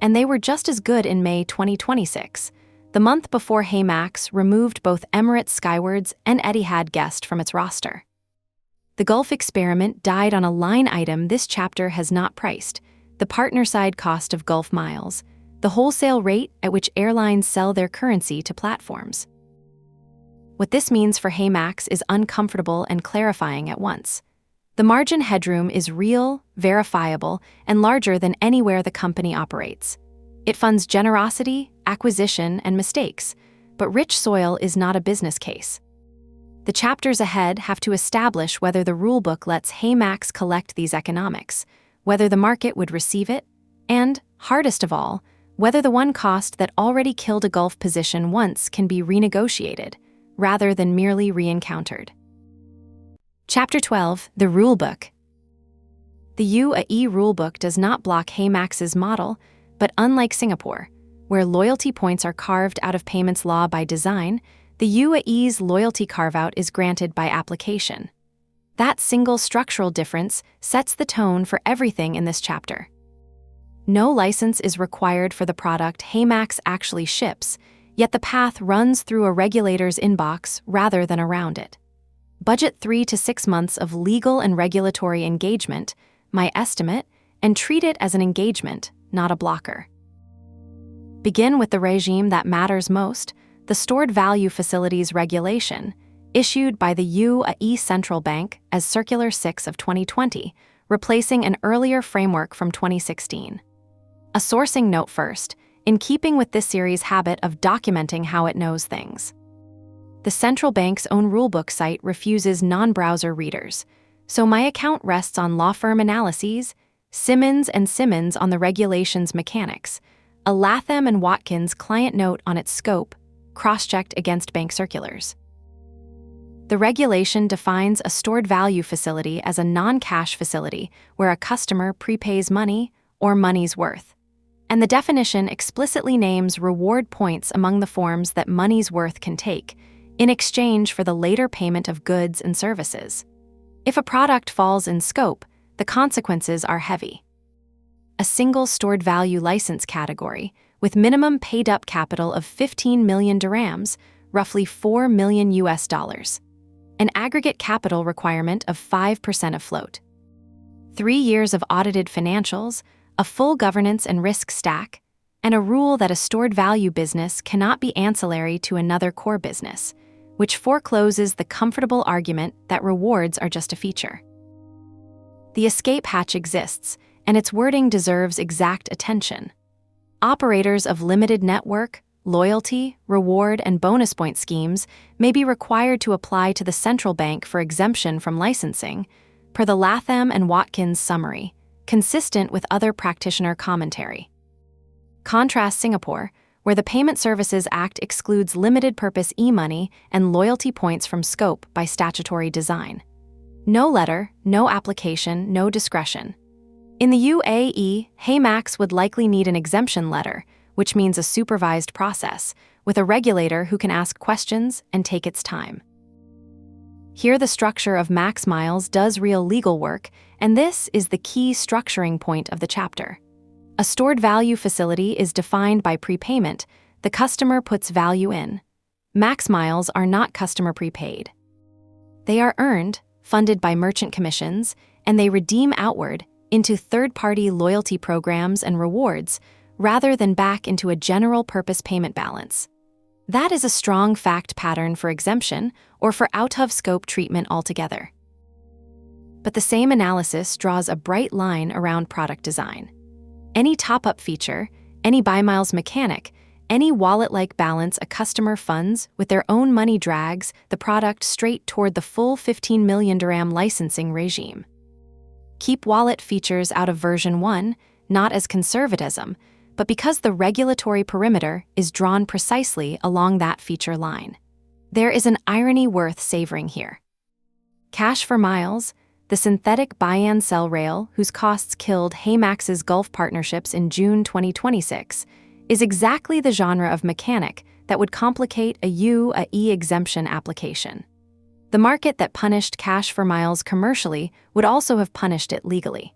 And they were just as good in May 2026, the month before HeyMax removed both Emirates Skywards and Etihad Guest from its roster. The Gulf experiment died on a line item this chapter has not priced: the partner-side cost of Gulf miles, the wholesale rate at which airlines sell their currency to platforms. What this means for HeyMax is uncomfortable and clarifying at once. The margin headroom is real, verifiable, and larger than anywhere the company operates. It funds generosity, acquisition, and mistakes, but rich soil is not a business case. The chapters ahead have to establish whether the rulebook lets HeyMax collect these economics, whether the market would receive it, and, hardest of all, whether the one cost that already killed a Gulf position once can be renegotiated, rather than merely re-encountered. Chapter 12, the Rulebook. The UAE Rulebook does not block HeyMax's model, but unlike Singapore, where loyalty points are carved out of payments law by design, the UAE's loyalty carve-out is granted by application. That single structural difference sets the tone for everything in this chapter. No license is required for the product HeyMax actually ships, yet the path runs through a regulator's inbox rather than around it. Budget 3 to 6 months of legal and regulatory engagement, my estimate, and treat it as an engagement, not a blocker. Begin with the regime that matters most, the Stored Value Facilities Regulation, issued by the UAE Central Bank as Circular 6 of 2020, replacing an earlier framework from 2016. A sourcing note first, in keeping with this series' habit of documenting how it knows things. The central bank's own rulebook site refuses non-browser readers, so my account rests on law firm analyses, Simmons & Simmons on the regulation's mechanics, a Latham & Watkins client note on its scope, cross-checked against bank circulars. The regulation defines a stored value facility as a non-cash facility where a customer prepays money or money's worth, and the definition explicitly names reward points among the forms that money's worth can take, in exchange for the later payment of goods and services. If a product falls in scope, the consequences are heavy. A single stored value license category, with minimum paid-up capital of 15 million dirhams, roughly $4 million US. An aggregate capital requirement of 5% of float. 3 years of audited financials, a full governance and risk stack, and a rule that a stored value business cannot be ancillary to another core business, which forecloses the comfortable argument that rewards are just a feature. The escape hatch exists, and its wording deserves exact attention. Operators of limited network, loyalty, reward, and bonus point schemes may be required to apply to the central bank for exemption from licensing, per the Latham and Watkins summary, consistent with other practitioner commentary. Contrast Singapore, where the Payment Services Act excludes limited-purpose e-money and loyalty points from scope by statutory design. No letter, no application, no discretion. In the UAE, HeyMax would likely need an exemption letter, which means a supervised process, with a regulator who can ask questions and take its time. Here the structure of Max Miles does real legal work, and this is the key structuring point of the chapter. A stored value facility is defined by prepayment. The customer puts value in. Max Miles are not customer prepaid. They are earned, funded by merchant commissions, and they redeem outward into third-party loyalty programs and rewards, rather than back into a general-purpose payment balance. That is a strong fact pattern for exemption or for out-of-scope treatment altogether. But the same analysis draws a bright line around product design. Any top-up feature, any buy miles mechanic, any wallet-like balance a customer funds with their own money drags the product straight toward the full 15 million dirham licensing regime. Keep wallet features out of version 1, not as conservatism, but because the regulatory perimeter is drawn precisely along that feature line. There is an irony worth savoring here. Cash for miles, the synthetic buy-and-sell rail whose costs killed HeyMax's Gulf partnerships in June 2026, is exactly the genre of mechanic that would complicate a UAE exemption application. The market that punished cash for miles commercially would also have punished it legally.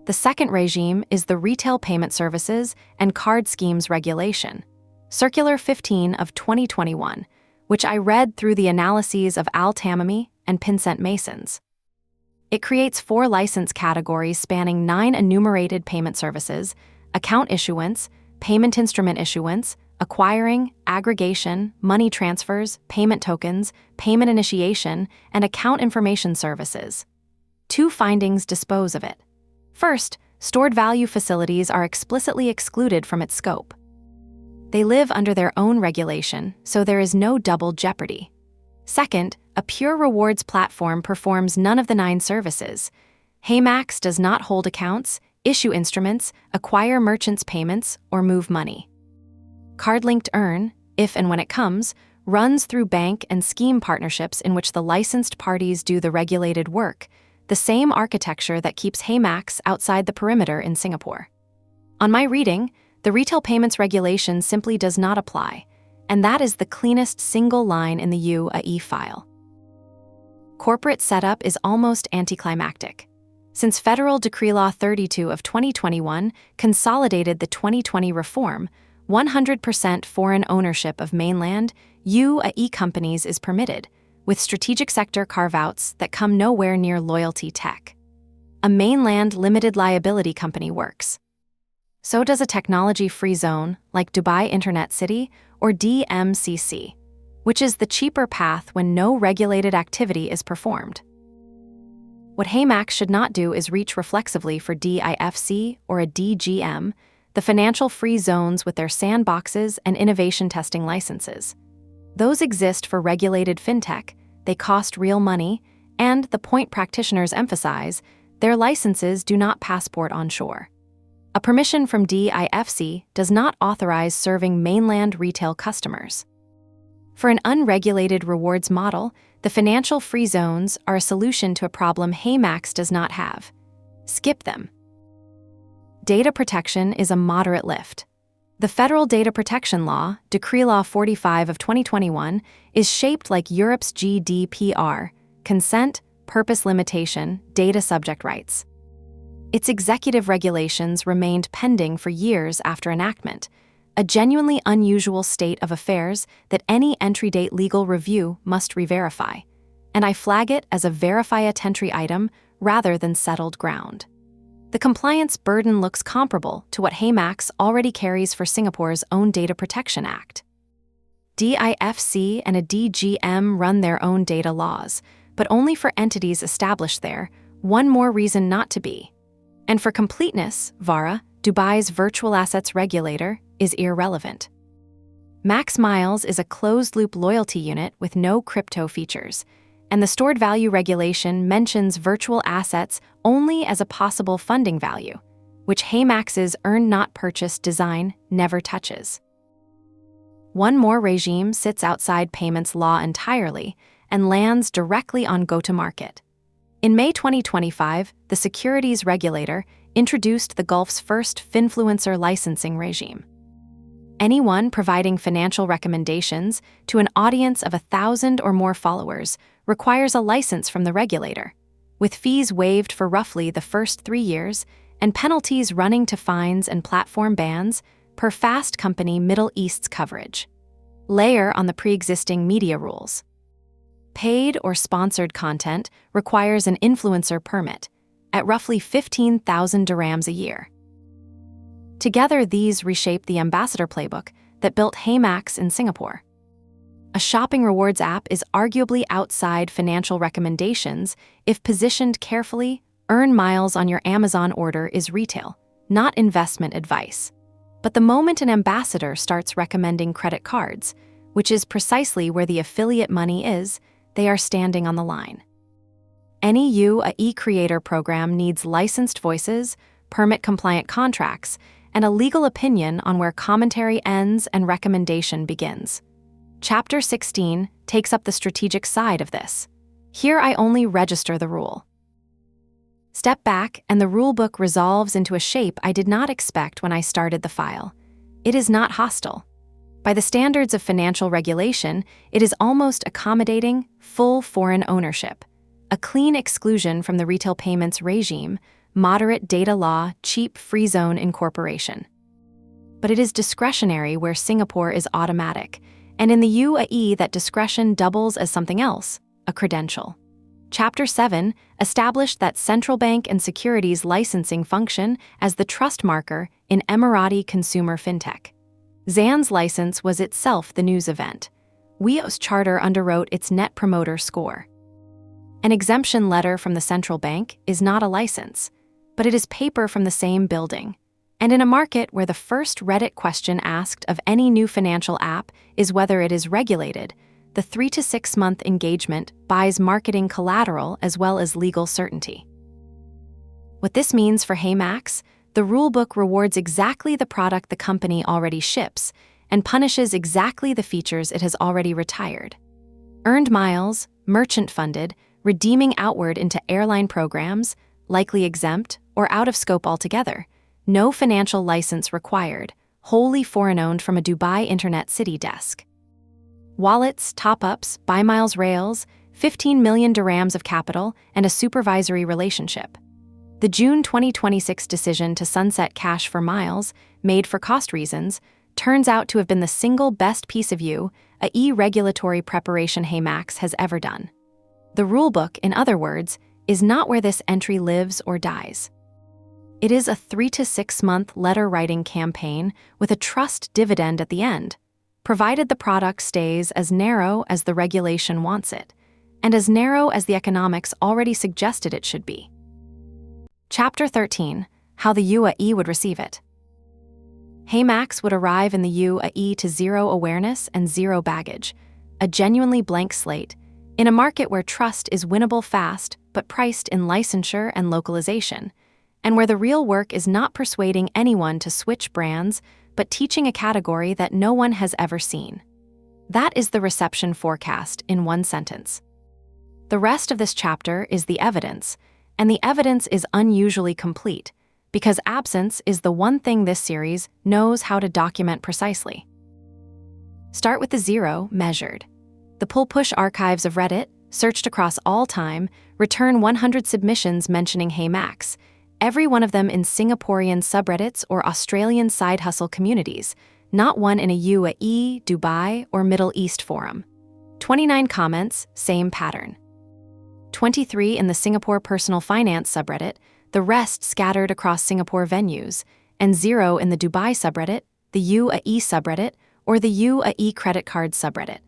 The second regime is the Retail Payment Services and Card Schemes Regulation, Circular 15 of 2021, which I read through the analyses of Al-Tamimi and Pinsent Masons. It creates 4 license categories spanning 9 enumerated payment services: account issuance, payment instrument issuance, acquiring, aggregation, money transfers, payment tokens, payment initiation, and account information services. 2 findings dispose of it. First, stored value facilities are explicitly excluded from its scope. They live under their own regulation, so there is no double jeopardy. Second, a pure rewards platform performs none of the 9 services. HeyMax does not hold accounts, issue instruments, acquire merchants' payments, or move money. Card-linked earn, if and when it comes, runs through bank and scheme partnerships in which the licensed parties do the regulated work, the same architecture that keeps HeyMax outside the perimeter in Singapore. On my reading, the Retail Payments Regulation simply does not apply, and that is the cleanest single line in the UAE file. Corporate setup is almost anticlimactic. Since Federal Decree Law 32 of 2021 consolidated the 2020 reform, 100% foreign ownership of mainland UAE companies is permitted, with strategic sector carve-outs that come nowhere near loyalty tech. A mainland limited liability company works. So does a technology-free zone like Dubai Internet City or DMCC, which is the cheaper path when no regulated activity is performed. What HeyMax should not do is reach reflexively for DIFC or a DGM, the financial-free zones with their sandboxes and innovation testing licenses. Those exist for regulated fintech, they cost real money, and, the point practitioners emphasize, their licenses do not passport onshore. A permission from DIFC does not authorize serving mainland retail customers. For an unregulated rewards model, the financial-free zones are a solution to a problem HeyMax does not have. Skip them. Data protection is a moderate lift. The Federal Data Protection Law, Decree Law 45 of 2021, is shaped like Europe's GDPR, consent, purpose limitation, data subject rights. Its executive regulations remained pending for years after enactment, a genuinely unusual state of affairs that any entry-date legal review must re-verify, and I flag it as a verify-a-tentry item rather than settled ground. The compliance burden looks comparable to what HeyMax already carries for Singapore's own Data Protection Act. DIFC and a DGM run their own data laws, but only for entities established there, one more reason not to be. And for completeness, VARA, Dubai's virtual assets regulator, is irrelevant. Max Miles is a closed-loop loyalty unit with no crypto features, and the stored value regulation mentions virtual assets only as a possible funding value, which HeyMax's earn not purchase design never touches. One more regime sits outside payments law entirely and lands directly on go-to-market. In May 2025, the securities regulator introduced the Gulf's first finfluencer licensing regime. Anyone providing financial recommendations to an audience of 1,000 or more followers requires a license from the regulator, with fees waived for roughly the first 3 years and penalties running to fines and platform bans per Fast Company Middle East's coverage. Layer on the pre-existing media rules. Paid or sponsored content requires an influencer permit at roughly 15,000 dirhams a year. Together, these reshape the ambassador playbook that built HeyMax in Singapore. A shopping rewards app is arguably outside financial recommendations if positioned carefully. Earn miles on your Amazon order is retail, not investment advice. But the moment an ambassador starts recommending credit cards, which is precisely where the affiliate money is, they are standing on the line. Any UAE creator program needs licensed voices, permit-compliant contracts, and a legal opinion on where commentary ends and recommendation begins. Chapter 16 takes up the strategic side of this. Here I only register the rule. Step back, and the rulebook resolves into a shape I did not expect when I started the file. It is not hostile. By the standards of financial regulation, it is almost accommodating full foreign ownership, a clean exclusion from the retail payments regime, moderate data law, cheap free zone incorporation. But it is discretionary where Singapore is automatic, and in the UAE that discretion doubles as something else, a credential. Chapter 7 established that central bank and securities licensing function as the trust marker in Emirati consumer fintech. Zan's license was itself the news event. WIO's charter underwrote its net promoter score. An exemption letter from the central bank is not a license, but it is paper from the same building. And in a market where the first Reddit question asked of any new financial app is whether it is regulated, the 3 to 6 month engagement buys marketing collateral as well as legal certainty. What this means for HeyMax, the rulebook rewards exactly the product the company already ships and punishes exactly the features it has already retired. Earned miles, merchant-funded, redeeming outward into airline programs, likely exempt or out of scope altogether, no financial license required, wholly foreign-owned from a Dubai Internet City desk. Wallets, top-ups, buy miles rails, 15 million dirhams of capital, and a supervisory relationship. The June 2026 decision to sunset cash for miles, made for cost reasons, turns out to have been the single best piece of UAE regulatory preparation HeyMax has ever done. The rulebook, in other words, is not where this entry lives or dies. It is a 3 to 6 month letter-writing campaign with a trust dividend at the end, provided the product stays as narrow as the regulation wants it, and as narrow as the economics already suggested it should be. Chapter 13, How the UAE would receive it. HeyMax would arrive in the UAE to zero awareness and zero baggage, a genuinely blank slate, in a market where trust is winnable fast but priced in licensure and localization, and where the real work is not persuading anyone to switch brands but teaching a category that no one has ever seen. That is the reception forecast in one sentence. The rest of this chapter is the evidence, and the evidence is unusually complete, because absence is the one thing this series knows how to document precisely. Start with the zero, measured. The pull-push archives of Reddit, searched across all time, return 100 submissions mentioning HeyMax, every one of them in Singaporean subreddits or Australian side hustle communities, not one in a UAE, Dubai, or Middle East forum. 29 comments, same pattern. 23 in the Singapore personal finance subreddit, the rest scattered across Singapore venues, and 0 in the Dubai subreddit, the UAE subreddit, or the UAE credit card subreddit.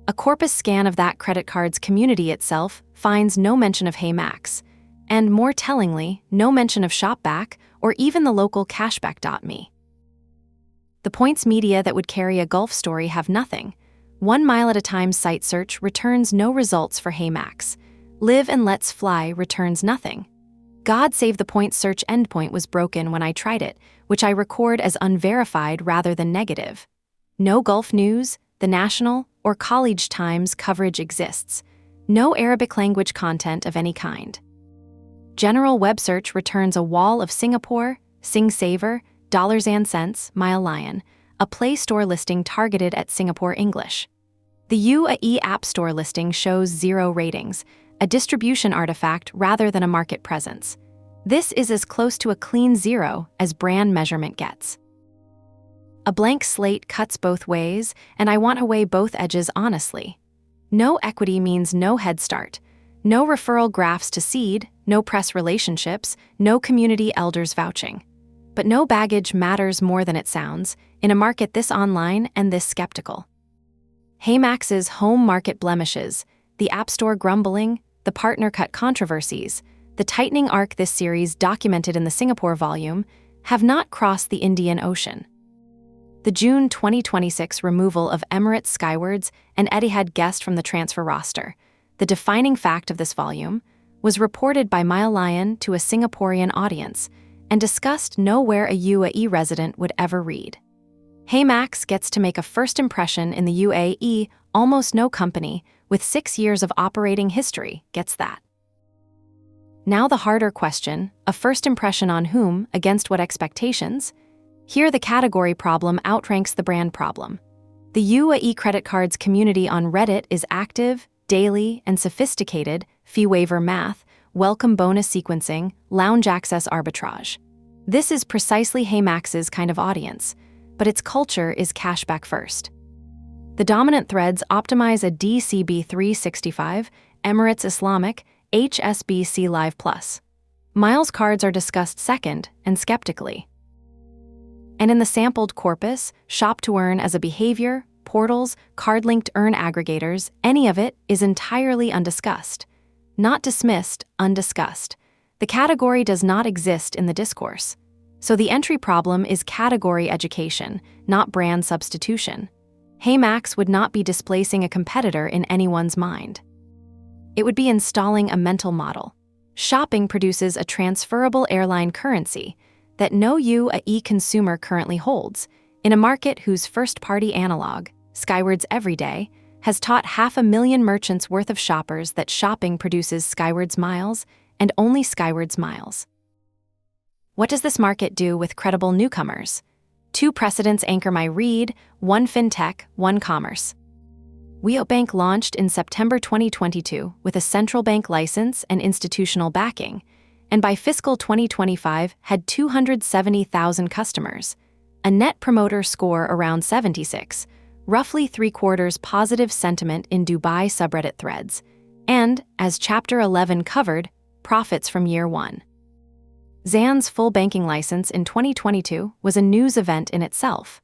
A corpus scan of that credit card's community itself finds no mention of HeyMax, And more tellingly, no mention of shopback or even the local cashback.me. The points media that would carry a Gulf story have nothing. 1 mile at a time site search returns no results for HeyMax. Live and Let's Fly returns nothing. God save the point search endpoint was broken when I tried it, which I record as unverified rather than negative. No Gulf news, the National, or College Times coverage exists. No Arabic language content of any kind. General web search returns a wall of Singapore, Sing Saver, dollars and cents, Mile Lion, a Play Store listing targeted at Singapore English. The UAE App Store listing shows 0 ratings, a distribution artifact rather than a market presence. This is as close to a clean 0 as brand measurement gets. A blank slate cuts both ways, and I want to weigh both edges honestly. No equity means no head start. No referral graphs to seed, no press relationships, no community elders vouching. But no baggage matters more than it sounds in a market this online and this skeptical. HeyMax's home market blemishes, the App Store grumbling, the partner cut controversies, the tightening arc this series documented in the Singapore volume, have not crossed the Indian Ocean. The June 2026 removal of Emirates Skywards and Etihad guest from the transfer roster, the defining fact of this volume, was reported by Mile Lion to a Singaporean audience and discussed nowhere a UAE resident would ever read. HeyMax gets to make a first impression in the UAE. Almost no company with 6 years of operating history gets that. Now the harder question, a first impression on whom, against what expectations? Here the category problem outranks the brand problem. The UAE credit cards community on Reddit is active, daily, and sophisticated, fee waiver math, welcome bonus sequencing, lounge access arbitrage. This is precisely HeyMax's kind of audience, but its culture is cashback first. The dominant threads optimize a DCB 365, Emirates Islamic, HSBC Live Plus. Miles cards are discussed second and skeptically. And in the sampled corpus, shop to earn as a behavior, portals, card-linked earn aggregators, any of it is entirely undiscussed. Not dismissed, undiscussed. The category does not exist in the discourse. So the entry problem is category education, not brand substitution. HeyMax would not be displacing a competitor in anyone's mind. It would be installing a mental model. Shopping produces a transferable airline currency that no UAE consumer currently holds, in a market whose first-party analog, Skywards Everyday, has taught 500,000 merchants worth of shoppers that shopping produces Skywards miles and only Skywards miles. What does this market do with credible newcomers? 2 precedents anchor my read: 1 fintech, 1 commerce. WeObank launched in September 2022 with a central bank license and institutional backing, and by fiscal 2025 had 270,000 customers, a net promoter score around 76, roughly 3/4 positive sentiment in Dubai subreddit threads, and, as Chapter 11 covered, profits from year 1. Zan's full banking license in 2022 was a news event in itself.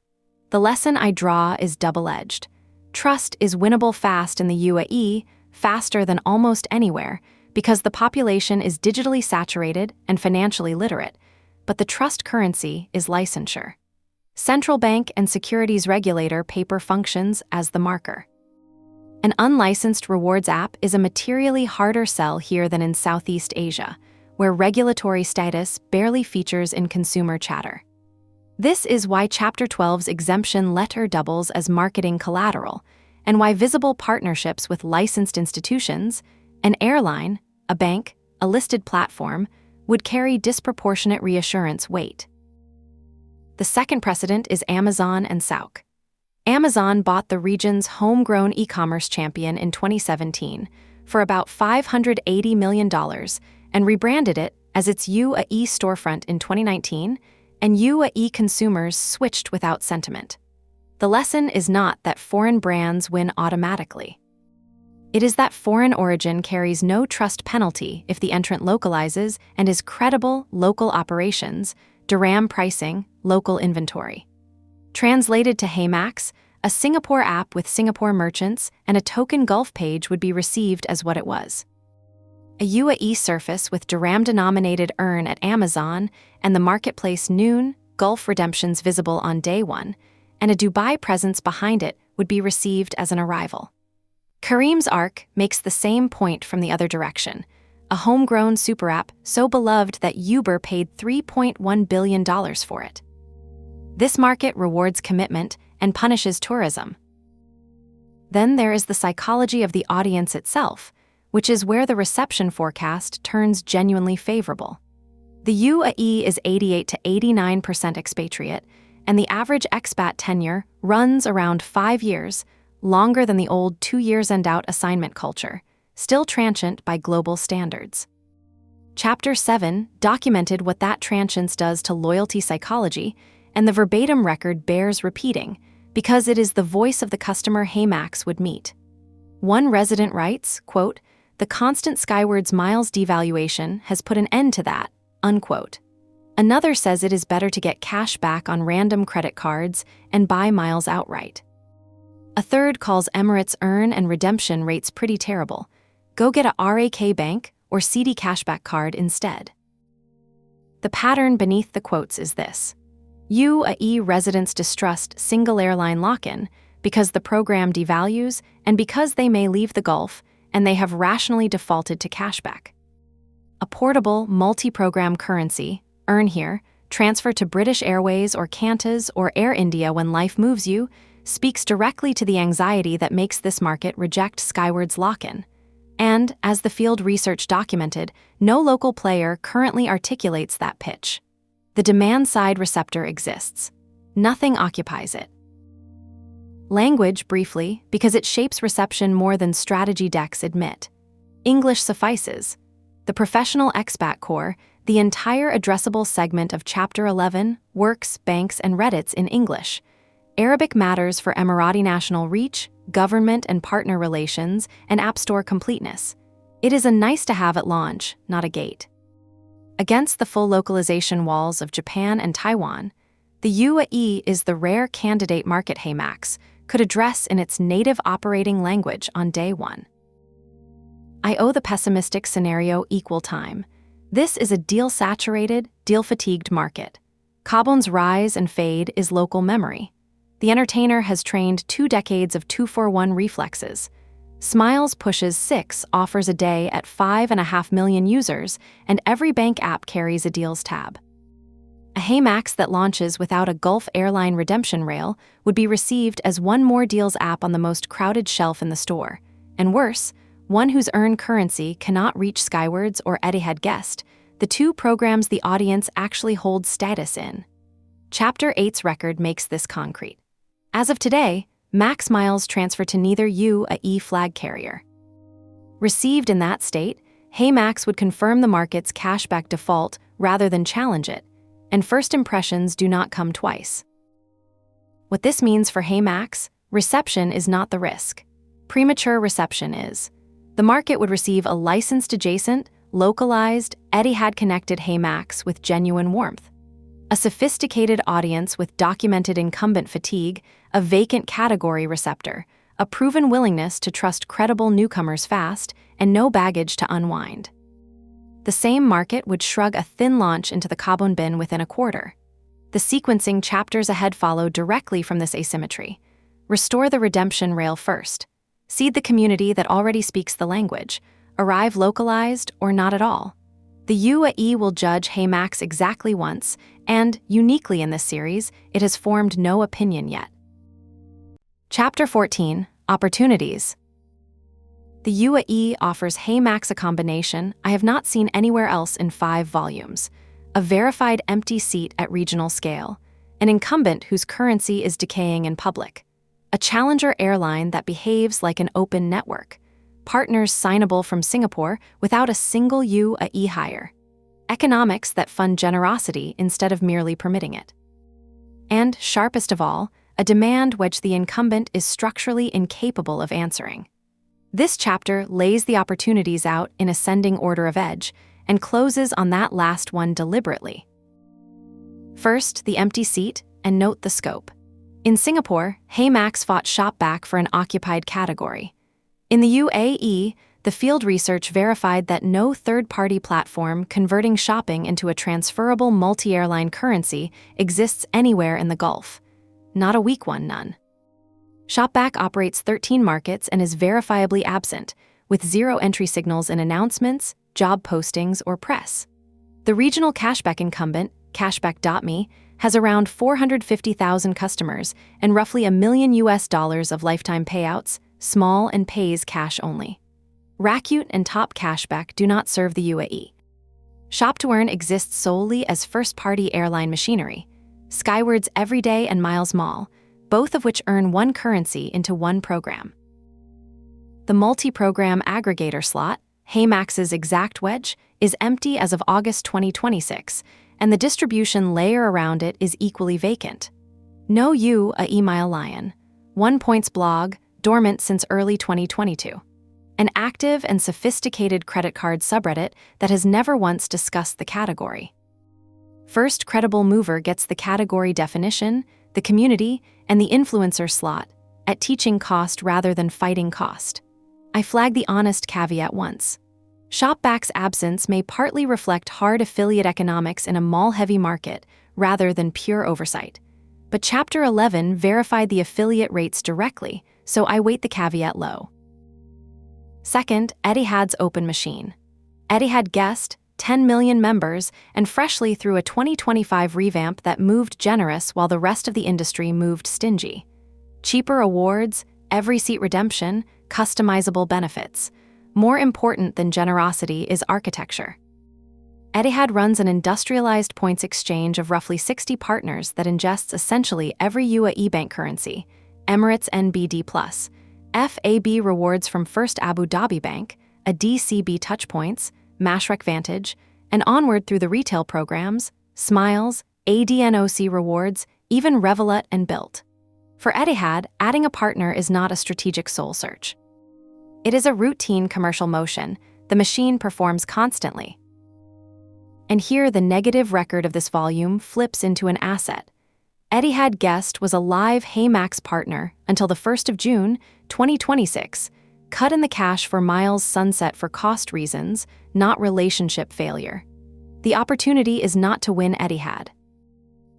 The lesson I draw is double-edged. Trust is winnable fast in the UAE, faster than almost anywhere, because the population is digitally saturated and financially literate, but the trust currency is licensure. Central bank and securities regulator paper functions as the marker. An unlicensed rewards app is a materially harder sell here than in Southeast Asia, where regulatory status barely features in consumer chatter. This is why Chapter 12's exemption letter doubles as marketing collateral, and why visible partnerships with licensed institutions, an airline, a bank, a listed platform, would carry disproportionate reassurance weight. The second precedent is Amazon and Sauk. Amazon bought the region's homegrown e-commerce champion in 2017 for about $580 million and rebranded it as its UAE storefront in 2019, and UAE consumers switched without sentiment. The lesson is not that foreign brands win automatically. It is that foreign origin carries no trust penalty if the entrant localizes and is credible local operations, DRAM pricing, local inventory. Translated to HeyMax, a Singapore app with Singapore merchants and a token Gulf page would be received as what it was. a UAE surface with dirham-denominated earn at Amazon and the marketplace Noon, Gulf redemptions visible on day one, and a Dubai presence behind it would be received as an arrival. Careem's Arc makes the same point from the other direction, a homegrown super app so beloved that Uber paid $3.1 billion for it. This market rewards commitment and punishes tourism. Then there is the psychology of the audience itself, which is where the reception forecast turns genuinely favorable. The UAE is 88 to 89% expatriate, and the average expat tenure runs around 5 years, longer than the old 2 years and out assignment culture, still transient by global standards. Chapter 7 documented what that transience does to loyalty psychology, and the verbatim record bears repeating, because it is the voice of the customer HeyMax would meet. One resident writes, quote, "The constant Skywards miles devaluation has put an end to that," unquote. Another says it is better to get cash back on random credit cards and buy miles outright. A third calls Emirates earn and redemption rates pretty terrible. Go get a RAK Bank or CD cashback card instead. The pattern beneath the quotes is this. UAE residents distrust single airline lock-in because the program devalues and because they may leave the Gulf and they have rationally defaulted to cashback. A portable, multi-program currency, earn here, transfer to British Airways or Qantas or Air India when life moves you, speaks directly to the anxiety that makes this market reject Skywards lock-in. And, as the field research documented, no local player currently articulates that pitch. The demand-side receptor exists. Nothing occupies it. Language, briefly, because it shapes reception more than strategy decks admit. English suffices. The professional expat core, the entire addressable segment of Chapter 11, works, banks, and Reddits in English. Arabic matters for Emirati national reach, government and partner relations, and App Store completeness. It is a nice-to-have at launch, not a gate. Against the full localization walls of Japan and Taiwan, the UAE is the rare candidate market HeyMax could address in its native operating language on day one. I owe the pessimistic scenario equal time. This is a deal-saturated, deal-fatigued market. Kabon's rise and fade is local memory. The entertainer has trained 2 decades of 2-for-1 reflexes. Smiles pushes 6 offers a day at 5.5 million users, and every bank app carries a deals tab. A HeyMax that launches without a Gulf airline redemption rail would be received as one more deals app on the most crowded shelf in the store. And worse, one whose earned currency cannot reach Skywards or Etihad Guest, the 2 programs the audience actually holds status in. Chapter 8's record makes this concrete. As of today, Max miles transfer to neither UAE flag carrier. Received in that state, HeyMax would confirm the market's cashback default rather than challenge it, and first impressions do not come twice. What this means for HeyMax, reception is not the risk. Premature reception is. The market would receive a licensed-adjacent, localized, Etihad-connected HeyMax with genuine warmth. A sophisticated audience with documented incumbent fatigue, a vacant category receptor, a proven willingness to trust credible newcomers fast, and no baggage to unwind. The same market would shrug a thin launch into the Kabon bin within a quarter. The sequencing chapters ahead follow directly from this asymmetry. Restore the redemption rail first. Seed the community that already speaks the language. Arrive localized or not at all. The UAE will judge HeyMax exactly once, and, uniquely in this series, it has formed no opinion yet. Chapter 14, Opportunities. The UAE offers HeyMax a combination I have not seen anywhere else in 5 volumes. A verified empty seat at regional scale, an incumbent whose currency is decaying in public, a challenger airline that behaves like an open network, partners signable from Singapore without a single UAE hire, economics that fund generosity instead of merely permitting it. And, sharpest of all, a demand which the incumbent is structurally incapable of answering. This chapter lays the opportunities out in ascending order of edge and closes on that last one deliberately. First, the empty seat, and note the scope. In Singapore, HeyMax fought shop back for an occupied category. In the UAE, the field research verified that no third-party platform converting shopping into a transferable multi-airline currency exists anywhere in the Gulf. Not a weak one, none. Shopback operates 13 markets and is verifiably absent, with zero entry signals in announcements, job postings, or press. The regional cashback incumbent, Cashback.me, has around 450,000 customers and roughly $1 million of lifetime payouts, small and pays cash only. Rakuten and Top Cashback do not serve the UAE. Shop to Earn exists solely as first-party airline machinery. Skywards Everyday and Miles Mall, both of which earn one currency into one program. The multi-program aggregator slot, HeyMax's exact wedge, is empty as of August 2026, and the distribution layer around it is equally vacant. No U, a email lion. 1 Points blog, dormant since early 2022. An active and sophisticated credit card subreddit that has never once discussed the category. First Credible Mover gets the category definition, the community, and the influencer slot, at teaching cost rather than fighting cost. I flag the honest caveat once. Shopback's absence may partly reflect hard affiliate economics in a mall-heavy market rather than pure oversight. But Chapter 11 verified the affiliate rates directly, so I weight the caveat low. Second, Etihad's Open Machine. Etihad guessed, 10 million members, and freshly through a 2025 revamp that moved generous while the rest of the industry moved stingy. Cheaper awards, every seat redemption, customizable benefits. More important than generosity is architecture. Etihad runs an industrialized points exchange of roughly 60 partners that ingests essentially every UAE bank currency, Emirates NBD+, FAB rewards from First Abu Dhabi Bank, a DCB Touchpoints, Mashreq Vantage, and onward through the retail programs, Smiles, ADNOC Rewards, even Revolut and Built. For Etihad, adding a partner is not a strategic soul search. It is a routine commercial motion. The machine performs constantly. And here the negative record of this volume flips into an asset. Etihad Guest was a live HeyMax partner until the 1st of June, 2026, cut in the cash for Miles sunset for cost reasons, not relationship failure. The opportunity is not to win Etihad.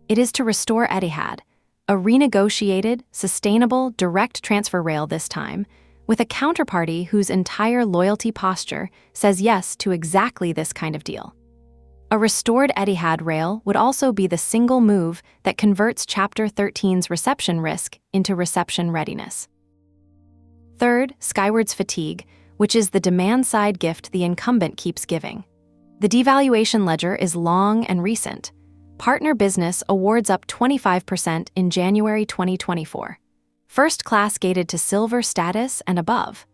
It is to restore Etihad, a renegotiated, sustainable, direct transfer rail this time, with a counterparty whose entire loyalty posture says yes to exactly this kind of deal. A restored Etihad rail would also be the single move that converts Chapter 13's reception risk into reception readiness. Third, Skywards fatigue, which is the demand-side gift the incumbent keeps giving. The devaluation ledger is long and recent. Partner business awards up 25% in January 2024. First class gated to silver status and above.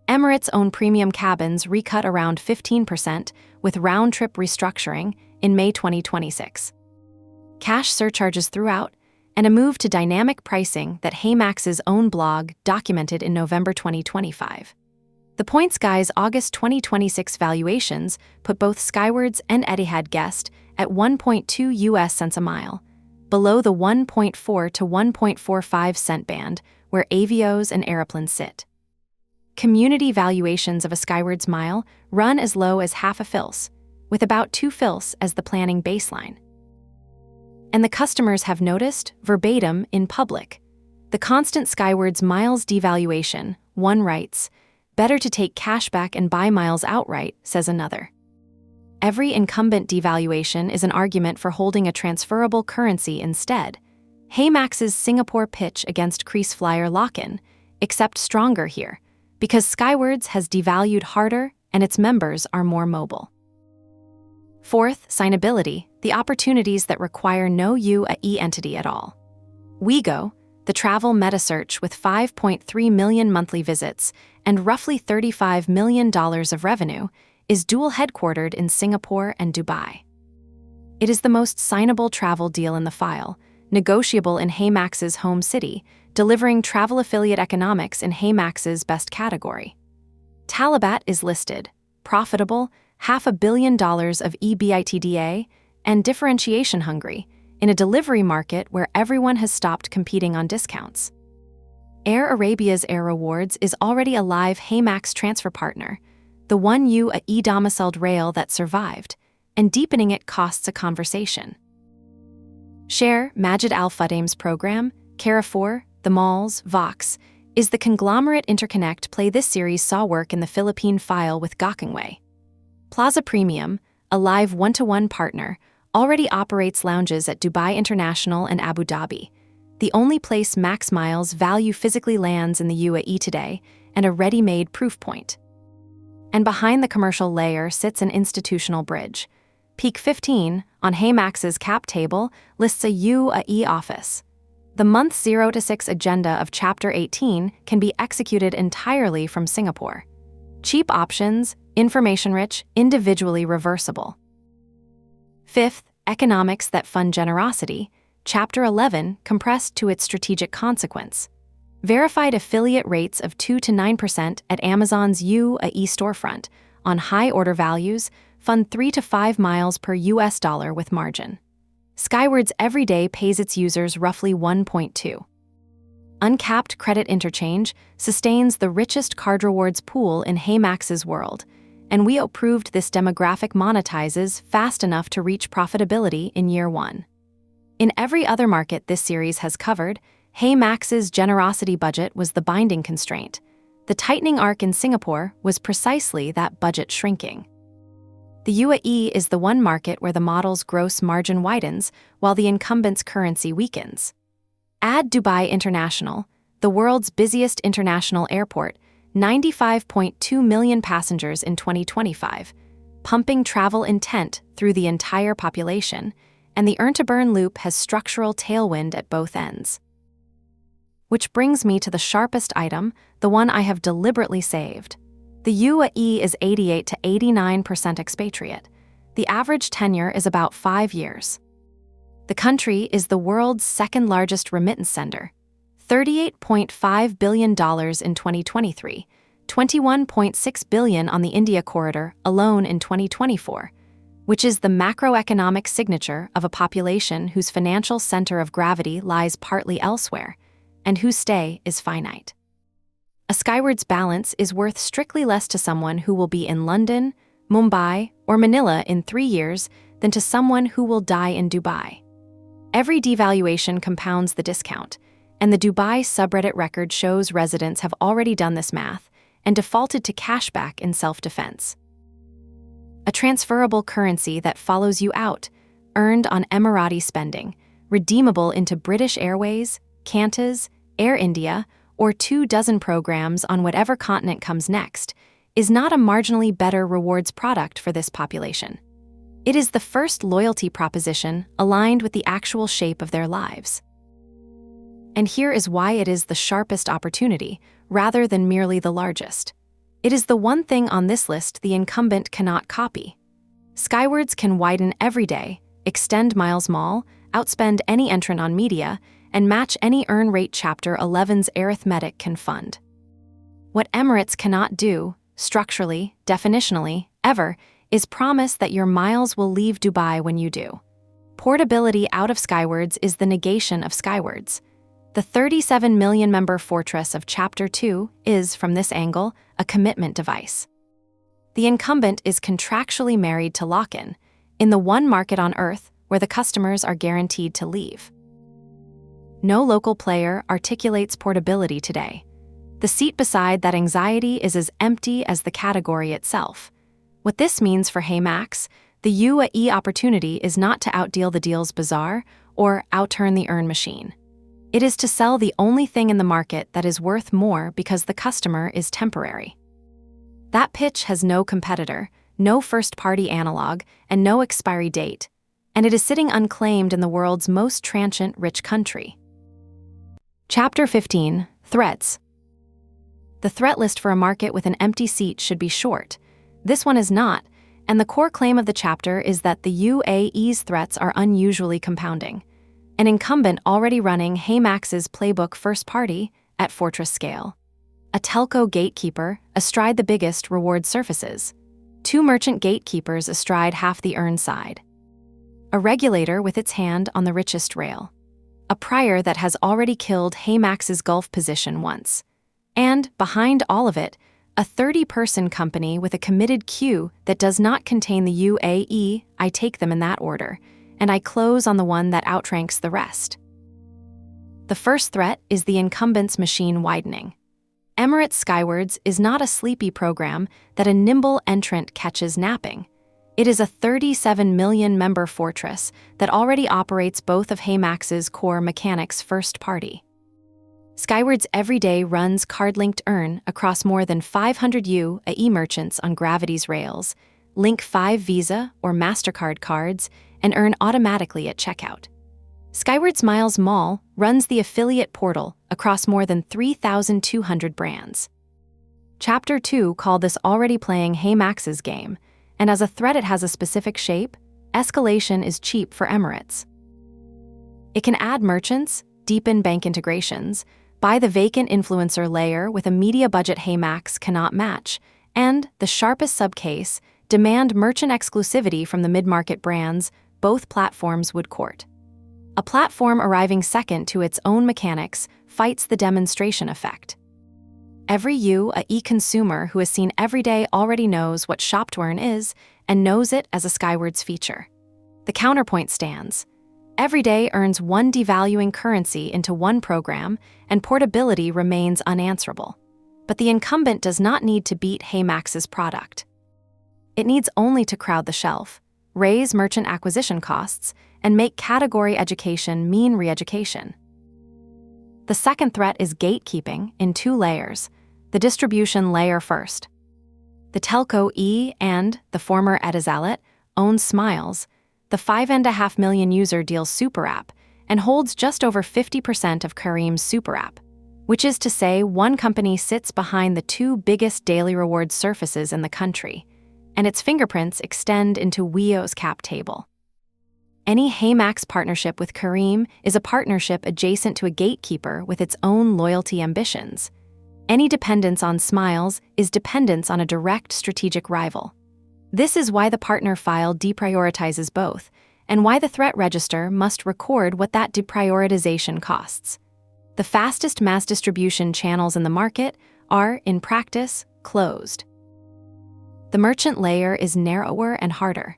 Emirates' own premium cabins recut around 15% with round-trip restructuring in May 2026. Cash surcharges throughout, and a move to dynamic pricing that HeyMax's own blog documented in November 2025. The Points Guy's August 2026 valuations put both Skywards and Etihad Guest at 1.2 US cents a mile, below the 1.4 to 1.45 cent band where avios and aeroplanes sit. Community valuations of a Skywards mile run as low as half a fils, with about 2 fils as the planning baseline. And the customers have noticed, verbatim, in public. The constant Skywards miles devaluation, one writes, "Better to take cash back and buy miles outright," says another. Every incumbent devaluation is an argument for holding a transferable currency instead. HeyMax's Singapore pitch against crease flyer lock-in, except stronger here, because Skywards has devalued harder and its members are more mobile. Fourth, signability, the opportunities that require no UAE entity at all. WeGo, the travel meta search with 5.3 million monthly visits and roughly $35 million of revenue, is dual headquartered in Singapore and Dubai. It is the most signable travel deal in the file, negotiable in HeyMax's home city, delivering travel affiliate economics in HeyMax's best category. Talabat is listed, profitable, $500 million of EBITDA, and differentiation hungry, in a delivery market where everyone has stopped competing on discounts. Air Arabia's Air Rewards is already a live HeyMax transfer partner, the one UAE domiciled rail that survived, and deepening it costs a conversation. Share Majid Al Futtaim's program, Carrefour, the malls, Vox, is the conglomerate interconnect play this series saw work in the Philippine file with Gokongwei. Plaza Premium, a live one-to-one partner, already operates lounges at Dubai International and Abu Dhabi, the only place Max Miles value physically lands in the UAE today, and a ready-made proof point. And behind the commercial layer sits an institutional bridge. Peak 15, on HeyMax's cap table, lists a UAE office. The month 0 to 6 agenda of Chapter 18 can be executed entirely from Singapore. Cheap options, information-rich, individually reversible. Fifth, economics that fund generosity, Chapter 11 compressed to its strategic consequence. Verified affiliate rates of 2 to 9% at Amazon's UAE storefront on high order values fund 3 to 5 miles per US dollar with margin. Skywards every day pays its users roughly 1.2. Uncapped credit interchange sustains the richest card rewards pool in HeyMax's world, and we proved this demographic monetizes fast enough to reach profitability in year 1. In every other market this series has covered, HeyMax's generosity budget was the binding constraint. The tightening arc in Singapore was precisely that budget shrinking. The UAE is the one market where the model's gross margin widens while the incumbent's currency weakens. Add Dubai International, the world's busiest international airport, 95.2 million passengers in 2025, pumping travel intent through the entire population, and the earn-to-burn loop has structural tailwind at both ends. Which brings me to the sharpest item, the one I have deliberately saved. The UAE is 88 to 89% expatriate. The average tenure is about 5 years. The country is the world's second largest remittance sender, $38.5 billion in 2023, $21.6 billion on the India corridor alone in 2024, which is the macroeconomic signature of a population whose financial center of gravity lies partly elsewhere, and whose stay is finite. A Skywards balance is worth strictly less to someone who will be in London, Mumbai, or Manila in 3 years than to someone who will die in Dubai. Every devaluation compounds the discount, and the Dubai subreddit record shows residents have already done this math and defaulted to cashback in self-defense. A transferable currency that follows you out, earned on Emirati spending, redeemable into British Airways, Qantas, Air India, or 24 programs on whatever continent comes next, is not a marginally better rewards product for this population. It is the first loyalty proposition aligned with the actual shape of their lives. And here is why it is the sharpest opportunity, rather than merely the largest. It is the one thing on this list the incumbent cannot copy. Skywards can widen every day, extend Miles Mall, outspend any entrant on media, and match any earn rate Chapter 11's arithmetic can fund. What Emirates cannot do, structurally, definitionally, ever, is promise that your miles will leave Dubai when you do. Portability out of Skywards is the negation of Skywards. The 37 million member fortress of Chapter 2 is, from this angle, a commitment device. The incumbent is contractually married to lock-in, in the one market on Earth where the customers are guaranteed to leave. No local player articulates portability today. The seat beside that anxiety is as empty as the category itself. What this means for HeyMax, the UAE opportunity is not to outdeal the deal's Bazaar or outturn the earn machine. It is to sell the only thing in the market that is worth more because the customer is temporary. That pitch has no competitor, no first-party analog, and no expiry date, and it is sitting unclaimed in the world's most transient rich country. Chapter 15, Threats. The threat list for a market with an empty seat should be short. This one is not, and the core claim of the chapter is that the UAE's threats are unusually compounding. An incumbent already running HeyMax's playbook first party at fortress scale. A telco gatekeeper astride the biggest reward surfaces. 2 merchant gatekeepers astride half the earn side. A regulator with its hand on the richest rail. A prior that has already killed HeyMax's Gulf position once. And, behind all of it, A 30-person company with a committed queue that does not contain the UAE, I take them in that order, and I close on the one that outranks the rest. The first threat is the incumbent's machine widening. Emirates Skywards is not a sleepy program that a nimble entrant catches napping. It is a 37 million member fortress that already operates both of HeyMax's core mechanics first party. Skywards every day runs card-linked earn across more than 500 UAE merchants on Gravity's rails, link 5 Visa or MasterCard cards, and earn automatically at checkout. Skywards Miles Mall runs the affiliate portal across more than 3,200 brands. Chapter 2 called this already playing HeyMax's game, and as a threat it has a specific shape. Escalation is cheap for Emirates. It can add merchants, deepen bank integrations, buy the vacant influencer layer with a media budget HeyMax cannot match, and, the sharpest subcase, demand merchant exclusivity from the mid-market brands both platforms would court. A platform arriving second to its own mechanics fights the demonstration effect. Every UAE consumer who is seen every day already knows what shop to earn is and knows it as a Skywards feature. The counterpoint stands. Every day earns one devaluing currency into one program, and portability remains unanswerable. But the incumbent does not need to beat HeyMax's product. It needs only to crowd the shelf, raise merchant acquisition costs, and make category education mean re-education. The second threat is gatekeeping in 2 layers. The distribution layer first. The telco and the former Etihad owns Smiles, the 5.5 million user Deals super app, and holds just over 50% of Careem's super app, which is to say one company sits behind the 2 biggest daily rewards surfaces in the country, and its fingerprints extend into Wio's cap table. Any HeyMax partnership with Careem is a partnership adjacent to a gatekeeper with its own loyalty ambitions. Any dependence on Smiles is dependence on a direct strategic rival. This is why the partner file deprioritizes both, and why the threat register must record what that deprioritization costs. The fastest mass distribution channels in the market are, in practice, closed. The merchant layer is narrower and harder.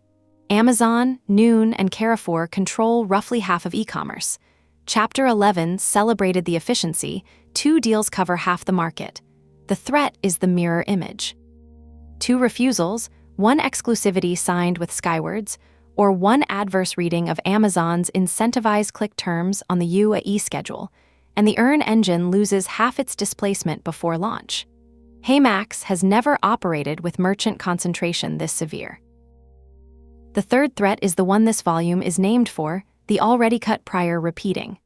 Amazon, Noon, and Carrefour control roughly half of e-commerce. Chapter 11 celebrated the efficiency. 2 deals cover half the market. The threat is the mirror image. 2 refusals, 1 exclusivity signed with Skywards, or 1 adverse reading of Amazon's incentivized click terms on the UAE schedule, and the earn engine loses half its displacement before launch. HeyMax has never operated with merchant concentration this severe. The third threat is the one this volume is named for, the already cut prior repeating.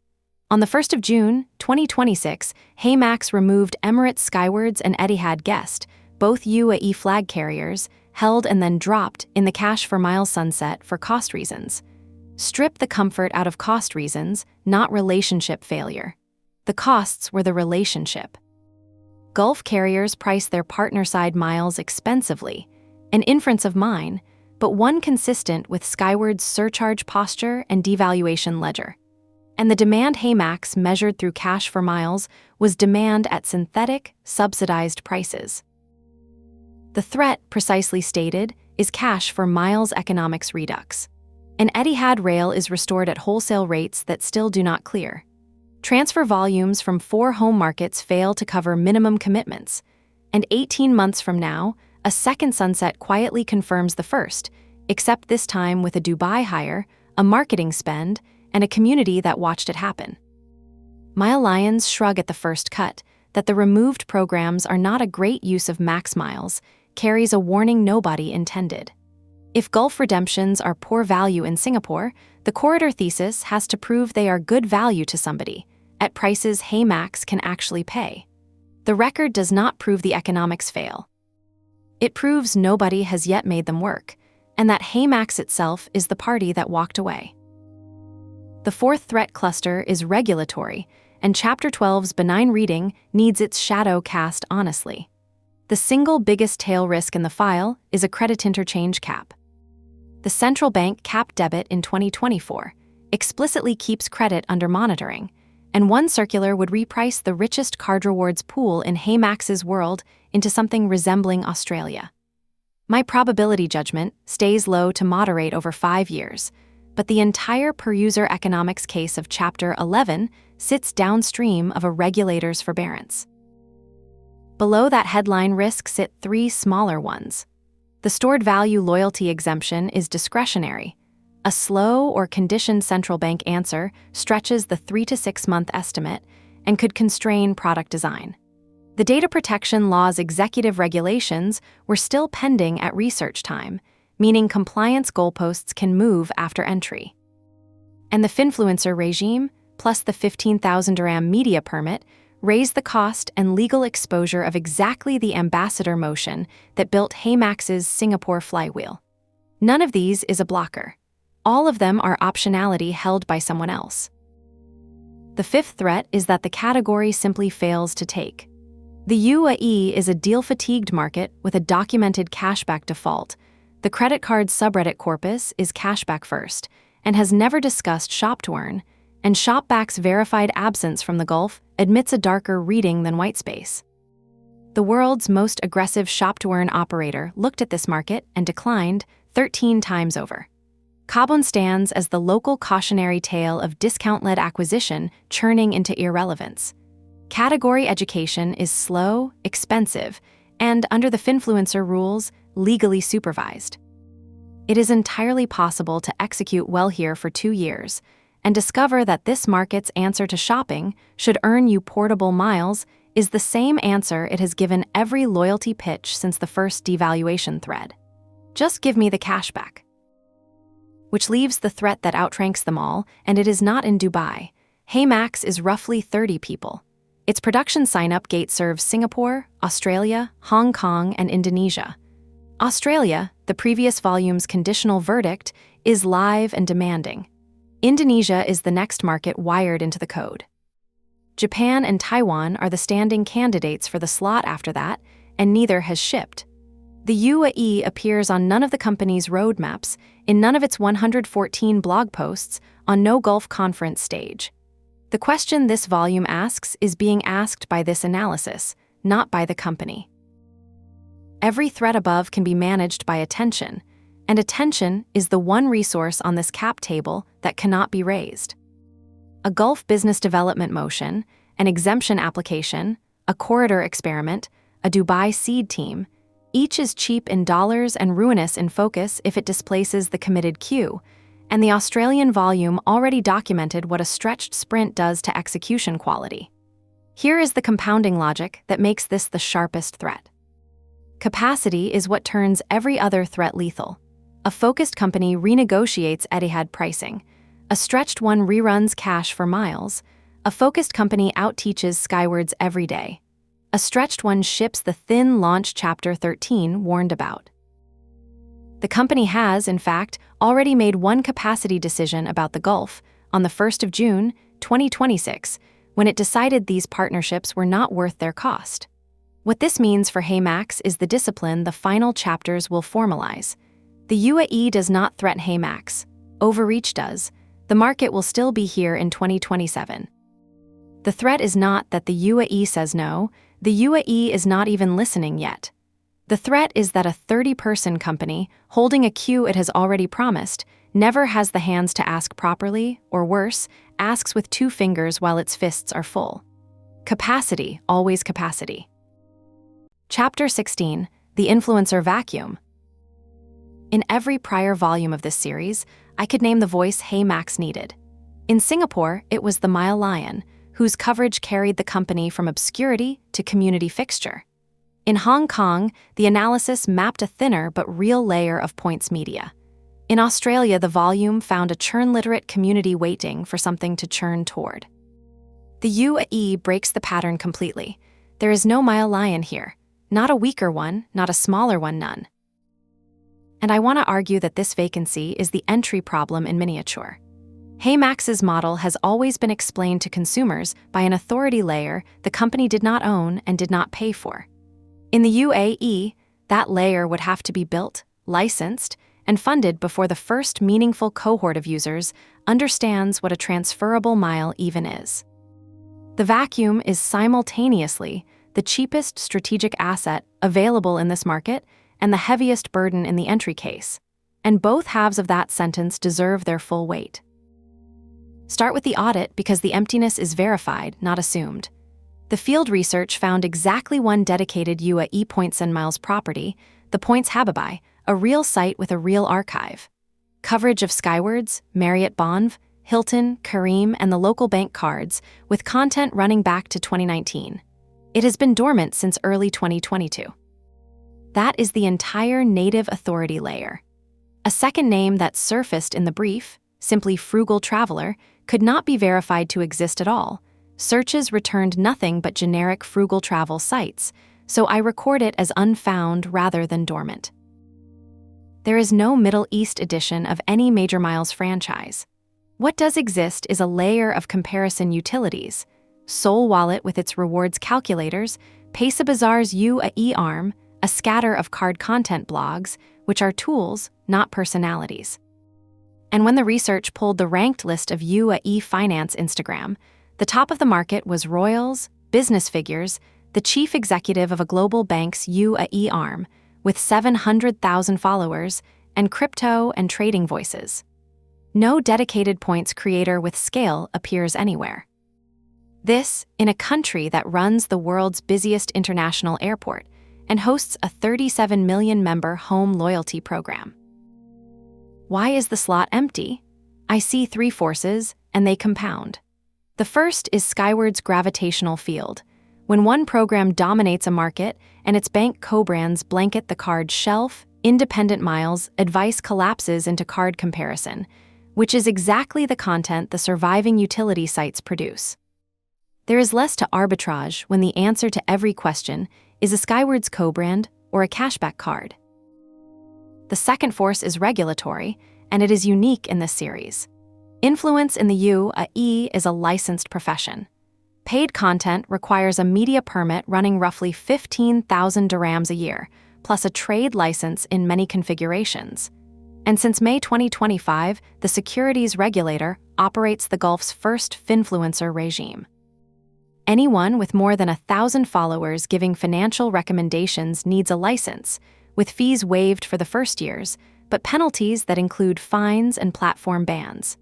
On the 1st of June, 2026, HeyMax removed Emirates Skywards and Etihad Guest, both UAE flag carriers, held and then dropped in the cash for miles sunset for cost reasons. Strip the comfort out of cost reasons, not relationship failure. The costs were the relationship. Gulf carriers price their partner-side miles expensively, an inference of mine, but one consistent with Skywards' surcharge posture and devaluation ledger. And the demand HeyMax measured through cash for miles was demand at synthetic, subsidized prices. The threat, precisely stated, is cash for miles economics redux. An Etihad rail is restored at wholesale rates that still do not clear. Transfer volumes from 4 home markets fail to cover minimum commitments, and 18 months from now, a second sunset quietly confirms the first, except this time with a Dubai hire, a marketing spend, and a community that watched it happen. Mile Lions shrug at the first cut, that the removed programs are not a great use of max miles, carries a warning nobody intended. If Gulf redemptions are poor value in Singapore, the corridor thesis has to prove they are good value to somebody, at prices HeyMax can actually pay. The record does not prove the economics fail. It proves nobody has yet made them work, and that HeyMax itself is the party that walked away. The fourth threat cluster is regulatory, and Chapter 12's benign reading needs its shadow cast honestly. The single biggest tail risk in the file is a credit interchange cap. The central bank capped debit in 2024, explicitly keeps credit under monitoring, And one circular would reprice the richest card rewards pool in HeyMax's world into something resembling Australia. My probability judgment stays low to moderate over 5 years, but the entire per-user economics case of Chapter 11 sits downstream of a regulator's forbearance. Below that headline risk sit 3 smaller ones. The stored value loyalty exemption is discretionary. A slow or conditioned central bank answer stretches the 3 to 6 month estimate and could constrain product design. The data protection law's executive regulations were still pending at research time, meaning compliance goalposts can move after entry. And the Finfluencer regime, plus the 15,000 dirham media permit, raised the cost and legal exposure of exactly the ambassador motion that built HeyMax's Singapore flywheel. None of these is a blocker. All of them are optionality held by someone else. The fifth threat is that the category simply fails to take. The UAE is a deal-fatigued market with a documented cashback default. The credit card subreddit corpus is cashback first and has never discussed shop to earn, and Shopback's verified absence from the Gulf admits a darker reading than whitespace. The world's most aggressive shop to earn operator looked at this market and declined 13 times over. Carbon stands as the local cautionary tale of discount-led acquisition churning into irrelevance. Category education is slow, expensive, and, under the Finfluencer rules, legally supervised. It is entirely possible to execute well here for 2 years and discover that this market's answer to shopping should earn you portable miles is the same answer it has given every loyalty pitch since the first devaluation thread. Just give me the cashback. Which leaves the threat that outranks them all, and it is not in Dubai. HeyMax is roughly 30 people. Its production sign-up gate serves Singapore, Australia, Hong Kong, and Indonesia. Australia, the previous volume's conditional verdict, is live and demanding. Indonesia is the next market wired into the code. Japan and Taiwan are the standing candidates for the slot after that, and neither has shipped. The UAE appears on none of the company's roadmaps, in none of its 114 blog posts, on no Gulf conference stage. The question this volume asks is being asked by this analysis, not by the company. Every threat above can be managed by attention, and attention is the one resource on this cap table that cannot be raised. A Gulf business development motion, an exemption application, a corridor experiment, a Dubai seed team, each is cheap in dollars and ruinous in focus if it displaces the committed queue, and the Australian volume already documented what a stretched sprint does to execution quality. Here is the compounding logic that makes this the sharpest threat. Capacity is what turns every other threat lethal. A focused company renegotiates Etihad pricing. A stretched one reruns cash for miles. A focused company outteaches Skywards every day. A stretched one ships the thin launch Chapter 13 warned about. The company has, in fact, already made one capacity decision about the Gulf on the 1st of June, 2026, when it decided these partnerships were not worth their cost. What this means for HeyMax is the discipline the final chapters will formalize. The UAE does not threaten HeyMax. Overreach does. The market will still be here in 2027. The threat is not that the UAE says no. The UAE is not even listening yet. The threat is that a 30-person company, holding a queue it has already promised, never has the hands to ask properly, or worse, asks with 2 fingers while its fists are full. Capacity, always capacity. Chapter 16, The Influencer Vacuum. In every prior volume of this series, I could name the voice HeyMax needed. In Singapore, it was the Mile Lion, whose coverage carried the company from obscurity to community fixture. In Hong Kong, the analysis mapped a thinner but real layer of points media. In Australia, the volume found a churn-literate community waiting for something to churn toward. The UAE breaks the pattern completely. There is no Mile Lion here. Not a weaker one, not a smaller one, none. And I want to argue that this vacancy is the entry problem in miniature. HeyMax's model has always been explained to consumers by an authority layer the company did not own and did not pay for. In the UAE, that layer would have to be built, licensed, and funded before the first meaningful cohort of users understands what a transferable mile even is. The vacuum is simultaneously the cheapest strategic asset available in this market and the heaviest burden in the entry case, and both halves of that sentence deserve their full weight. Start with the audit because the emptiness is verified, not assumed. The field research found exactly one dedicated UAE points and miles property, the Points Habibi, a real site with a real archive. Coverage of Skywards, Marriott Bonv, Hilton, Kareem, and the local bank cards, with content running back to 2019. It has been dormant since early 2022. That is the entire native authority layer. A second name that surfaced in the brief, simply Frugal Traveler, could not be verified to exist at all. Searches returned nothing but generic frugal travel sites, so I record it as unfound rather than dormant. There is no Middle East edition of any Major Miles franchise. What does exist is a layer of comparison utilities: Soul Wallet with its rewards calculators, Bazaar's UAE arm, a scatter of card content blogs, which are tools, not personalities. And when the research pulled the ranked list of UAE finance Instagram, the top of the market was Royals, Business Figures, the chief executive of a global bank's UAE arm, with 700,000 followers, and Crypto and Trading Voices. No dedicated points creator with scale appears anywhere. This, in a country that runs the world's busiest international airport and hosts a 37 million member home loyalty program. Why is the slot empty? I see three forces, and they compound. The first is Skywards' gravitational field. When one program dominates a market and its bank co-brands blanket the card shelf, independent miles advice collapses into card comparison, which is exactly the content the surviving utility sites produce. There is less to arbitrage when the answer to every question is a Skywards co-brand or a cashback card. The second force is regulatory, and it is unique in this series. Influence in the UAE is a licensed profession. Paid content requires a media permit running roughly 15,000 dirhams a year, plus a trade license in many configurations. And since May 2025, the securities regulator operates the Gulf's first finfluencer regime. Anyone with more than 1,000 followers giving financial recommendations needs a license, with fees waived for the first years, but penalties that include fines and platform bans.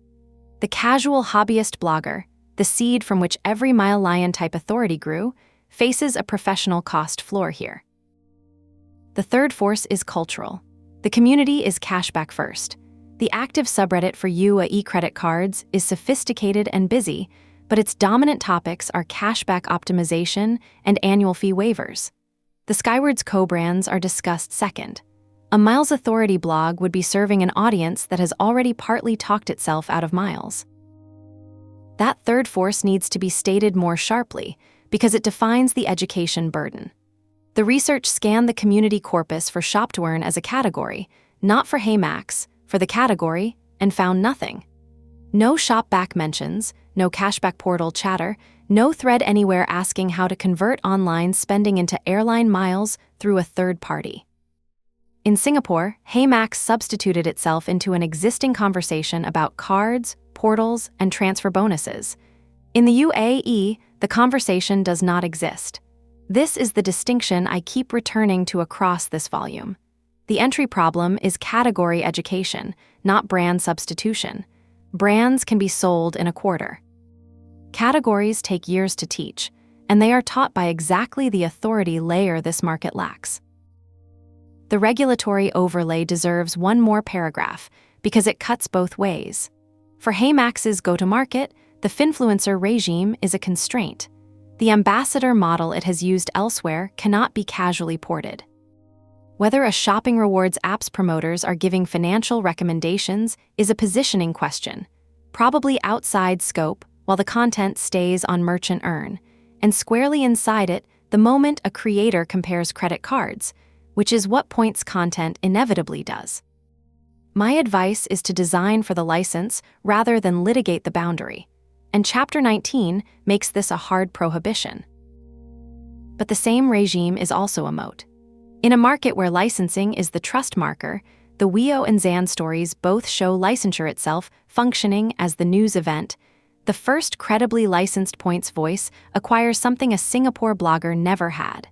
The casual hobbyist blogger, the seed from which every Mile Lion-type authority grew, faces a professional cost floor here. The third force is cultural. The community is cashback first. The active subreddit for UAE credit cards is sophisticated and busy, but its dominant topics are cashback optimization and annual fee waivers. The Skywards co-brands are discussed second. A Miles Authority blog would be serving an audience that has already partly talked itself out of Miles. That third force needs to be stated more sharply because it defines the education burden. The research scanned the community corpus for Shop2Earn as a category, not for HeyMax, for the category, and found nothing. No shopback mentions, no cashback portal chatter, no thread anywhere asking how to convert online spending into airline miles through a third party. In Singapore, HeyMax substituted itself into an existing conversation about cards, portals, and transfer bonuses. In the UAE, the conversation does not exist. This is the distinction I keep returning to across this volume. The entry problem is category education, not brand substitution. Brands can be sold in a quarter. Categories take years to teach, and they are taught by exactly the authority layer this market lacks. The regulatory overlay deserves one more paragraph because it cuts both ways. For HeyMax's go-to-market, the finfluencer regime is a constraint. The ambassador model it has used elsewhere cannot be casually ported. Whether a shopping rewards app's promoters are giving financial recommendations is a positioning question, probably outside scope while the content stays on Merchant Earn, and squarely inside it the moment a creator compares credit cards, which is what points content inevitably does. My advice is to design for the license rather than litigate the boundary, and Chapter 19 makes this a hard prohibition. But the same regime is also a moat. In a market where licensing is the trust marker, the Weo and Zan stories both show licensure itself functioning as the news event, the first credibly licensed points voice acquires something a Singapore blogger never had: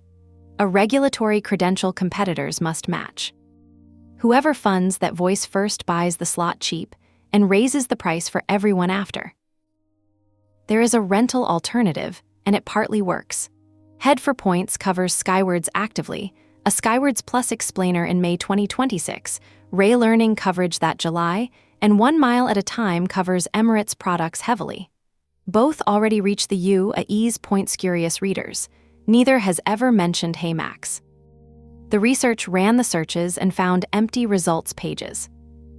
a regulatory credential competitors must match. Whoever funds that voice first buys the slot cheap and raises the price for everyone after. There is a rental alternative, and it partly works. Head for Points covers Skywards actively, a Skywards Plus explainer in May 2026, rail earning coverage that July, and 1 mile at a time covers Emirates products heavily. Both already reach the UAE's points-curious readers. Neither has ever mentioned HeyMax. The research ran the searches and found empty results pages.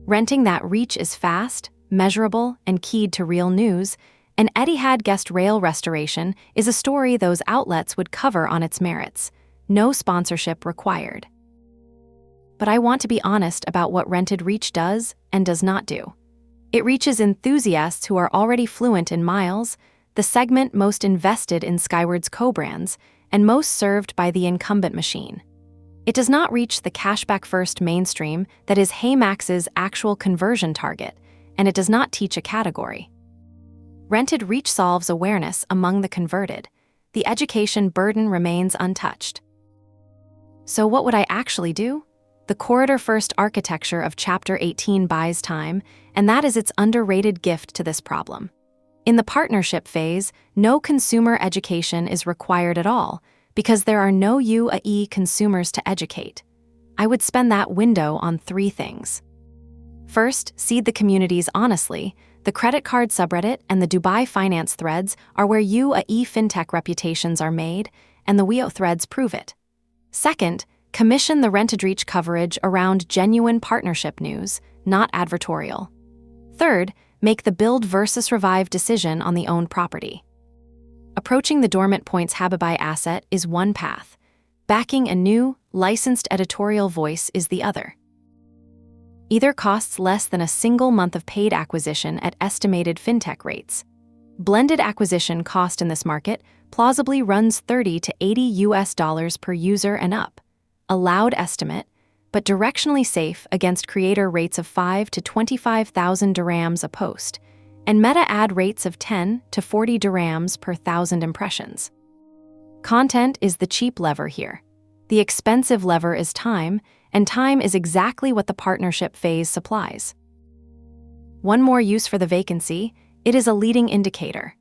Renting that reach is fast, measurable, and keyed to real news, and Etihad guest rail restoration is a story those outlets would cover on its merits. No sponsorship required. But I want to be honest about what rented reach does and does not do. It reaches enthusiasts who are already fluent in miles, the segment most invested in Skywards co-brands, and most served by the incumbent machine. It does not reach the cashback-first mainstream that is HeyMax's actual conversion target, and it does not teach a category. Rented reach solves awareness among the converted. The education burden remains untouched. So what would I actually do? The corridor-first architecture of Chapter 18 buys time, and that is its underrated gift to this problem. In the partnership phase, no consumer education is required at all, because there are no UAE consumers to educate. I would spend that window on 3 things. First, seed the communities honestly. The credit card subreddit and the Dubai finance threads are where UAE fintech reputations are made, and the WEO threads prove it. Second, commission the rented reach coverage around genuine partnership news, not advertorial. Third, make the build versus revive decision on the owned property. Approaching the dormant points Habibi asset is one path. Backing a new, licensed editorial voice is the other. Either costs less than a single month of paid acquisition at estimated fintech rates. Blended acquisition cost in this market plausibly runs $30 to $80 per user and up. A loud estimate, but directionally safe against creator rates of 5 to 25,000 dirhams a post, and meta ad rates of 10 to 40 dirhams per 1,000 impressions. Content is the cheap lever here. The expensive lever is time, and time is exactly what the partnership phase supplies. One more use for the vacancy: it is a leading indicator.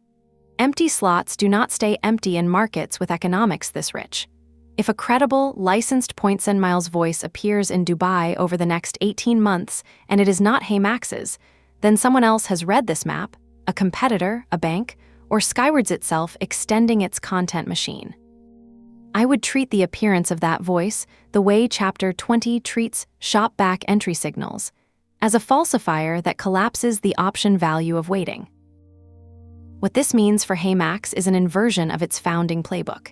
Empty slots do not stay empty in markets with economics this rich. If a credible, licensed points and miles voice appears in Dubai over the next 18 months and it is not HeyMax's, then someone else has read this map, a competitor, a bank, or Skywards itself extending its content machine. I would treat the appearance of that voice the way Chapter 20 treats shop-back entry signals, as a falsifier that collapses the option value of waiting. What this means for HeyMax is an inversion of its founding playbook.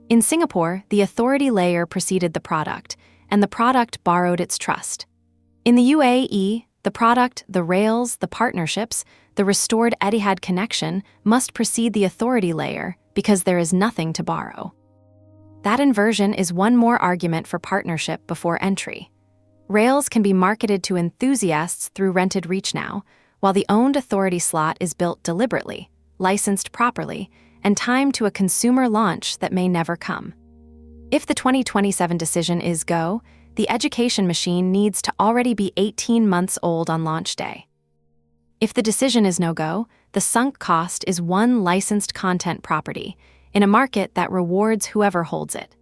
In Singapore, the authority layer preceded the product, and the product borrowed its trust. In the UAE, the product, the rails, the partnerships, the restored Etihad connection must precede the authority layer because there is nothing to borrow. That inversion is one more argument for partnership before entry. Rails can be marketed to enthusiasts through rented reach now, while the owned authority slot is built deliberately, licensed properly, and timed to a consumer launch that may never come. If the 2027 decision is go, the education machine needs to already be 18 months old on launch day. If the decision is no-go, the sunk cost is one licensed content property in a market that rewards whoever holds it.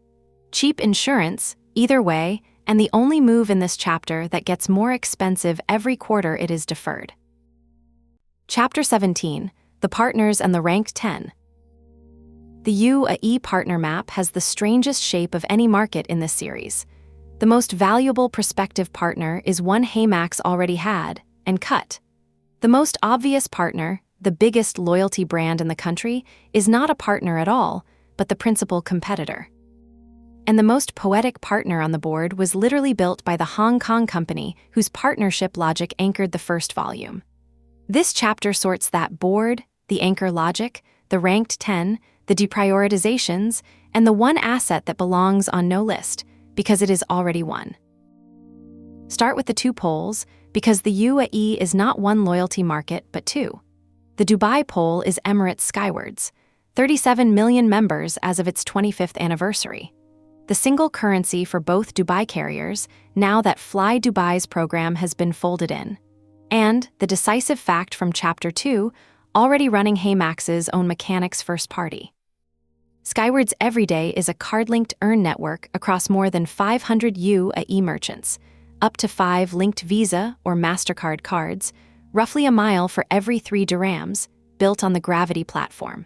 Cheap insurance, either way, and the only move in this chapter that gets more expensive every quarter it is deferred. Chapter 17, The Partners and the Rank 10. The UAE partner map has the strangest shape of any market in this series. The most valuable prospective partner is one HeyMax already had and cut. The most obvious partner, the biggest loyalty brand in the country, is not a partner at all, but the principal competitor. And the most poetic partner on the board was literally built by the Hong Kong company whose partnership logic anchored the first volume. This chapter sorts that board, the anchor logic, the ranked 10, the deprioritizations, and the one asset that belongs on no list, because it is already one. Start with the 2 poles, because the UAE is not one loyalty market, but 2. The The Dubai pole is Emirates Skywards, 37 million members as of its 25th anniversary. The single currency for both Dubai carriers, now that Fly Dubai's program has been folded in. And the decisive fact from Chapter 2, already running HeyMax's own mechanics first party. Skywards Everyday is a card-linked earn network across more than 500 UAE merchants, up to 5 linked Visa or MasterCard cards, roughly a mile for every 3 dirhams, built on the Gravity platform.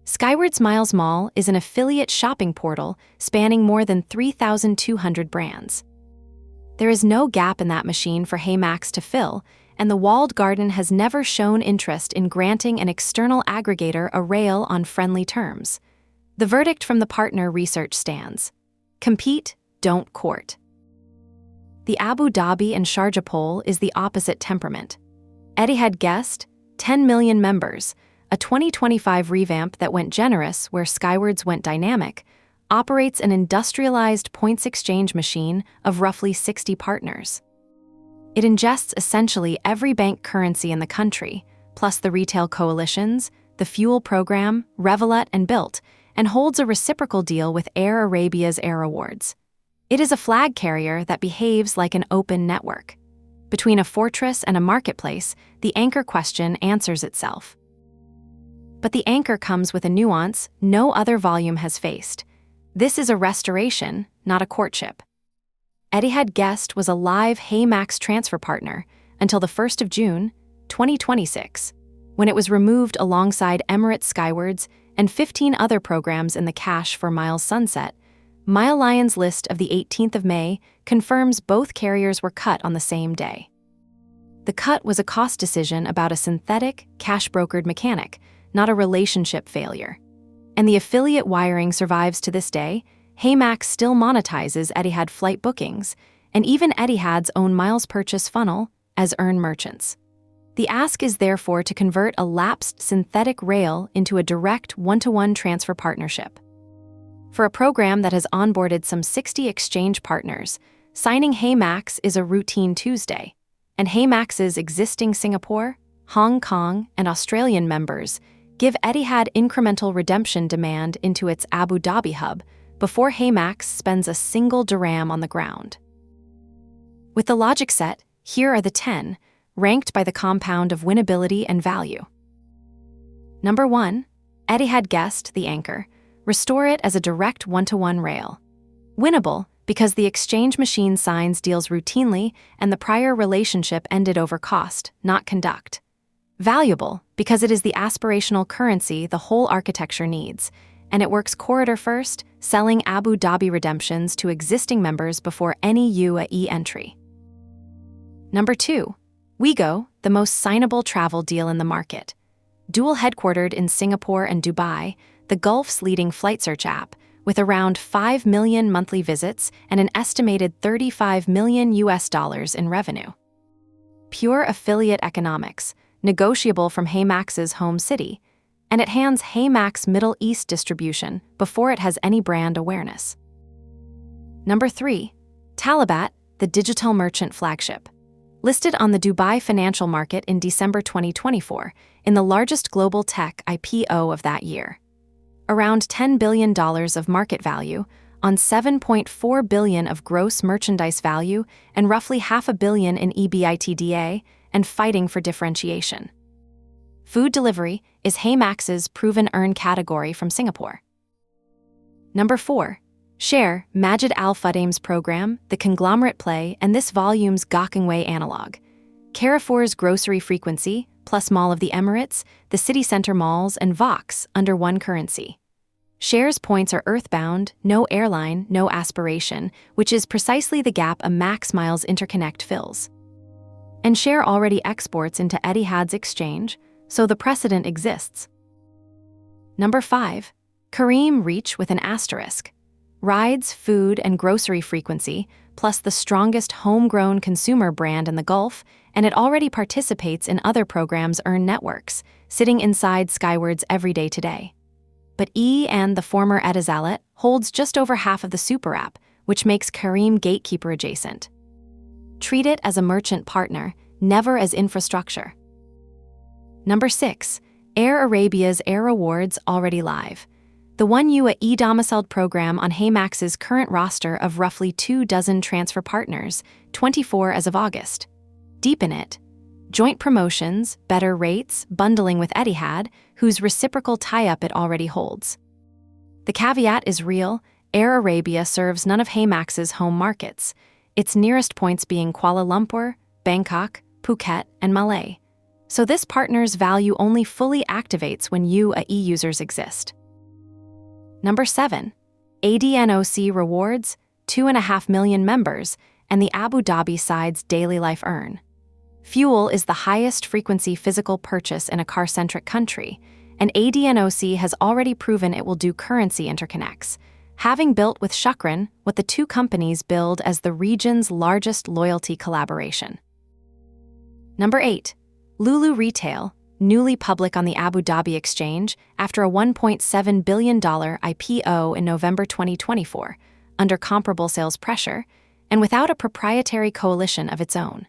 Skywards Miles Mall is an affiliate shopping portal spanning more than 3,200 brands. There is no gap in that machine for HeyMax to fill, and the walled garden has never shown interest in granting an external aggregator a rail on friendly terms. The verdict from the partner research stands: compete, don't court. The Abu Dhabi and Sharjah pole is the opposite temperament. Etihad guessed 10 million members, a 2025 revamp that went generous where Skywards went dynamic, operates an industrialized points exchange machine of roughly 60 partners. It ingests essentially every bank currency in the country, plus the retail coalitions, the fuel program, Revolut, and Built, and holds a reciprocal deal with Air Arabia's Air Awards. It is a flag carrier that behaves like an open network. Between a fortress and a marketplace, the anchor question answers itself. But the anchor comes with a nuance no other volume has faced. This is a restoration, not a courtship. Etihad Guest was a live HeyMax transfer partner until the 1st of June, 2026, when it was removed alongside Emirates Skywards and 15 other programs in the cache for Miles sunset. MileLion's list of the 18th of May confirms both carriers were cut on the same day. The cut was a cost decision about a synthetic, cash-brokered mechanic, not a relationship failure. And the affiliate wiring survives to this day. HeyMax still monetizes Etihad flight bookings, and even Etihad's own miles purchase funnel, as earn merchants. The ask is therefore to convert a lapsed synthetic rail into a direct one-to-one transfer partnership. For a program that has onboarded some 60 exchange partners, signing HeyMax is a routine Tuesday, and HeyMax's existing Singapore, Hong Kong, and Australian members give Etihad incremental redemption demand into its Abu Dhabi hub before HeyMax spends a single dirham on the ground. With the logic set, here are the 10, ranked by the compound of winnability and value. Number 1, Etihad Guest, the anchor. Restore it as a direct one-to-one rail. Winnable because the exchange machine signs deals routinely and the prior relationship ended over cost, not conduct. Valuable because it is the aspirational currency the whole architecture needs, and it works corridor first, selling Abu Dhabi redemptions to existing members before any UAE entry. Number 2, Ouigo, the most signable travel deal in the market. Dual headquartered in Singapore and Dubai, the Gulf's leading flight search app, with around 5 million monthly visits and an estimated $35 million in revenue. Pure affiliate economics, negotiable from HeyMax's home city, and it hands HeyMax Middle East distribution before it has any brand awareness. Number 3, Talabat, the digital merchant flagship. Listed on the Dubai financial market in December 2024, in the largest global tech IPO of that year. Around $10 billion of market value, on $7.4 billion of gross merchandise value, and roughly $500 million in EBITDA, and fighting for differentiation. Food delivery is HeyMax's proven earn category from Singapore. Number 4, Share, Majid Al Fudaim's program, the conglomerate play, and this volume's Gokongwei analog. Carrefour's grocery frequency, plus Mall of the Emirates, the city center malls, and Vox under one currency. Share's points are earthbound, no airline, no aspiration, which is precisely the gap a Max Miles interconnect fills. And Share already exports into Etihad's exchange, so the precedent exists. Number 5, Careem Reach with an asterisk. Rides, food, and grocery frequency, plus the strongest homegrown consumer brand in the Gulf, and it already participates in other programs' earn networks, sitting inside Skywards Everyday today. But and the former Etisalat holds just over half of the super app, which makes Careem gatekeeper adjacent. Treat it as a merchant partner, never as infrastructure. Number 6, Air Arabia's Air Rewards already live. The one UAE domiciled program on HeyMax's current roster of roughly 24 transfer partners, 24 as of August. Deepen it. Joint promotions, better rates, bundling with Etihad, whose reciprocal tie-up it already holds. The caveat is real. Air Arabia serves none of HeyMax's home markets, its nearest points being Kuala Lumpur, Bangkok, Phuket, and Malé. So this partner's value only fully activates when UAE users exist. Number 7. ADNOC Rewards, 2.5 million members, and the Abu Dhabi side's daily life earn. Fuel is the highest frequency physical purchase in a car-centric country, and ADNOC has already proven it will do currency interconnects, having built with Shukran what the two companies build as the region's largest loyalty collaboration. Number 8. Lulu Retail, newly public on the Abu Dhabi Exchange after a $1.7 billion IPO in November 2024, under comparable sales pressure, and without a proprietary coalition of its own.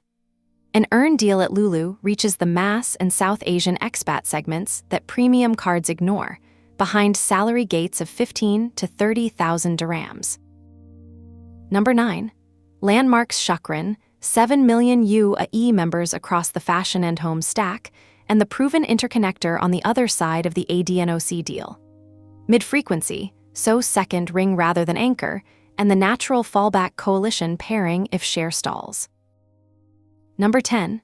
An earn deal at Lulu reaches the mass and South Asian expat segments that premium cards ignore, behind salary gates of 15 to 30,000 dirhams. Number 9. Landmark's Shukran, 7 million UAE members across the fashion and home stack, and the proven interconnector on the other side of the ADNOC deal. Mid-frequency, so second ring rather than anchor, and the natural fallback coalition pairing if share stalls. Number 10.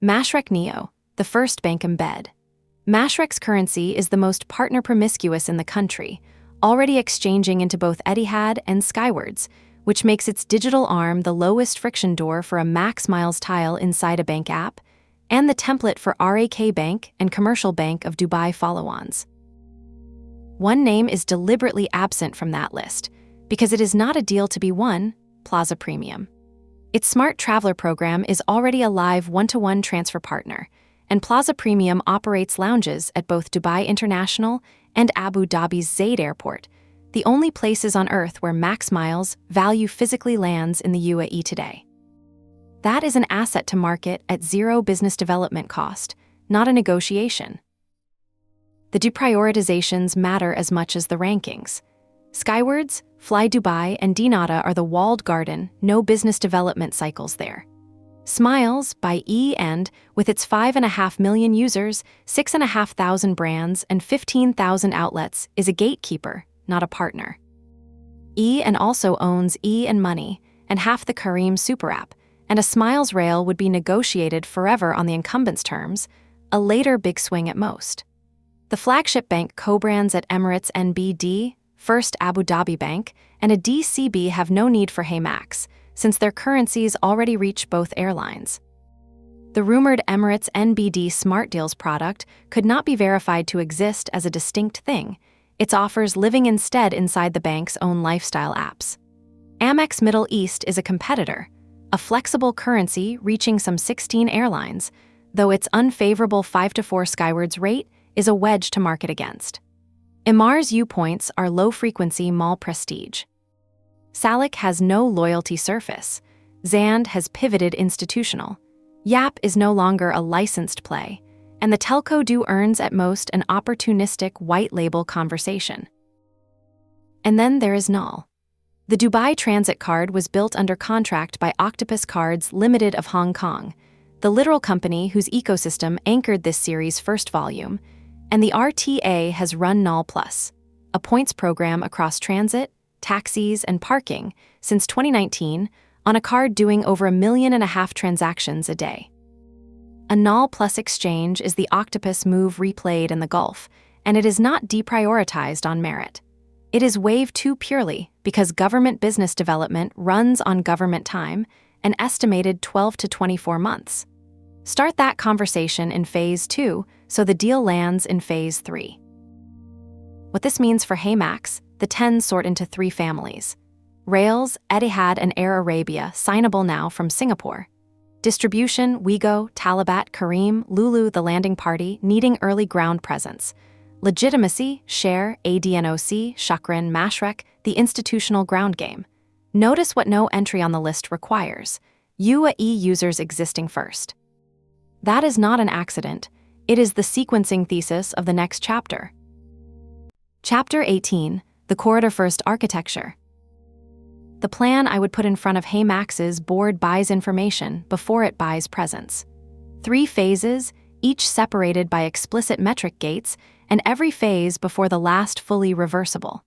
Mashreq Neo, the first bank embed. Mashreq's currency is the most partner promiscuous in the country, already exchanging into both Etihad and Skywards, which makes its digital arm the lowest friction door for a Max Miles tile inside a bank app, and the template for RAK Bank and Commercial Bank of Dubai follow-ons. One name is deliberately absent from that list, because it is not a deal to be won, Plaza Premium. Its Smart Traveler program is already a live one-to-one transfer partner, and Plaza Premium operates lounges at both Dubai International and Abu Dhabi's Zaid Airport, the only places on Earth where Max Miles value physically lands in the UAE today. That is an asset to market at zero business development cost, not a negotiation. The deprioritizations matter as much as the rankings. Skywards, Fly Dubai, and Dinata are the walled garden, no business development cycles there. Smiles, by E-End, with its 5.5 million users, 6,500 brands, and 15,000 outlets, is a gatekeeper, not a partner. E-End also owns E-End Money and half the Careem super app, and a Smiles rail would be negotiated forever on the incumbent's terms, a later big swing at most. The flagship bank co-brands at Emirates NBD, First Abu Dhabi Bank, and a DCB have no need for HeyMax, since their currencies already reach both airlines. The rumored Emirates NBD Smart Deals product could not be verified to exist as a distinct thing. Its offers living instead inside the bank's own lifestyle apps. Amex Middle East is a competitor, a flexible currency reaching some 16 airlines, though its unfavorable 5-4 Skywards rate is a wedge to market against. Emar's U-Points are low-frequency mall prestige. Salik has no loyalty surface. Zand has pivoted institutional. Yap is no longer a licensed play, and the telco do earns at most an opportunistic white-label conversation. And then there is Null. The Dubai Transit Card was built under contract by Octopus Cards Limited of Hong Kong, the literal company whose ecosystem anchored this series' first volume, and the RTA has run Null Plus, a points program across transit, taxis, and parking since 2019 on a card doing over 1.5 million transactions a day. A Null Plus exchange is the Octopus move replayed in the Gulf, and it is not deprioritized on merit. It is Wave 2 purely because government business development runs on government time, an estimated 12 to 24 months. Start that conversation in Phase 2 so the deal lands in Phase 3. What this means for HeyMax, the 10 sort into 3 families. Rails, Etihad, and Air Arabia, signable now from Singapore. Distribution, Wigo, Talabat, Careem, Lulu, the landing party, needing early ground presence. Legitimacy, Share, ADNOC, Shukran, Mashreq, the institutional ground game. Notice what no entry on the list requires. UAE users existing first. That is not an accident. It is the sequencing thesis of the next chapter. Chapter 18, the corridor-first architecture. The plan I would put in front of HeyMax's board buys information before it buys presence. 3 phases, each separated by explicit metric gates, and every phase before the last fully reversible.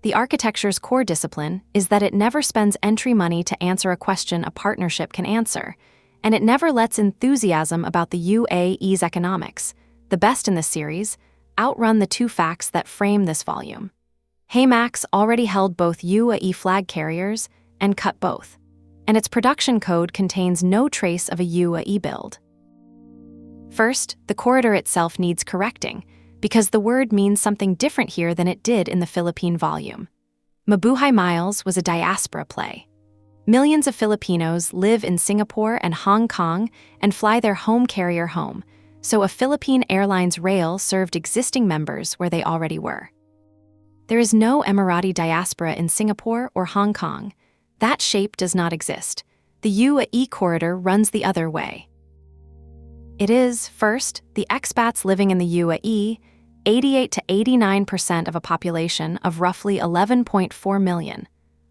The architecture's core discipline is that it never spends entry money to answer a question a partnership can answer, and it never lets enthusiasm about the UAE's economics, the best in this series, outrun the 2 facts that frame this volume. HeyMax already held both UAE flag carriers and cut both, and its production code contains no trace of a UAE build. First, the corridor itself needs correcting, because the word means something different here than it did in the Philippine volume. Mabuhay Miles was a diaspora play. Millions of Filipinos live in Singapore and Hong Kong and fly their home carrier home, so a Philippine Airlines rail served existing members where they already were. There is no Emirati diaspora in Singapore or Hong Kong. That shape does not exist. The UAE corridor runs the other way. It is, first, the expats living in the UAE, 88 to 89% of a population of roughly 11.4 million,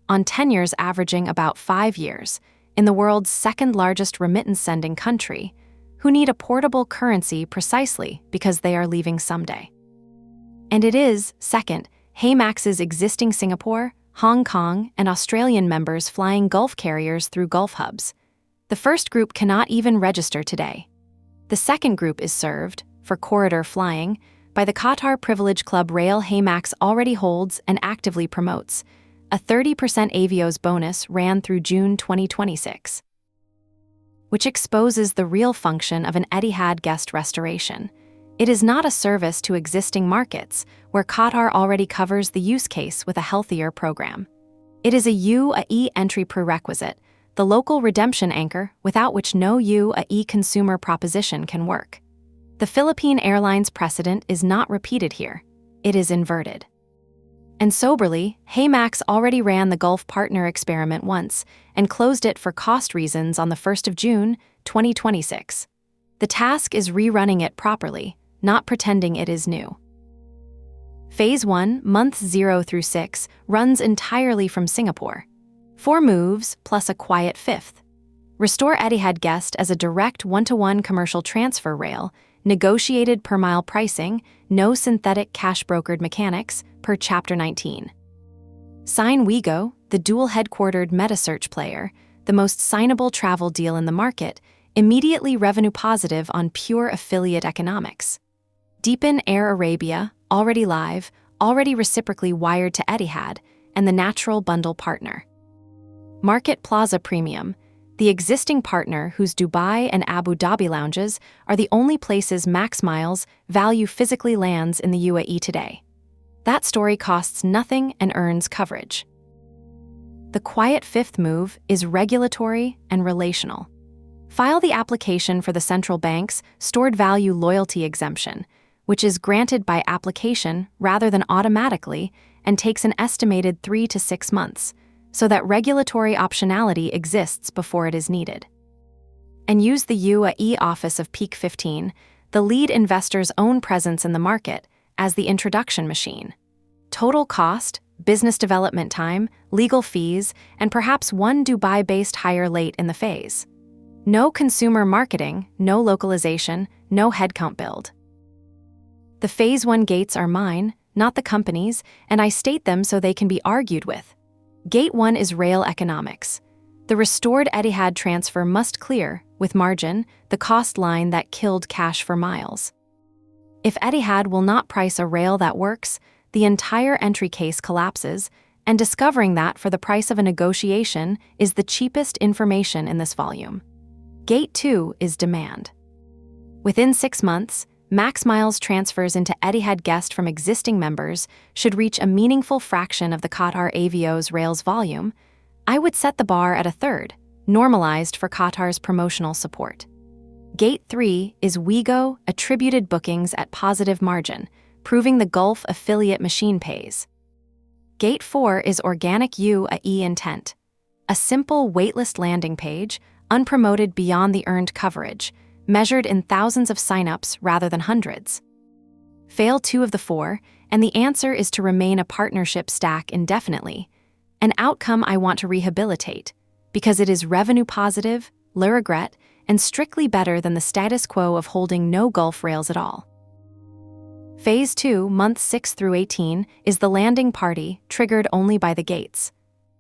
on tenures averaging about 5 years, in the world's second-largest remittance-sending country, who need a portable currency precisely because they are leaving someday. And it is, second, HeyMax's existing Singapore, Hong Kong, and Australian members flying Gulf carriers through Gulf hubs. The first group cannot even register today. The second group is served, for corridor flying, by the Qatar Privilege Club rail HeyMax already holds and actively promotes. A 30% Avios bonus ran through June 2026, which exposes the real function of an Etihad guest restoration. It is not a service to existing markets, where Qatar already covers the use case with a healthier program. It is a UAE entry prerequisite, the local redemption anchor without which no UAE consumer proposition can work. The Philippine Airlines precedent is not repeated here. It is inverted. And soberly, HeyMax already ran the Gulf Partner experiment once and closed it for cost reasons on the 1st of June, 2026. The task is rerunning it properly, not pretending it is new. Phase 1, months 0 through 6, runs entirely from Singapore. 4 moves plus a quiet 5th. Restore Etihad guest as a direct 1-to-1 commercial transfer rail, negotiated per mile pricing, no synthetic cash brokered mechanics, per Chapter 19. Sign Wigo, the dual-headquartered meta-search player, the most signable travel deal in the market, immediately revenue positive on pure affiliate economics. Deepen Air Arabia, already live, already reciprocally wired to Etihad, and the natural bundle partner. Market Plaza Premium, the existing partner whose Dubai and Abu Dhabi lounges are the only places Max Miles value physically lands in the UAE today. That story costs nothing and earns coverage. The quiet 5th move is regulatory and relational. File the application for the central bank's stored value loyalty exemption, which is granted by application rather than automatically and takes an estimated 3 to 6 months, so that regulatory optionality exists before it is needed. And use the UAE office of Peak 15, the lead investor's own presence in the market, as the introduction machine. Total cost, business development time, legal fees, and perhaps one Dubai-based hire late in the phase. No consumer marketing, no localization, no headcount build. The Phase 1 gates are mine, not the company's, and I state them so they can be argued with. Gate 1 is rail economics. The restored Etihad transfer must clear, with margin, the cost line that killed cash for miles. If Etihad will not price a rail that works, the entire entry case collapses, and discovering that for the price of a negotiation is the cheapest information in this volume. Gate 2 is demand. Within 6 months, Max Miles transfers into Etihad guest from existing members should reach a meaningful fraction of the Qatar Avios rails volume. I would set the bar at 1/3, normalized for Qatar's promotional support. Gate 3 is Wigo attributed bookings at positive margin, proving the Gulf affiliate machine pays. Gate 4 is organic UAE intent. A simple waitlist landing page, unpromoted beyond the earned coverage, measured in thousands of signups rather than hundreds. Fail 2 of the 4, and the answer is to remain a partnership stack indefinitely, an outcome I want to rehabilitate, because it is revenue positive, low regret, and strictly better than the status quo of holding no Gulf rails at all. Phase 2, months 6 through 18, is the landing party, triggered only by the gates.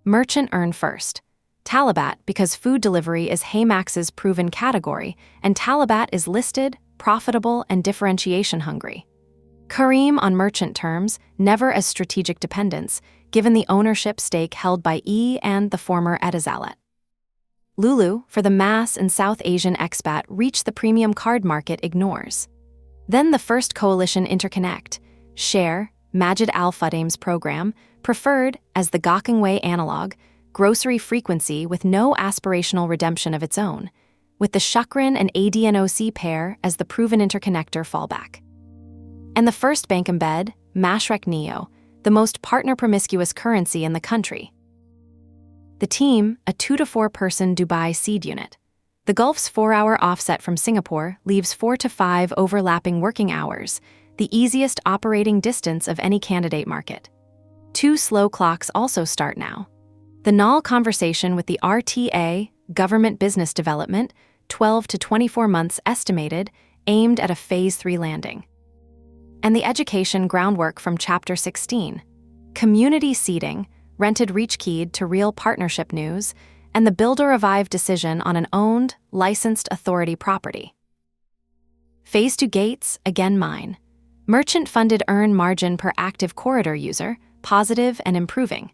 Merchant earn first. Talabat, because food delivery is HeyMax's proven category, and Talabat is listed, profitable, and differentiation hungry. Kareem on merchant terms, never as strategic dependence, given the ownership stake held by E and the former Etisalat. Lulu, for the mass and South Asian expat reach the premium card market, ignores. Then the first coalition interconnect, Share, Majid Al Fudaim's program, preferred as the Gokongwei analog, grocery frequency with no aspirational redemption of its own, with the Shukran and ADNOC pair as the proven interconnector fallback. And the first bank embed, Mashrek Neo, the most partner-promiscuous currency in the country. The team, a 2 to 4 person Dubai seed unit. The Gulf's 4-hour offset from Singapore leaves 4 to 5 overlapping working hours, the easiest operating distance of any candidate market. 2 slow clocks also start now. The NAL conversation with the RTA, Government Business Development, 12 to 24 months estimated, aimed at a Phase 3 landing. And the education groundwork from Chapter 16. Community seeding, rented Richest to real partnership news, and the build-or-revive decision on an owned, licensed authority property. Phase 2 gates, again mine. Merchant-funded earn margin per active corridor user, positive and improving.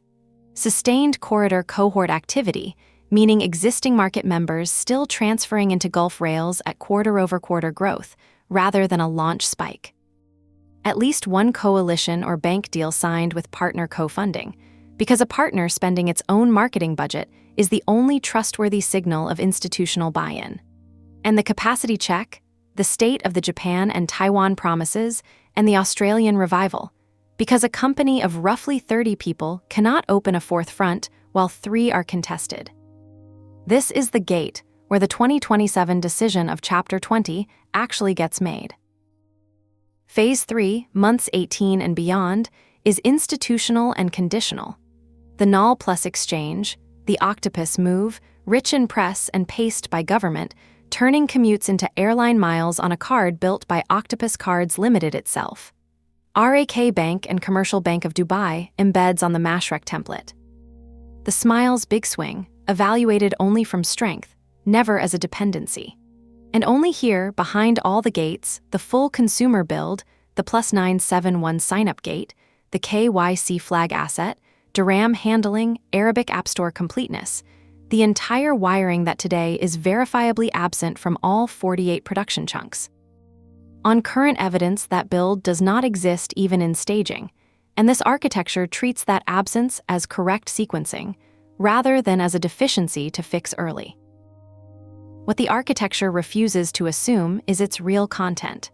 Sustained corridor cohort activity, meaning existing market members still transferring into Gulf rails at quarter-over-quarter growth, rather than a launch spike. At least one coalition or bank deal signed with partner co-funding, because a partner spending its own marketing budget is the only trustworthy signal of institutional buy-in. And the capacity check, the state of the Japan and Taiwan promises, and the Australian revival, because a company of roughly 30 people cannot open a 4th front while 3 are contested. This is the gate where the 2027 decision of Chapter 20 actually gets made. Phase 3, months 18 and beyond, is institutional and conditional. The NAL plus exchange, the octopus move, rich in press and paced by government, turning commutes into airline miles on a card built by Octopus Cards Limited itself. RAK Bank and Commercial Bank of Dubai embeds on the Mashrek template. The Smiles big swing, evaluated only from strength, never as a dependency. And only here, behind all the gates, the full consumer build, the +971 sign-up gate, the KYC flag asset, DRAM handling, Arabic App Store completeness, the entire wiring that today is verifiably absent from all 48 production chunks. On current evidence, that build does not exist even in staging, and this architecture treats that absence as correct sequencing, rather than as a deficiency to fix early. What the architecture refuses to assume is its real content.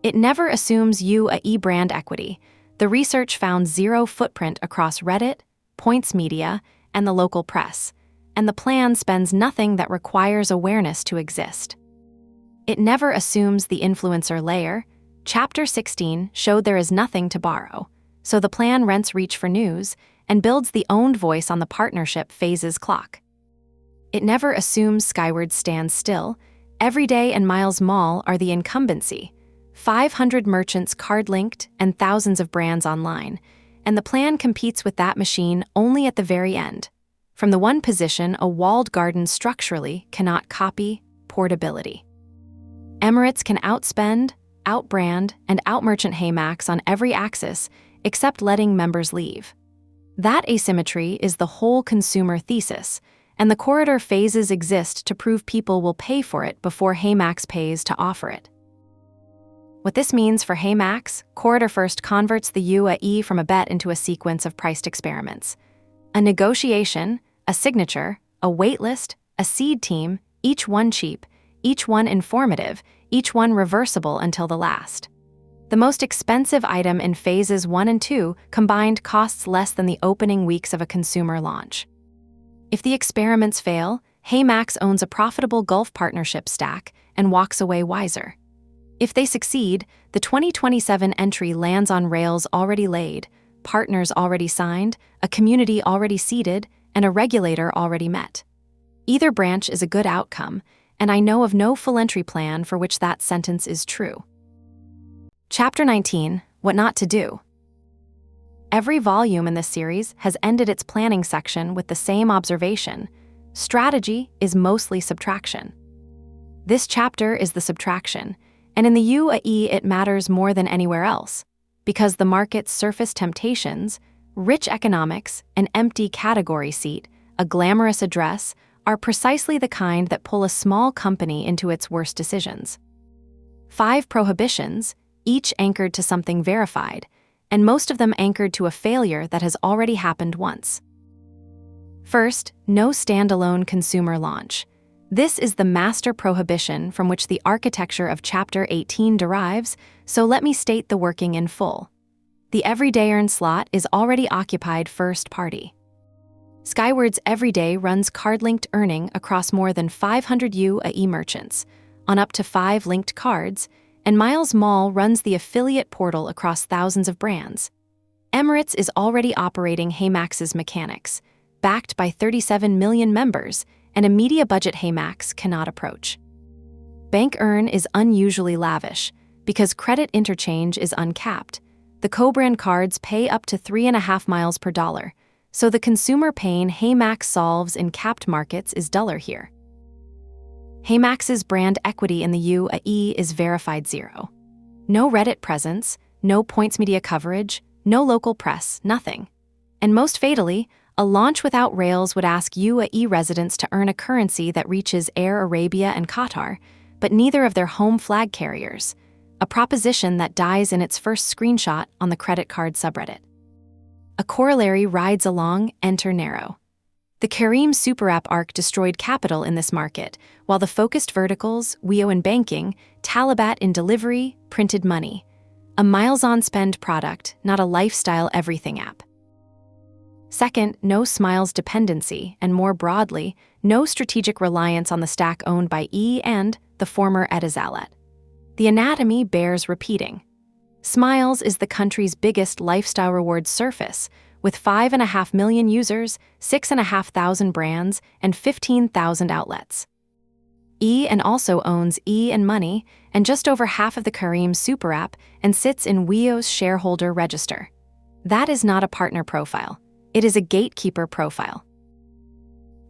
It never assumes UAE brand equity. The research found 0 footprint across Reddit, Points Media, and the local press, and the plan spends nothing that requires awareness to exist. It never assumes the influencer layer. Chapter 16 showed there is nothing to borrow, so the plan rents reach for news and builds the owned voice on the partnership phases clock. It never assumes Skywards stands still. Everyday and Miles Mall are the incumbency. 500 merchants card-linked and thousands of brands online, and the plan competes with that machine only at the very end. From the one position a walled garden structurally cannot copy, portability. Emirates can outspend, outbrand, and outmerchant HeyMax on every axis except letting members leave. That asymmetry is the whole consumer thesis, and the corridor phases exist to prove people will pay for it before HeyMax pays to offer it. What this means for HeyMax, corridor first converts the UAE from a bet into a sequence of priced experiments. A negotiation, a signature, a waitlist, a seed team, each one cheap, each one informative, each one reversible until the last. The most expensive item in phases 1 and 2 combined costs less than the opening weeks of a consumer launch. If the experiments fail, HeyMax owns a profitable Gulf partnership stack and walks away wiser. If they succeed, the 2027 entry lands on rails already laid, partners already signed, a community already seeded, and a regulator already met. Either branch is a good outcome, and I know of no full entry plan for which that sentence is true. Chapter 19, What Not to Do. Every volume in this series has ended its planning section with the same observation: strategy is mostly subtraction. This chapter is the subtraction, and in the UAE it matters more than anywhere else, because the market's surface temptations, rich economics, an empty category seat, a glamorous address, are precisely the kind that pull a small company into its worst decisions. 5 prohibitions, each anchored to something verified, and most of them anchored to a failure that has already happened once. First, no standalone consumer launch. This is the master prohibition from which the architecture of Chapter 18 derives, so let me state the working in full. The everyday earn slot is already occupied first party. Skywards Everyday runs card-linked earning across more than 500 UAE merchants, on up to 5 linked cards, and Miles Mall runs the affiliate portal across thousands of brands. Emirates is already operating HeyMax's mechanics, backed by 37 million members, and a media budget HeyMax cannot approach. Bank Earn is unusually lavish, because credit interchange is uncapped. The co-brand cards pay up to 3.5 miles per dollar, so the consumer pain HeyMax solves in capped markets is duller here. HeyMax's brand equity in the UAE is verified 0. No Reddit presence, no points media coverage, no local press, nothing. And most fatally, a launch without rails would ask UAE residents to earn a currency that reaches Air Arabia and Qatar, but neither of their home flag carriers, a proposition that dies in its first screenshot on the credit card subreddit. A corollary rides along, enter narrow. The Careem super app arc destroyed capital in this market, while the focused verticals, Weo in banking, Talabat in delivery, printed money. A miles-on-spend product, not a lifestyle everything app. Second, no Smiles dependency, and more broadly, no strategic reliance on the stack owned by E and the former Etihad. The anatomy bears repeating. Smiles is the country's biggest lifestyle rewards surface, with 5.5 million users, 6,500 brands, and 15,000 outlets. E and also owns E and Money, and just over half of the Careem super app, and sits in Weo's shareholder register. That is not a partner profile. It is a gatekeeper profile.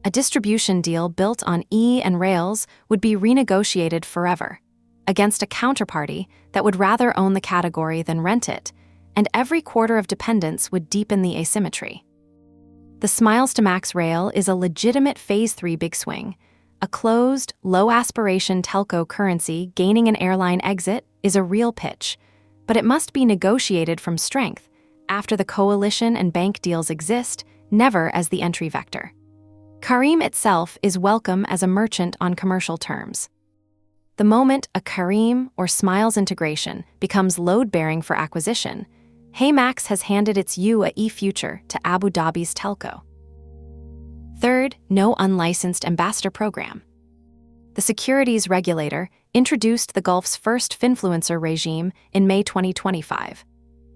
A distribution deal built on E and rails would be renegotiated forever, against a counterparty that would rather own the category than rent it, and every quarter of dependence would deepen the asymmetry. The Smiles to Max rail is a legitimate Phase 3 big swing. A closed, low-aspiration telco currency gaining an airline exit is a real pitch, but it must be negotiated from strength, after the coalition and bank deals exist, never as the entry vector. Careem itself is welcome as a merchant on commercial terms. The moment a Careem or Smiles integration becomes load-bearing for acquisition, HeyMax has handed its UAE future to Abu Dhabi's telco. Third, no unlicensed ambassador program. The securities regulator introduced the Gulf's first finfluencer regime in May 2025.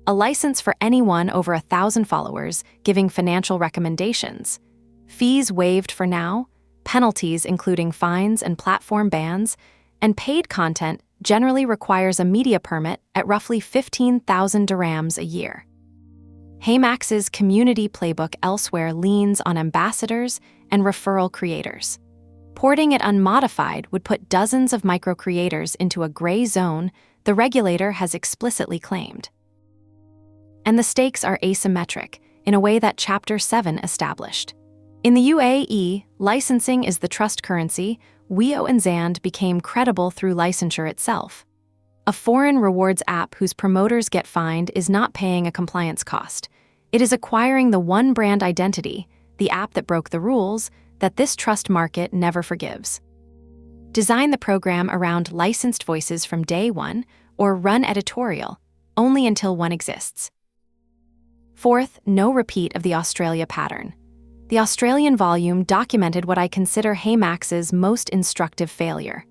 A license for anyone over 1,000 followers giving financial recommendations. Fees waived for now, penalties including fines and platform bans, and paid content generally requires a media permit at roughly 15,000 dirhams a year. HeyMax's community playbook elsewhere leans on ambassadors and referral creators. Porting it unmodified would put dozens of micro-creators into a gray zone the regulator has explicitly claimed. And the stakes are asymmetric, in a way that Chapter 7 established. In the UAE, licensing is the trust currency. Weo and Zand became credible through licensure itself. A foreign rewards app whose promoters get fined is not paying a compliance cost. It is acquiring the one brand identity, the app that broke the rules, that this trust market never forgives. Design the program around licensed voices from day one, or run editorial, only until one exists. Fourth, no repeat of the Australia pattern. The Australian volume documented what I consider HeyMax's most instructive failure.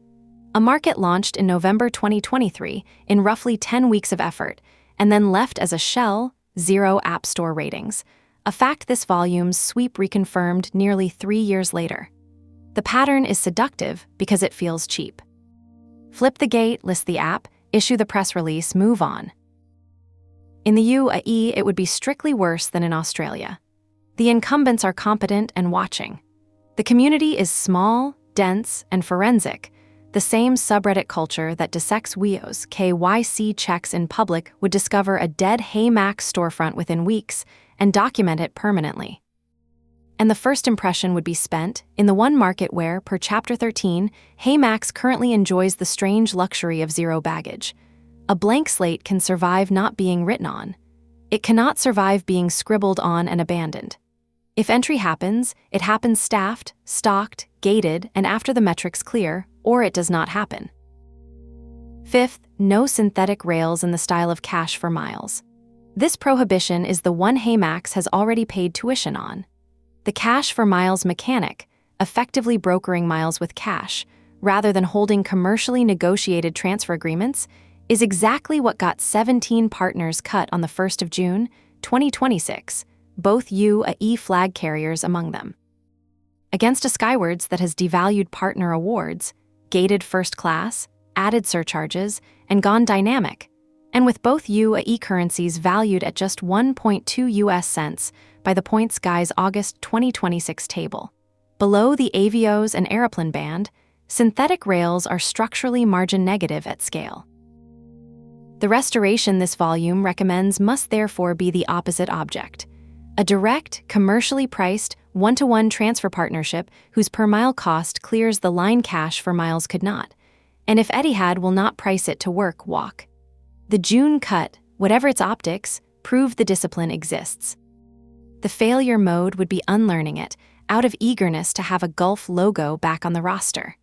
A market launched in November 2023 in roughly 10 weeks of effort, and then left as a shell, 0 App Store ratings, a fact this volume's sweep reconfirmed nearly 3 years later. The pattern is seductive because it feels cheap. Flip the gate, list the app, issue the press release, move on. In the UAE, it would be strictly worse than in Australia. The incumbents are competent and watching. The community is small, dense, and forensic. The same subreddit culture that dissects WEO's KYC checks in public would discover a dead HeyMax storefront within weeks and document it permanently. And the first impression would be spent in the one market where, per Chapter 13, HeyMax currently enjoys the strange luxury of zero baggage. A blank slate can survive not being written on. It cannot survive being scribbled on and abandoned. If entry happens, it happens staffed, stocked, gated, and after the metrics clear, or it does not happen. Fifth, no synthetic rails in the style of cash for miles. This prohibition is the one HeyMax has already paid tuition on. The cash for miles mechanic, effectively brokering miles with cash, rather than holding commercially negotiated transfer agreements, is exactly what got 17 partners cut on the 1st of June, 2026, both UAE flag carriers among them. Against a Skywards that has devalued partner awards, gated first class, added surcharges, and gone dynamic, and with both UAE currencies valued at just 1.2 US cents by the Points Guy's August 2026 table. Below the avios and aeroplane band, synthetic rails are structurally margin negative at scale. The restoration this volume recommends must therefore be the opposite object: a direct, commercially priced, one-to-one transfer partnership whose per-mile cost clears the line cash for miles could not, and if Etihad will not price it to work, walk. The June cut, whatever its optics, proved the discipline exists. The failure mode would be unlearning it, out of eagerness to have a Gulf logo back on the roster.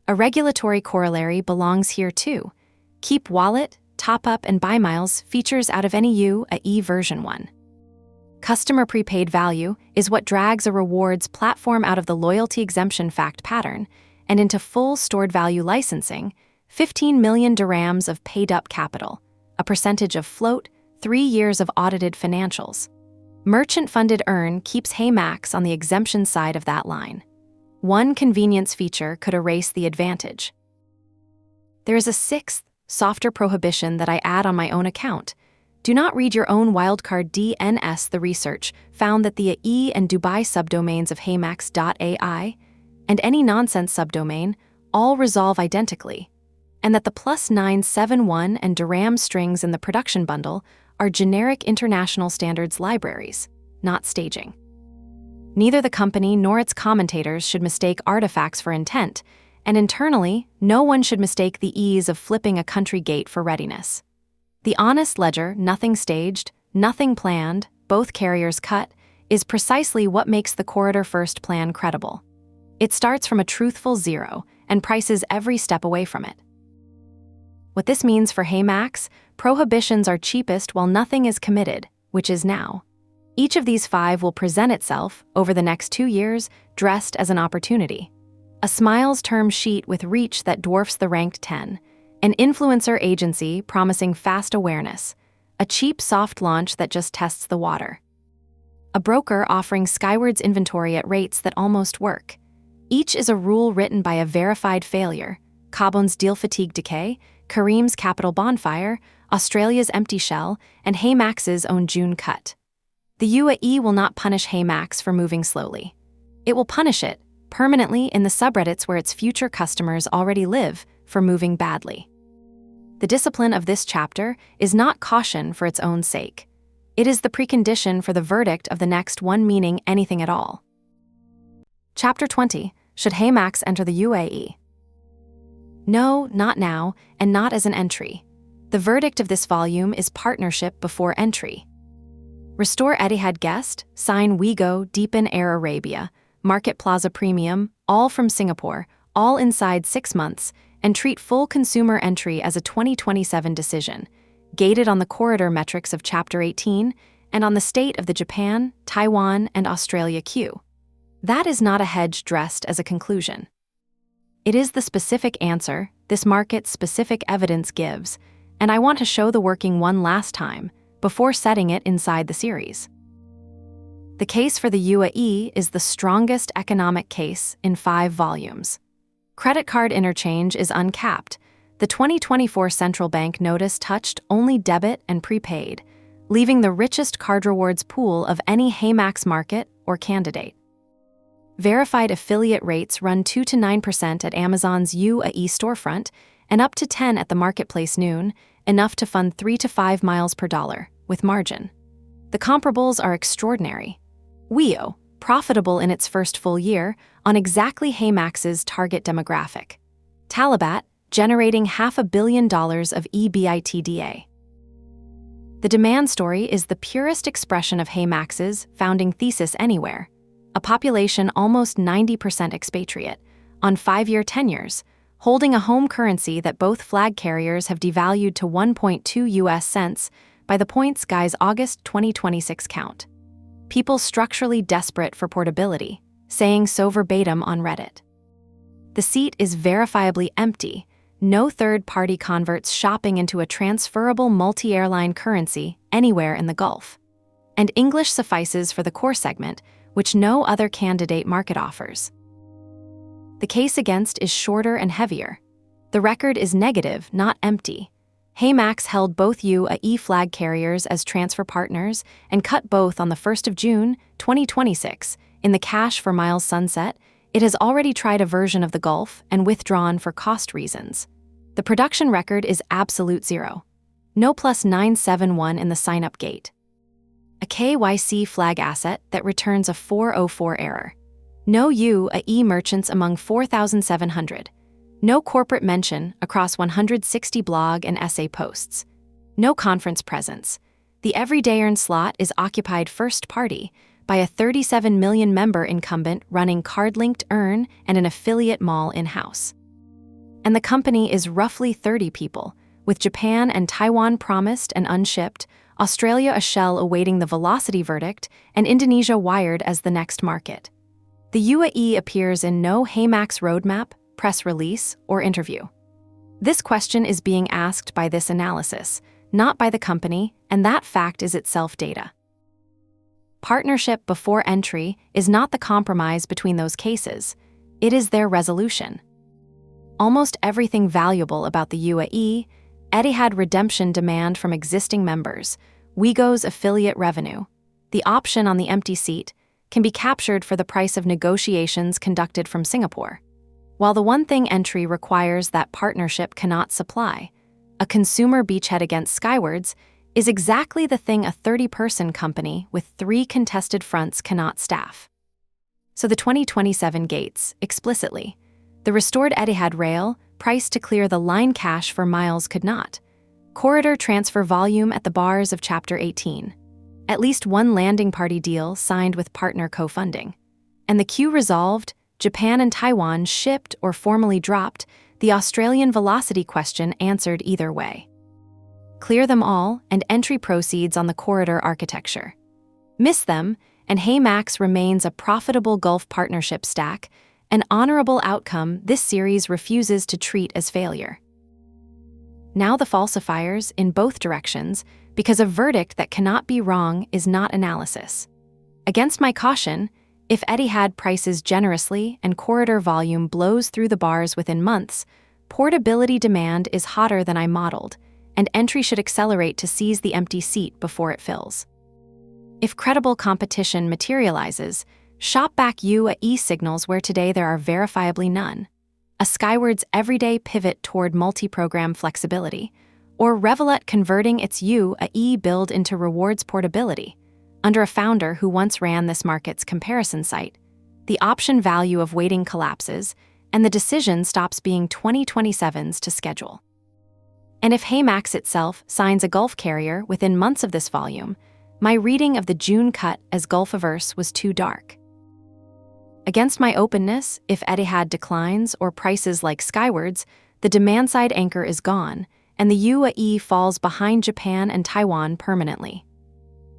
A regulatory corollary belongs here too. Keep wallet, top-up, and buy miles features out of any UAE version 1. Customer prepaid value is what drags a rewards platform out of the loyalty exemption fact pattern and into full stored value licensing, 15 million dirhams of paid-up capital, a percentage of float, 3 years of audited financials. Merchant-funded earn keeps HeyMax on the exemption side of that line. One convenience feature could erase the advantage. There is a sixth, softer prohibition that I add on my own account. Do not read your own wildcard DNS. The research found that the E and Dubai subdomains of HeyMax.ai and any nonsense subdomain all resolve identically, and that the +971 and dirham strings in the production bundle are generic international standards libraries, not staging. Neither the company nor its commentators should mistake artifacts for intent, and internally, no one should mistake the ease of flipping a country gate for readiness. The honest ledger, nothing staged, nothing planned, both carriers cut, is precisely what makes the corridor first plan credible. It starts from a truthful zero and prices every step away from it. What this means for HeyMax, prohibitions are cheapest while nothing is committed, which is now. Each of these 5 will present itself, over the next 2 years, dressed as an opportunity. A Smiles term sheet with reach that dwarfs the ranked 10, an influencer agency promising fast awareness, a cheap soft launch that just tests the water, a broker offering Skywards inventory at rates that almost work. Each is a rule written by a verified failure: Kabon's deal fatigue decay, Kareem's capital bonfire, Australia's empty shell, and HeyMax's own June cut. The UAE will not punish HeyMax for moving slowly. It will punish it, permanently in the subreddits where its future customers already live, for moving badly. The discipline of this chapter is not caution for its own sake. It is the precondition for the verdict of the next one, meaning anything at all. Chapter 20. Should HeyMax enter the UAE? No, not now, and not as an entry. The verdict of this volume is partnership before entry. Restore Etihad Guest, sign WeGo, deepen Air Arabia, Market Plaza Premium, all from Singapore, all inside 6 months, and treat full consumer entry as a 2027 decision, gated on the corridor metrics of Chapter 18 and on the state of the Japan, Taiwan, and Australia queue. That is not a hedge dressed as a conclusion. It is the specific answer this market's specific evidence gives, and I want to show the working one last time before setting it inside the series. The case for the UAE is the strongest economic case in 5 volumes. Credit card interchange is uncapped. The 2024 central bank notice touched only debit and prepaid, leaving the richest card rewards pool of any HeyMax market or candidate. Verified affiliate rates run 2 to 9% at Amazon's UAE storefront and up to 10% at the marketplace noon, enough to fund 3 to 5 miles per dollar, with margin. The comparables are extraordinary. Weo, profitable in its first full year, on exactly HeyMax's target demographic. Talabat, generating $500 million of EBITDA. The demand story is the purest expression of HeyMax's founding thesis anywhere. A population almost 90% expatriate, on 5-year tenures, holding a home currency that both flag carriers have devalued to 1.2 US cents by the Points Guy's August 2026 count. People structurally desperate for portability, saying so verbatim on Reddit. The seat is verifiably empty, no third-party converts shopping into a transferable multi-airline currency anywhere in the Gulf. And English suffices for the core segment, which no other candidate market offers. The case against is shorter and heavier. The record is negative, not empty. HeyMax held both UAE flag carriers as transfer partners and cut both on the 1st of June, 2026. In the cash for miles sunset, it has already tried a version of the Gulf and withdrawn for cost reasons. The production record is absolute zero. No plus 971 in the sign-up gate. A KYC flag asset that returns a 404 error. No UAE merchants among 4,700. No corporate mention across 160 blog and essay posts. No conference presence. The everyday earn slot is occupied first party by a 37 million member incumbent running card-linked earn and an affiliate mall in-house. And the company is roughly 30 people, with Japan and Taiwan promised and unshipped, Australia a shell awaiting the velocity verdict, and Indonesia wired as the next market. The UAE appears in no HeyMax roadmap, press release, or interview. This question is being asked by this analysis, not by the company, and that fact is itself data. Partnership before entry is not the compromise between those cases, it is their resolution. Almost everything valuable about the UAE, Etihad redemption demand from existing members, Ouigo's affiliate revenue, the option on the empty seat, can be captured for the price of negotiations conducted from Singapore. While the one thing entry requires that partnership cannot supply, a consumer beachhead against Skywards, is exactly the thing a 30-person company with 3 contested fronts cannot staff. So the 2027 gates, explicitly. The restored Etihad rail, priced to clear the line cash for miles could not. Corridor transfer volume at the bars of Chapter 18. At least one landing party deal signed with partner co-funding. And the queue resolved, Japan and Taiwan shipped or formally dropped, the Australian velocity question answered either way. Clear them all, and entry proceeds on the corridor architecture. Miss them, and HeyMax remains a profitable Gulf partnership stack, an honorable outcome this series refuses to treat as failure. Now the falsifiers in both directions, because a verdict that cannot be wrong is not analysis. Against my caution, if Etihad prices generously and corridor volume blows through the bars within months, portability demand is hotter than I modeled, and entry should accelerate to seize the empty seat before it fills. If credible competition materializes, shop back UAE signals where today there are verifiably none. A Skywards everyday pivot toward multi-program flexibility, or Revolut converting its UAE build into rewards portability. Under a founder who once ran this market's comparison site, the option value of waiting collapses, and the decision stops being 2027's to schedule. And if HeyMax itself signs a Gulf carrier within months of this volume, my reading of the June cut as Gulf-averse was too dark. Against my openness, if Etihad declines or prices like Skywards, the demand-side anchor is gone, and the UAE falls behind Japan and Taiwan permanently.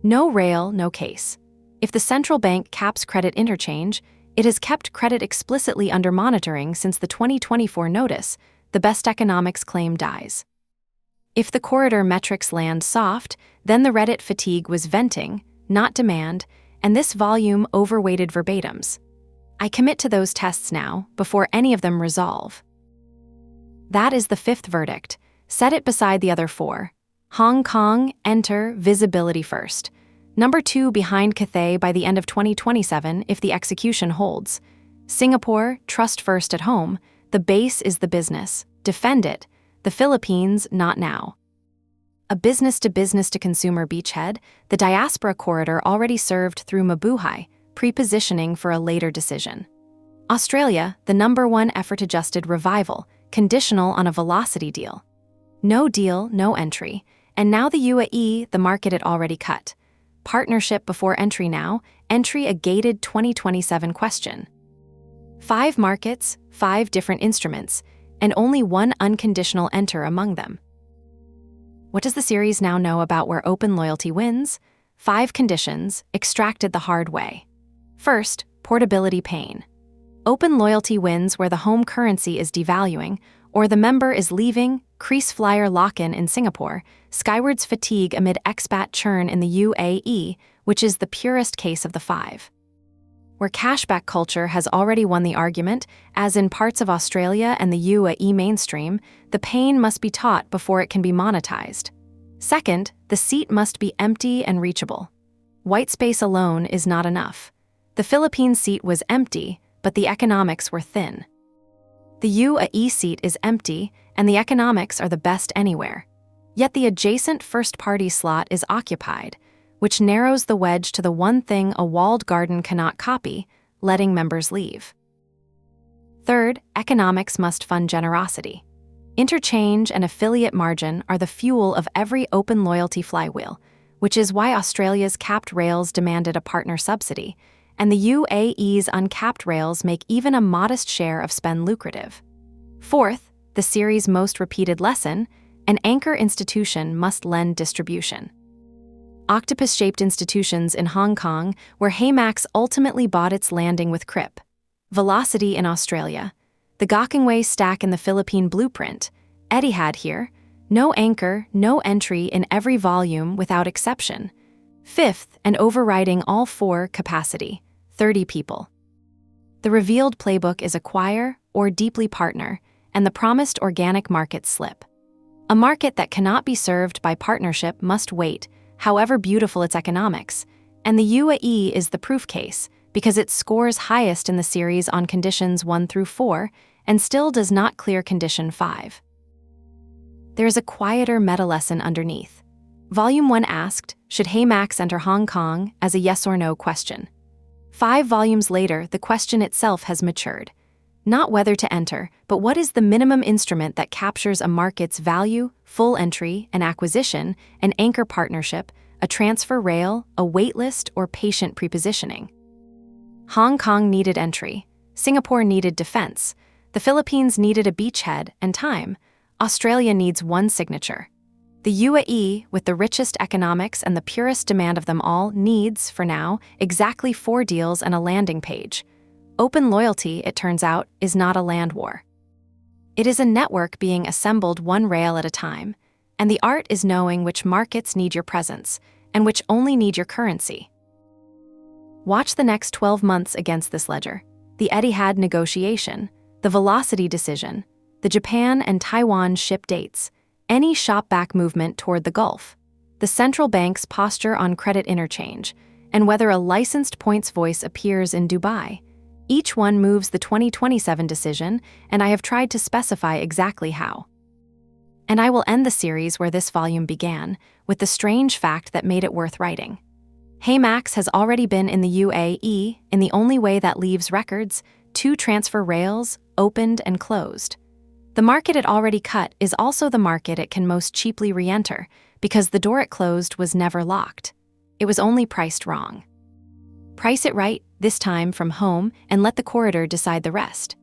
No rail, no case. If the central bank caps credit interchange, It has kept credit explicitly under monitoring since the 2024 notice. The best economics claim dies. If the corridor metrics land soft, then the Reddit fatigue was venting, not demand, and this volume overweighted verbatims. I commit to those tests now, before any of them resolve. That is the fifth verdict. Set it beside the other four. Hong Kong, enter, visibility first. Number 2 behind Cathay by the end of 2027 if the execution holds. Singapore, trust first at home. The base is the business. Defend it. The Philippines, not now. A business-to-consumer beachhead, the diaspora corridor already served through Mabuhay, pre-positioning for a later decision. Australia, the number 1 effort-adjusted revival, conditional on a velocity deal. No deal, no entry. And now the UAE, the market it already cut. Partnership before entry now, entry a gated 2027 question. 5 markets, 5 different instruments, and only 1 unconditional enter among them. What does the series now know about where open loyalty wins? 5 conditions, extracted the hard way. First, portability pain. Open loyalty wins where the home currency is devaluing, or the member is leaving, crease flyer lock-in in Singapore, Skywards fatigue amid expat churn in the UAE, which is the purest case of the 5. Where cashback culture has already won the argument, as in parts of Australia and the UAE mainstream, the pain must be taught before it can be monetized. Second, the seat must be empty and reachable. White space alone is not enough. The Philippines seat was empty, but the economics were thin. The UAE seat is empty, and the economics are the best anywhere. Yet the adjacent first-party slot is occupied, which narrows the wedge to the one thing a walled garden cannot copy, letting members leave. Third, economics must fund generosity. Interchange and affiliate margin are the fuel of every open loyalty flywheel, which is why Australia's capped rails demanded a partner subsidy, and the UAE's uncapped rails make even a modest share of spend lucrative. Fourth, the series' most repeated lesson, an anchor institution must lend distribution. Octopus-shaped institutions in Hong Kong, where HeyMax ultimately bought its landing with Crip. Velocity in Australia. The Gokongwei stack in the Philippine blueprint. Etihad here. No anchor, no entry in every volume without exception. Fifth, and overriding all 4, capacity. 30 people. The revealed playbook is acquire or deeply partner, and the promised organic market slip. A market that cannot be served by partnership must wait, however beautiful its economics, and the UAE is the proof case because it scores highest in the series on conditions 1 through 4 and still does not clear condition 5. There is a quieter meta lesson underneath. Volume 1 asked, should HeyMax enter Hong Kong, as a yes or no question. 5 volumes later, the question itself has matured. Not whether to enter, but what is the minimum instrument that captures a market's value, full entry, an acquisition, an anchor partnership, a transfer rail, a waitlist, or patient prepositioning. Hong Kong needed entry. Singapore needed defense. The Philippines needed a beachhead and time. Australia needs one signature. The UAE, with the richest economics and the purest demand of them all, needs, for now, exactly 4 deals and a landing page. Open loyalty, it turns out, is not a land war. It is a network being assembled one rail at a time, and the art is knowing which markets need your presence and which only need your currency. Watch the next 12 months against this ledger: the Etihad negotiation, the Velocity decision, the Japan and Taiwan ship dates, any shop-back movement toward the Gulf, the central bank's posture on credit interchange, and whether a licensed points voice appears in Dubai. Each one moves the 2027 decision, and I have tried to specify exactly how. And I will end the series where this volume began, with the strange fact that made it worth writing. HeyMax has already been in the UAE in the only way that leaves records: 2 transfer rails, opened and closed. The market it already cut is also the market it can most cheaply re-enter, because the door it closed was never locked. It was only priced wrong. Price it right, this time from home, and let the corridor decide the rest.